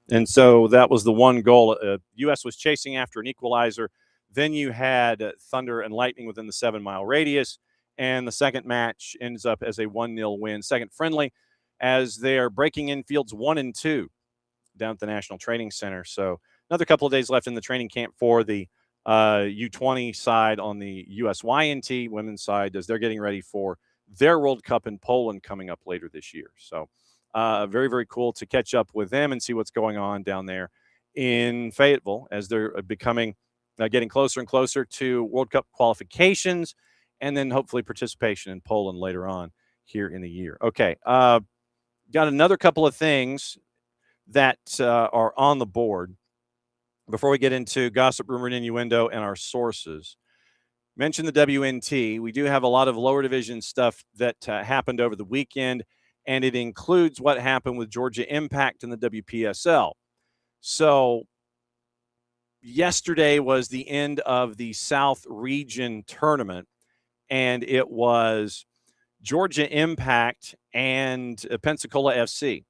And so that was the one goal. U.S. was chasing after an equalizer. Then you had Thunder and Lightning within the 7-mile radius. And the second match ends up as a 1-0 win. Second friendly as they are breaking in fields 1 and 2 down at the National Training Center. So another couple of days left in the training camp for the U20 side on the USYNT women's side as they're getting ready for their World Cup in Poland coming up later this year. So very, very cool to catch up with them and see what's going on down there in Fayetteville as they're getting closer and closer to World Cup qualifications and then hopefully participation in Poland later on here in the year. Okay, got another couple of things that are on the board before we get into gossip, rumor, and innuendo and our sources. Mention the WNT. We do have a lot of lower division stuff that happened over the weekend, and it includes what happened with Georgia Impact and the WPSL. So yesterday was the end of the South Region tournament, and it was Georgia Impact and Pensacola FC.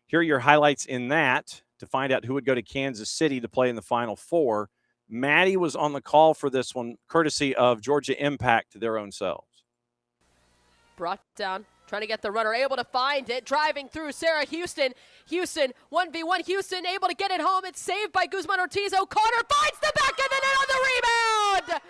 Here are your highlights in that to find out who would go to Kansas City to play in the Final Four. Maddie was on the call for this one, courtesy of Georgia Impact their own selves. Brought down, trying to get the runner, able to find it, driving through Sarah Houston. Houston, 1v1, Houston able to get it home. It's saved by Guzman Ortiz. O'Connor finds the back of the net on the rebound.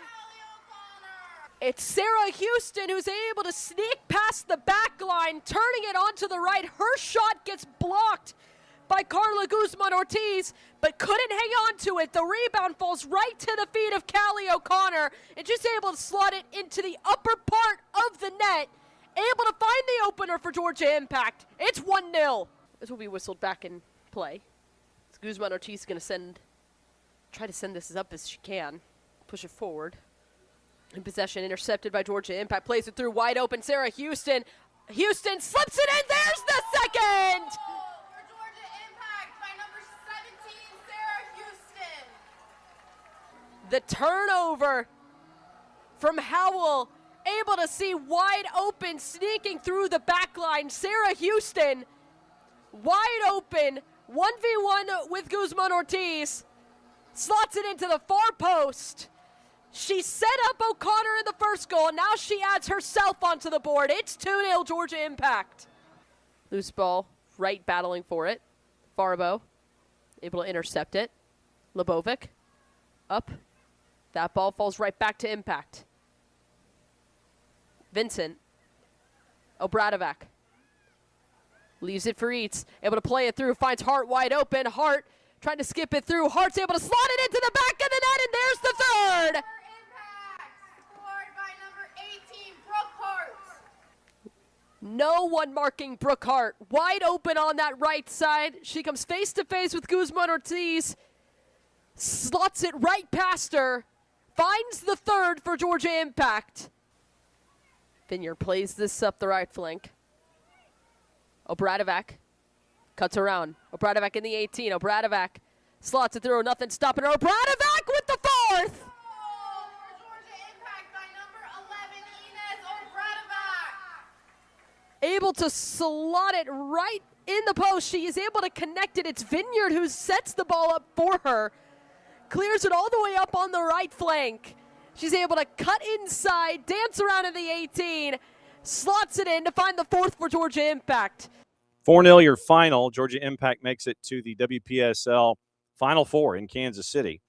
It's Sarah Houston who's able to sneak past the back line, turning it onto the right. Her shot gets blocked by Carla Guzman Ortiz, but couldn't hang on to it. The rebound falls right to the feet of Callie O'Connor and just able to slot it into the upper part of the net. Able to find the opener for Georgia Impact. It's 1-0. This will be whistled back in play. So Guzman Ortiz is going to try to send this as up as she can. Push it forward. In possession, intercepted by Georgia Impact. Plays it through wide open. Sarah Houston. Houston slips it in. There's the second. For Georgia Impact by number 17, Sarah Houston. The turnover from Howell. Able to see wide open, sneaking through the back line. Sarah Houston, wide open, 1v1 with Guzman Ortiz. Slots it into the far post. She set up O'Connor in the first goal, and now she adds herself onto the board. It's 2-0 Georgia Impact. Loose ball, right battling for it. Faribault able to intercept it. Lebovic up. That ball falls right back to Impact. Vincent. Obradovac. Leaves it for Eats. Able to play it through. Finds Hart wide open. Hart trying to skip it through. Hart's able to slot it into the back of the net, and there's the third. Impact, scored by number 18, Brooke Hart. No one marking Brooke Hart. Wide open on that right side. She comes face to face with Guzman Ortiz. Slots it right past her. Finds the third for Georgia Impact. Vineyard plays this up the right flank. Obradovac cuts around. Obradovac in the 18. Obradovac slots it through. Nothing stopping her. Obradovac with the fourth. Goal for Georgia Impact by number 11, Inez Obradovac. Able to slot it right in the post. She is able to connect it. It's Vineyard who sets the ball up for her. Clears it all the way up on the right flank. She's able to cut inside, dance around in the 18, slots it in to find the fourth for Georgia Impact. 4-0 your final. Georgia Impact makes it to the WPSL Final Four in Kansas City.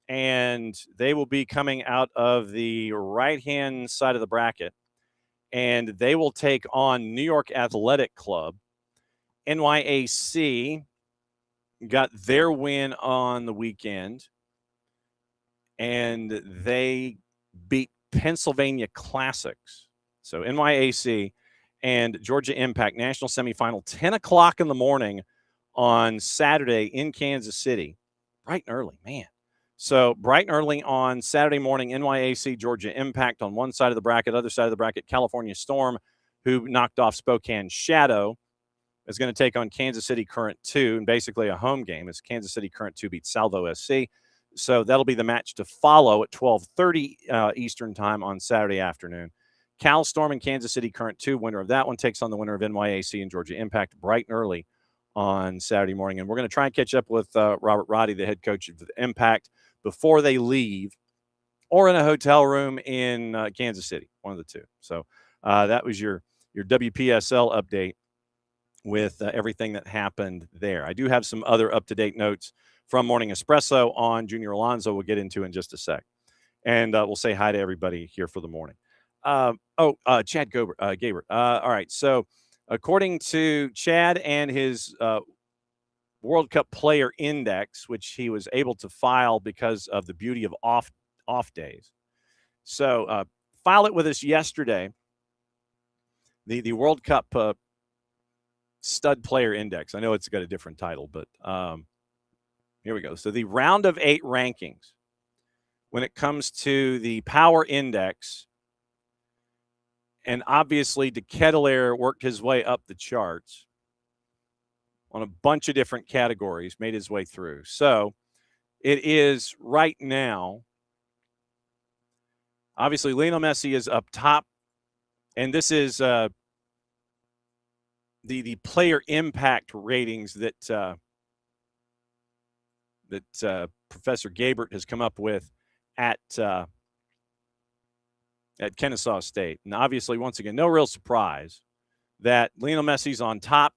And they will be coming out of the right-hand side of the bracket. And they will take on New York Athletic Club. NYAC got their win on the weekend. And they beat Pennsylvania Classics. So NYAC and Georgia Impact national semifinal, 10 o'clock in the morning on Saturday in Kansas City. Bright and early, man. So bright and early on Saturday morning, NYAC, Georgia Impact on one side of the bracket, other side of the bracket, California Storm, who knocked off Spokane Shadow, is going to take on Kansas City Current 2, and basically a home game as Kansas City Current 2 beats Salvo SC. So that'll be the match to follow at 12:30 Eastern time on Saturday afternoon. Cal Storm and Kansas City Current 2, winner of that one takes on the winner of NYAC and Georgia Impact bright and early on Saturday morning. And we're going to try and catch up with Robert Roddy, the head coach of the Impact, before they leave or in a hotel room in Kansas City, one of the two. So that was your WPSL update with everything that happened there. I do have some other up-to-date notes from Morning Espresso on Junior Alonso we'll get into in just a sec. And we'll say hi to everybody here for the morning. Chad Gabert. All right. So according to Chad and his World Cup player index, which he was able to file because of the beauty of off days. So file it with us yesterday. The World Cup stud player index. I know it's got a different title, but here we go. So the round of 8 rankings when it comes to the power index, and obviously de Ketelaere worked his way up the charts on a bunch of different categories, made his way through. So it is right now, obviously Lionel Messi is up top, and this is the player impact ratings that Professor Gabert has come up with at Kennesaw State. And obviously, once again, no real surprise that Lionel Messi's on top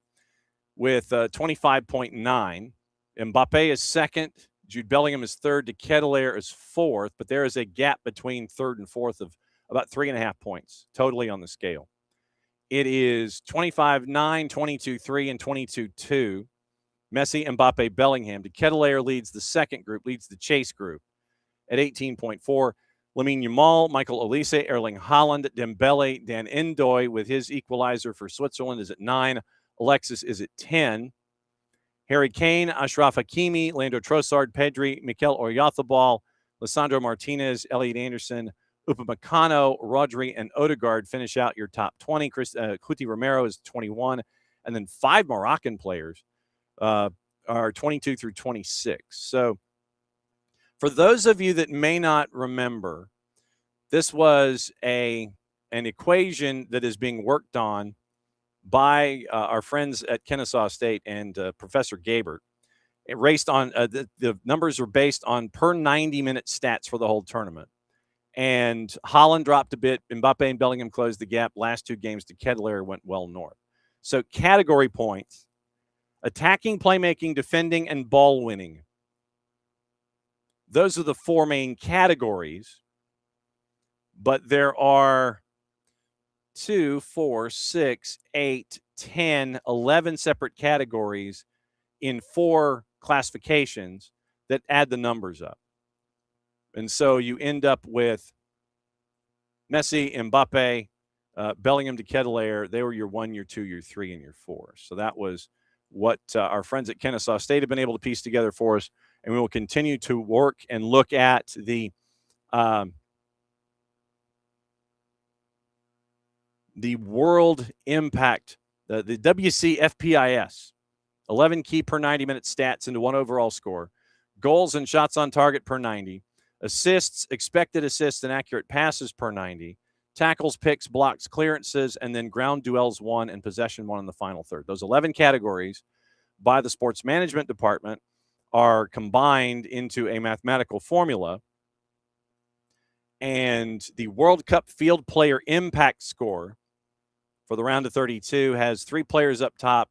with 25.9. Mbappe is second. Jude Bellingham is third. De Ketelaere is fourth. But there is a gap between third and fourth of about 3.5 points totally on the scale. It is 25-9, 22-3, and 22-2. Messi, Mbappe, Bellingham. De Ketelaere leads the second group, leads the chase group at 18.4. Lamine Yamal, Michael Olise, Erling Haaland, Dembele, Dan Ndoye with his equalizer for Switzerland is at 9. Alexis is at 10. Harry Kane, Ashraf Hakimi, Lando Trossard, Pedri, Mikel Oyarzabal, Lisandro Martinez, Elliot Anderson, Upamecano, Rodri, and Odegaard finish out your top 20. Cuti Romero is 21. And then 5 Moroccan players are 22 through 26. So for those of you that may not remember, this was an equation that is being worked on by our friends at Kennesaw State and Professor Gabert. The numbers are based on per 90-minute stats for the whole tournament. And Holland dropped a bit. Mbappe and Bellingham closed the gap. Last 2 games to Keeler went well north. So category points: attacking, playmaking, defending, and ball winning. Those are the 4 main categories. But there are 2, 4, 6, 8, 10, 11 separate categories in 4 classifications that add the numbers up. And so you end up with Messi, Mbappe, Bellingham to Keeler. They were your 1, your 2, your 3, and your 4. So that was what our friends at Kennesaw State have been able to piece together for us. And we will continue to work and look at the World Impact, the WCFPIS, 11 key per 90-minute stats into 1 overall score, goals and shots on target per 90, assists, expected assists, and accurate passes per 90, tackles, picks, blocks, clearances, and then ground duels won and possession won in the final third. Those 11 categories by the sports management department are combined into a mathematical formula, and the World Cup field player impact score for the round of 32 has 3 players up top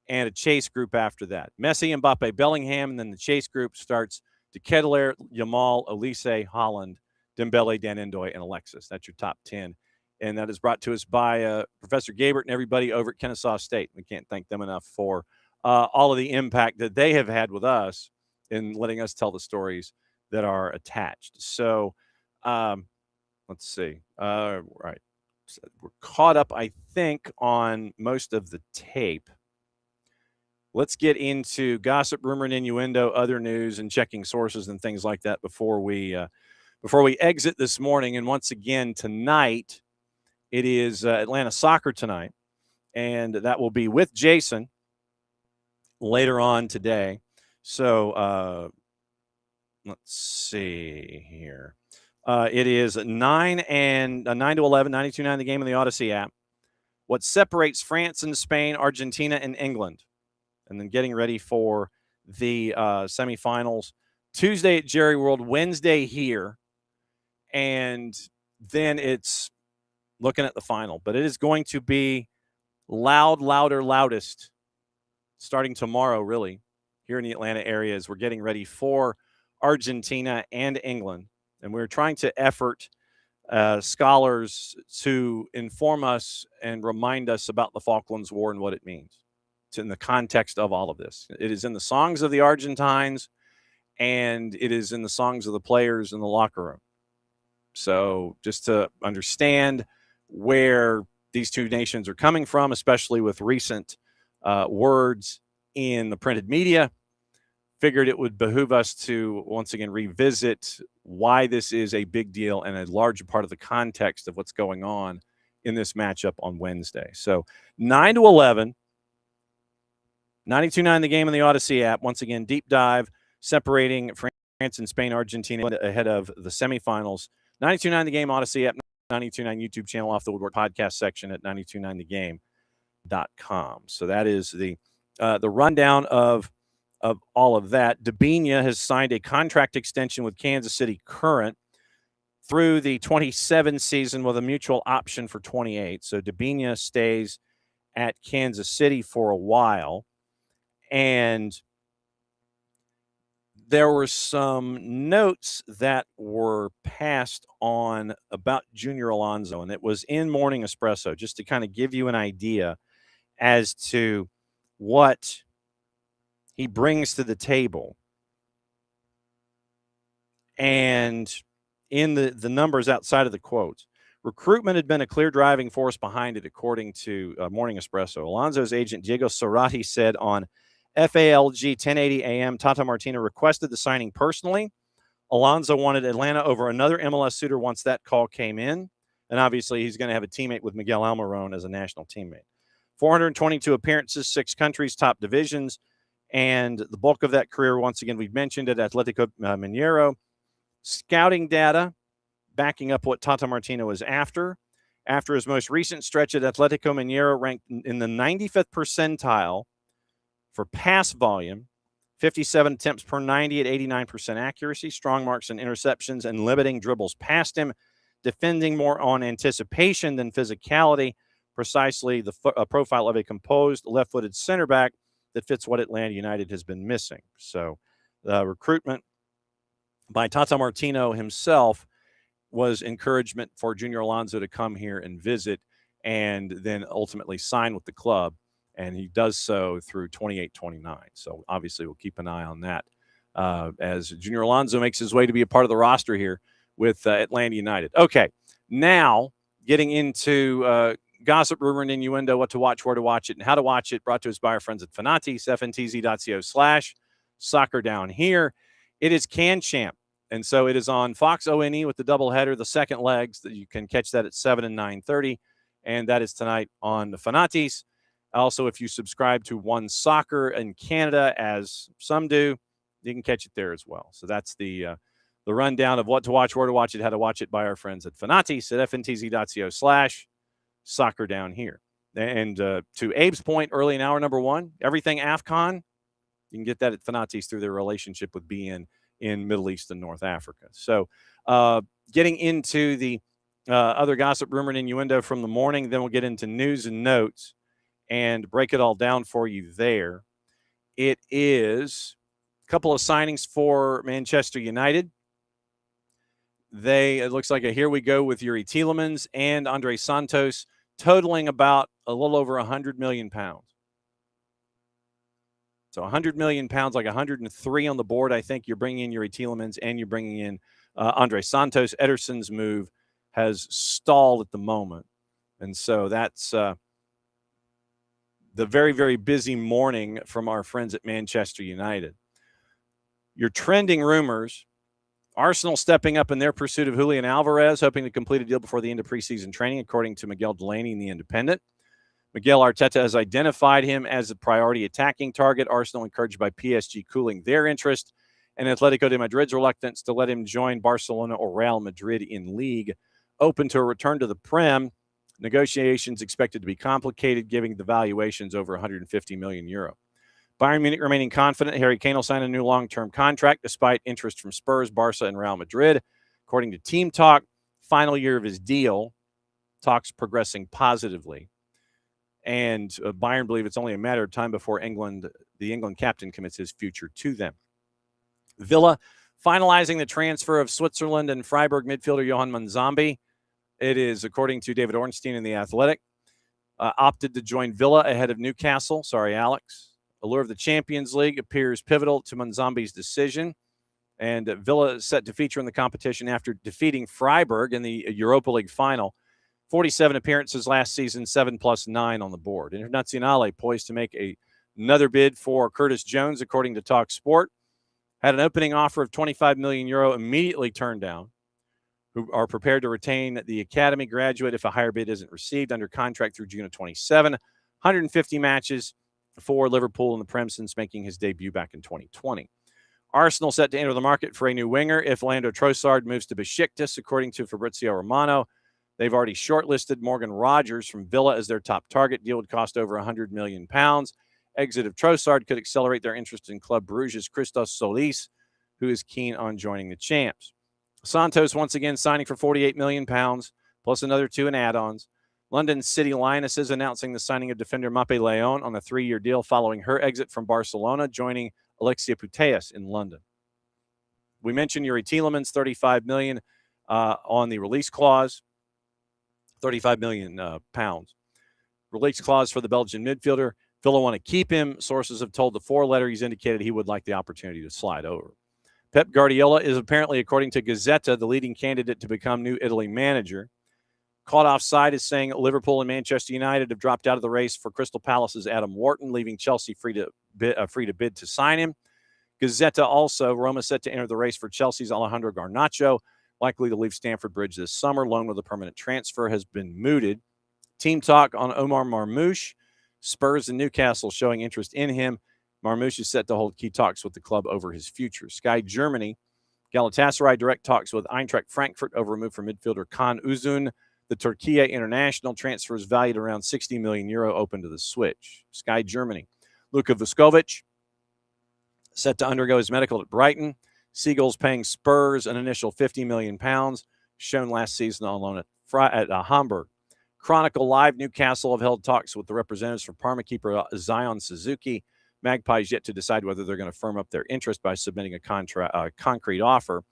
and a chase group after that. Messi, Mbappe, Bellingham, and then the chase group starts to Keeler, Yamal, Olise, Holland, Dembele, Dan Ndoye, and Alexis. That's your top 10. And that is brought to us by Professor Gabert and everybody over at Kennesaw State. We can't thank them enough for all of the impact that they have had with us in letting us tell the stories that are attached. So let's see. All right. So we're caught up, I think, on most of the tape. Let's get into gossip, rumor, and innuendo, other news, and checking sources and things like that before we exit this morning. And once again, tonight, it is Atlanta Soccer tonight, and that will be with Jason later on today. So let's see here. It is 9 to 11, 92.9 the game in the Odyssey app. What separates France and Spain, Argentina, and England? And then getting ready for the semifinals. Tuesday at Jerry World, Wednesday here. And then it's looking at the final. But it is going to be loud, louder, loudest starting tomorrow, really, here in the Atlanta area as we're getting ready for Argentina and England. And we're trying to effort scholars to inform us and remind us about the Falklands War and what it means. It's in the context of all of this. It is in the songs of the Argentines, and it is in the songs of the players in the locker room. So just to understand where these two nations are coming from, especially with recent words in the printed media, figured it would behoove us to once again revisit why this is a big deal and a larger part of the context of what's going on in this matchup on Wednesday. So 9 to 11, 92.9 the game in the Odyssey app. Once again, deep dive separating France and Spain, Argentina ahead of the semifinals. 92.9 the game Odyssey app, 92.9 YouTube channel, Off the Woodwork podcast section at 929thegame.com. So that is the rundown of all of that. Debinha has signed a contract extension with Kansas City Current through the 27 season with a mutual option for 28. So Debinha stays at Kansas City for a while. And there were some notes that were passed on about Junior Alonso, and it was in Morning Espresso, just to kind of give you an idea as to what he brings to the table. And in the numbers outside of the quotes, recruitment had been a clear driving force behind it, according to Morning Espresso. Alonso's agent, Diego Cerati, said on FALG 1080 AM, Tata Martino requested the signing personally. Alonso wanted Atlanta over another MLS suitor once that call came in. And obviously, he's going to have a teammate with Miguel Almiron as a national teammate. 422 appearances, 6 countries, top divisions. And the bulk of that career, once again, we've mentioned it, Atletico Mineiro. Scouting data backing up what Tata Martino is after. After his most recent stretch at Atletico Mineiro, ranked in the 95th percentile for pass volume, 57 attempts per 90 at 89% accuracy, strong marks and interceptions, and limiting dribbles past him. defending more on anticipation than physicality, precisely the profile of a composed left-footed center back that fits what Atlanta United has been missing. So the recruitment by Tata Martino himself was encouragement for Junior Alonso to come here and visit and then ultimately sign with the club. And he does so through 28-29. So obviously we'll keep an eye on that as Junior Alonso makes his way to be a part of the roster here with Atlanta United. Okay, now getting into gossip, rumor, and innuendo, what to watch, where to watch it, and how to watch it, brought to us by our friends at Fanati's, fntz.co/soccer down here. It is Can Champ, and so it is on Fox O&E with the doubleheader, the second legs. That you can catch that at 7 and 9:30, and that is tonight on the Fanati's. Also, if you subscribe to One Soccer in Canada, as some do, you can catch it there as well. So that's the rundown of what to watch, where to watch it, how to watch it by our friends at Fanati's at fntz.co/soccer down here. And to Abe's point early in hour number one, everything AFCON, you can get that at Fanati's through their relationship with BN in Middle East and North Africa. So getting into the other gossip, rumor, and innuendo from the morning, then we'll get into news and notes and break it all down for you there. It is a couple of signings for Manchester United. It looks like a here we go with Yuri Tielemans and Andre Santos, totaling about a little over 100 million pounds. So 100 million pounds, like 103 on the board. I think you're bringing in Yuri Tielemans and you're bringing in Andre Santos. Ederson's move has stalled at the moment. And so that's the very, very busy morning from our friends at Manchester United. Your trending rumors: Arsenal stepping up in their pursuit of Julian Alvarez, hoping to complete a deal before the end of preseason training, according to Miguel Delaney in The Independent. Miguel Arteta has identified him as a priority attacking target. Arsenal encouraged by PSG cooling their interest, and Atletico de Madrid's reluctance to let him join Barcelona or Real Madrid in league. Open to a return to the Prem. Negotiations expected to be complicated, giving the valuations over 150 million euro. Bayern Munich remaining confident Harry Kane will sign a new long-term contract despite interest from Spurs, Barca, and Real Madrid. According to Team Talk, final year of his deal, talks progressing positively. And Bayern believe it's only a matter of time before the England captain commits his future to them. Villa finalizing the transfer of Switzerland and Freiburg midfielder Johan Manzambi. It is, according to David Ornstein in The Athletic, opted to join Villa ahead of Newcastle. Sorry, Alex. Allure of the Champions League appears pivotal to Manzambi's decision. And Villa is set to feature in the competition after defeating Freiburg in the Europa League final. 47 appearances last season, 7+9 on the board. Internazionale poised to make another bid for Curtis Jones, according to Talk Sport. Had an opening offer of 25 million euro, immediately turned down. Who are prepared to retain the academy graduate if a higher bid isn't received, under contract through June of 27. 150 matches for Liverpool in the Prem since making his debut back in 2020. Arsenal set to enter the market for a new winger if Leandro Trossard moves to Besiktas, according to Fabrizio Romano. They've already shortlisted Morgan Rogers from Villa as their top target. Deal would cost over 100 million pounds. Exit of Trossard could accelerate their interest in Club Bruges' Christos Solis, who is keen on joining the champs. Santos once again signing for 48 million pounds, plus another 2 in add-ons. London City Lionesses announcing the signing of defender Mape Leon on a 3-year deal following her exit from Barcelona, joining Alexia Putellas in London. We mentioned Yuri Tielemans, 35 million on the release clause, 35 million pounds. Release clause for the Belgian midfielder. Villa want to keep him. Sources have told the 4-letter he's indicated he would like the opportunity to slide over. Pep Guardiola is apparently, according to Gazzetta, the leading candidate to become new Italy manager. Caught offside is saying Liverpool and Manchester United have dropped out of the race for Crystal Palace's Adam Wharton, leaving Chelsea free to bid to sign him. Gazzetta also, Roma set to enter the race for Chelsea's Alejandro Garnacho, likely to leave Stamford Bridge this summer. Loan with a permanent transfer has been mooted. Team Talk on Omar Marmoush. Spurs and Newcastle showing interest in him. Marmoush is set to hold key talks with the club over his future. Sky Germany, Galatasaray direct talks with Eintracht Frankfurt over a move for midfielder Kaan Uzun. The Turkey international transfer is valued around 60 million euro, open to the switch. Sky Germany, Luka Vuskovic set to undergo his medical at Brighton. Seagulls paying Spurs an initial 50 million pounds. shown last season on loan at Hamburg. Chronicle Live, Newcastle have held talks with the representatives for Parma keeper Zion Suzuki. Magpies yet to decide whether they're going to firm up their interest by submitting a concrete offer.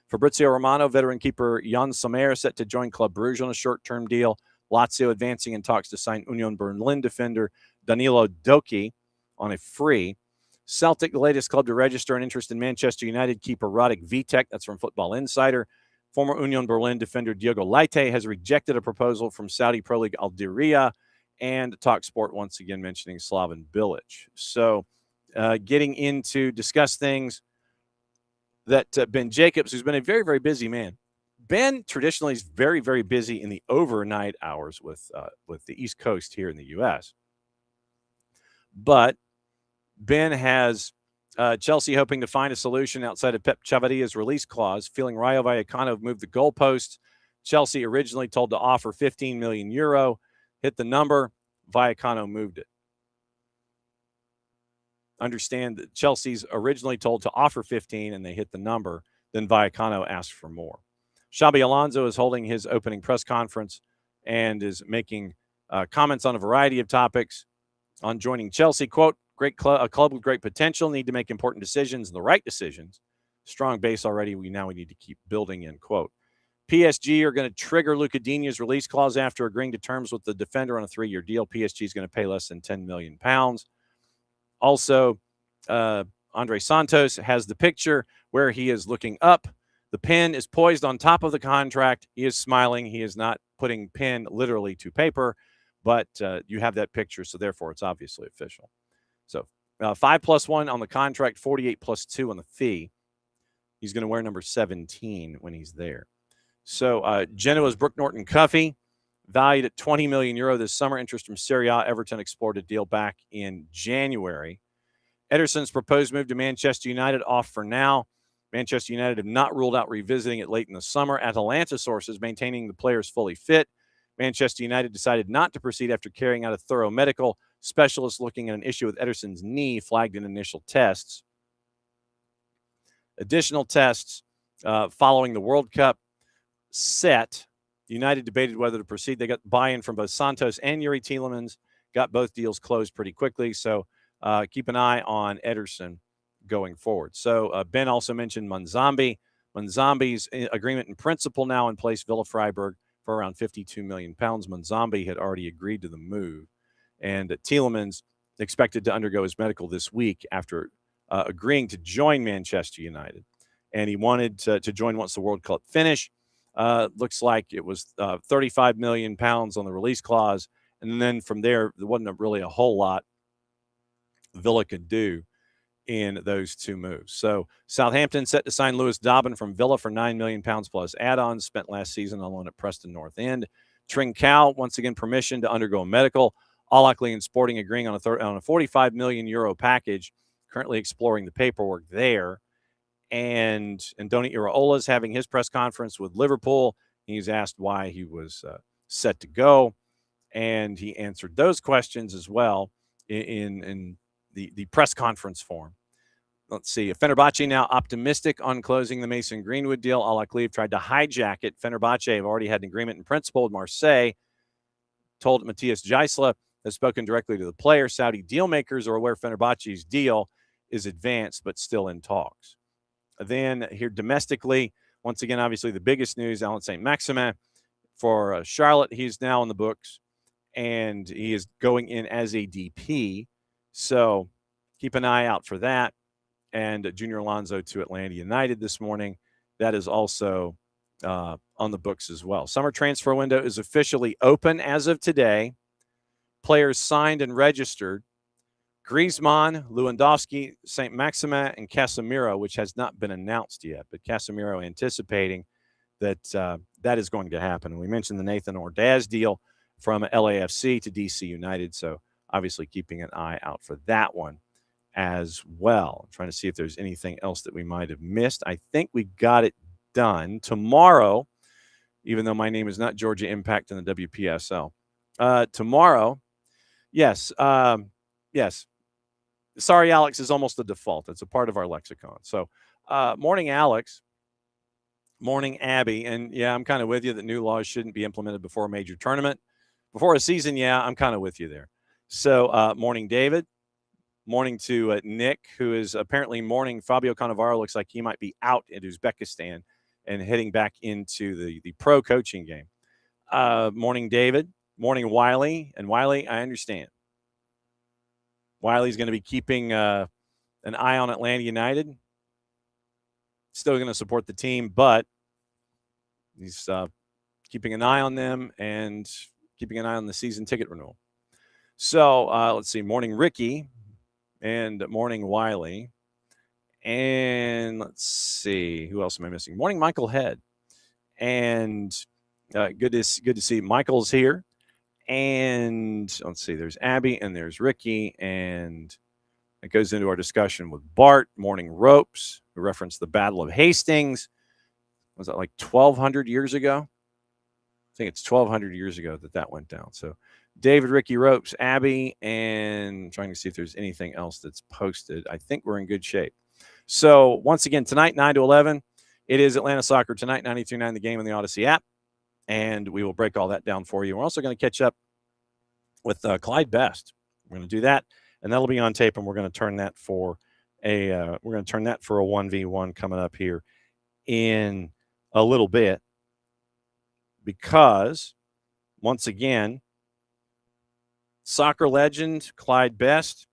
Fabrizio Romano, veteran keeper Jan Sommer set to join Club Brugge on a short-term deal. Lazio advancing in talks to sign Union Berlin defender Danilo Doki on a free. Celtic, the latest club to register an interest in Manchester United keeper Radek Vitek. That's from Football Insider. Former Union Berlin defender Diogo Leite has rejected a proposal from Saudi Pro League Algeria, and TalkSport once again mentioning Slaven Bilic. So getting into discuss things that Ben Jacobs, who's been a very, very busy man. Ben traditionally is very, very busy in the overnight hours with the East Coast here in the U.S. But Ben has Chelsea hoping to find a solution outside of Pep Chavadia's release clause, feeling Rayo Vallecano moved the goalposts. Chelsea originally told to offer 15 million euro, hit the number, Vallecano moved it. Understand that Chelsea's originally told to offer 15 and they hit the number, then Vallecano asked for more. Xabi Alonso is holding his opening press conference and is making comments on a variety of topics on joining Chelsea. Quote, a club with great potential, need to make important decisions and the right decisions. Strong base already, we need to keep building, end quote. PSG are going to trigger Luca Digne's release clause after agreeing to terms with the defender on a 3-year deal. PSG is going to pay less than £10 million. Also, Andre Santos has the picture where he is looking up. The pen is poised on top of the contract. He is smiling. He is not putting pen literally to paper, but you have that picture, so therefore it's obviously official. So 5+1 on the contract, 48+2 on the fee. He's going to wear number 17 when he's there. So Genoa's Brooke Norton-Cuffy, valued at 20 million euro this summer. Interest from Serie A. Everton explored a deal back in January. Ederson's proposed move to Manchester United off for now. Manchester United have not ruled out revisiting it late in the summer. Atalanta sources maintaining the players fully fit. Manchester United decided not to proceed after carrying out a thorough medical. Specialists looking at an issue with Ederson's knee flagged in initial tests. Additional tests following the World Cup set. United debated whether to proceed. They got buy-in from both Santos and Yuri Tielemans, got both deals closed pretty quickly. So keep an eye on Ederson going forward. So Ben also mentioned Monzambi. Monzambi's agreement in principle now in place, Villa Freiburg, for around £52 million. Monzambi had already agreed to the move. And Tielemans expected to undergo his medical this week after agreeing to join Manchester United. And he wanted to join once the World Cup finished. Looks like it was £35 million on the release clause. And then from there wasn't really a whole lot Villa could do in those two moves. So Southampton set to sign Lewis Dobbin from Villa for £9 million plus add-ons, spent last season on loan at Preston North End. Trincao, once again, permission to undergo a medical. All-Ackley and Sporting agreeing on a €45 million package, currently exploring the paperwork there. And Andoni Iraola is having his press conference with Liverpool. He's asked why he was set to go, and he answered those questions as well in the press conference form. Let's see. Fenerbahce now optimistic on closing the Mason Greenwood deal. Al-Akli tried to hijack it. Fenerbahce have already had an agreement in principle with Marseille. Told Matthias Geisler has spoken directly to the player. Saudi deal makers are aware Fenerbahce's deal is advanced but still in talks. Then here domestically, once again, obviously the biggest news, Alan St. Maximin for Charlotte. He's now in the books, and he is going in as a DP. So keep an eye out for that. And Junior Alonso to Atlanta United this morning. That is also on the books as well. Summer transfer window is officially open as of today. Players signed and registered. Griezmann, Lewandowski, St. Maximin, and Casemiro, which has not been announced yet, but Casemiro anticipating that that is going to happen. And we mentioned the Nathan Ordaz deal from LAFC to DC United, so obviously keeping an eye out for that one as well. I'm trying to see if there's anything else that we might have missed. I think we got it done. Tomorrow, even though my name is not Georgia Impact in the WPSL, tomorrow, yes. Sorry, Alex is almost a default. It's a part of our lexicon. So, morning, Alex Morning, Abby. And yeah, I'm kind of with you that new laws shouldn't be implemented before a major tournament. Before a season, yeah, I'm kind of with you there. So, morning, David. Morning to Nick, who is apparently mourning. Fabio Cannavaro looks like he might be out in Uzbekistan and heading back into the pro coaching game. Morning, David. Morning, Wiley. And Wiley, I understand. Wiley's going to be keeping an eye on Atlanta United. Still going to support the team, but he's keeping an eye on them and keeping an eye on the season ticket renewal. So let's see. Morning, Ricky, and morning, Wiley. And let's see. Who else am I missing? Morning, Michael Head. And good to see Michael's here. And let's see. There's Abby and there's Ricky. And it goes into our discussion with Bart. Morning, Ropes. We referenced the Battle of Hastings. Was that like 1,200 years ago? I think it's 1,200 years ago that went down. So David, Ricky, Ropes, Abby, and trying to see if there's anything else that's posted. I think we're in good shape. So once again, tonight, 9 to 11, it is Atlanta Soccer Tonight, 92.9 The Game in the Odyssey app. And we will break all that down for you. We're also going to catch up with Clyde Best. We're going to do that, and that'll be on tape, and we're going to turn that for a 1v1 coming up here in a little bit, because once again, soccer legend Clyde Best,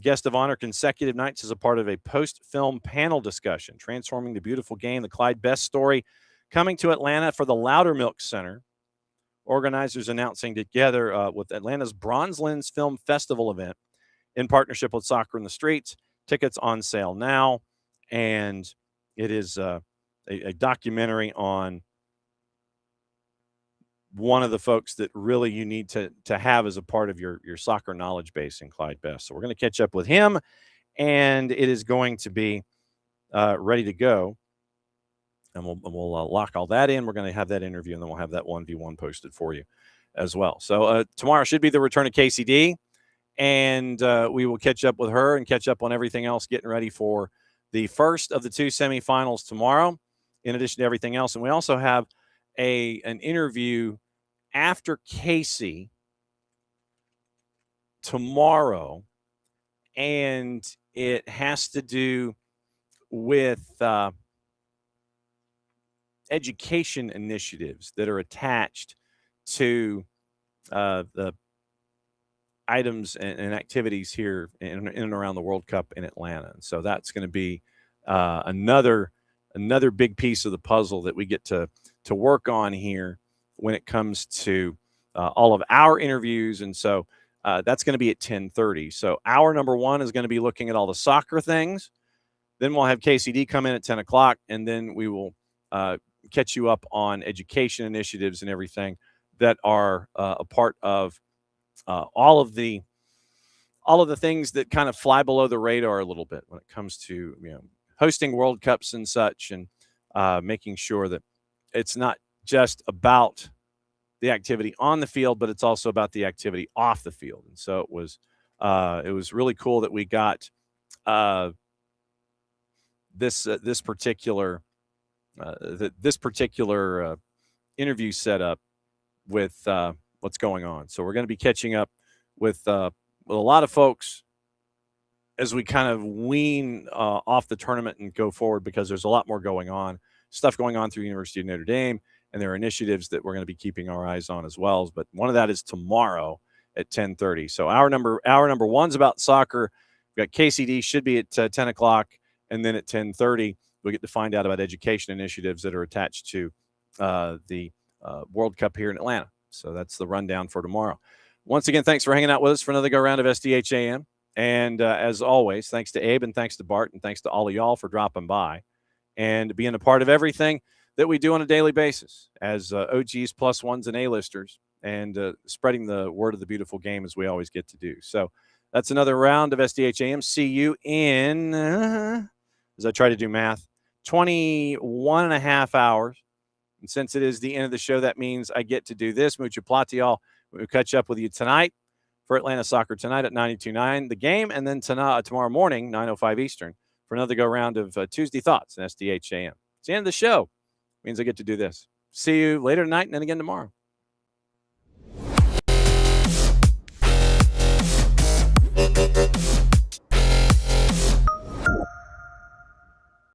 guest of honor consecutive nights as a part of a post-film panel discussion, transforming the beautiful game, the Clyde Best story, coming to Atlanta for the Loudermilk Center. Organizers announcing together with Atlanta's Bronze Lens Film Festival event in partnership with Soccer in the Streets. Tickets on sale now, and it is a documentary on one of the folks that really you need to have as a part of your soccer knowledge base in Clyde Best. So we're going to catch up with him, and it is going to be ready to go. And we'll lock all that in. We're going to have that interview, and then we'll have that 1v1 posted for you as well. So tomorrow should be the return of KCD, and we will catch up with her and catch up on everything else, getting ready for the first of the two semifinals tomorrow, in addition to everything else. And we also have an interview after Casey tomorrow, and it has to do with education initiatives that are attached to the items and activities here in and around the World Cup in Atlanta. And so that's going to be another big piece of the puzzle that we get to work on here when it comes to all of our interviews. And so that's going to be at 10:30. So hour number one is going to be looking at all the soccer things. Then we'll have KCD come in at 10 o'clock, and then we will catch you up on education initiatives and everything that are a part of all of the things that kind of fly below the radar a little bit when it comes to hosting World Cups and such, and making sure that it's not just about the activity on the field, but it's also about the activity off the field. And so it was really cool that we got this particular interview set up with what's going on. So we're going to be catching up with a lot of folks as we kind of wean off the tournament and go forward, because there's a lot more stuff going on through University of Notre Dame, and there are initiatives that we're going to be keeping our eyes on as well. But one of that is tomorrow at 10:30. So hour number one's about soccer. We've got KCD should be at 10 o'clock, and then at 10:30 we'll get to find out about education initiatives that are attached to the World Cup here in Atlanta. So that's the rundown for tomorrow. Once again, thanks for hanging out with us for another go-round of SDH AM. And as always, thanks to Abe, and thanks to Bart, and thanks to all of y'all for dropping by and being a part of everything that we do on a daily basis as OGs, plus ones, and A-listers, and spreading the word of the beautiful game as we always get to do. So that's another round of SDH AM. See you in, as I try to do math, 21 and a half hours. And since it is the end of the show, that means I get to do this. Mucho platial. We'll catch up with you tonight for Atlanta Soccer Tonight at 92.9 The Game, and then tomorrow morning, 9:05 Eastern, for another go-round of Tuesday Thoughts in SDH AM. It's the end of the show. Means I get to do this. See you later tonight and then again tomorrow.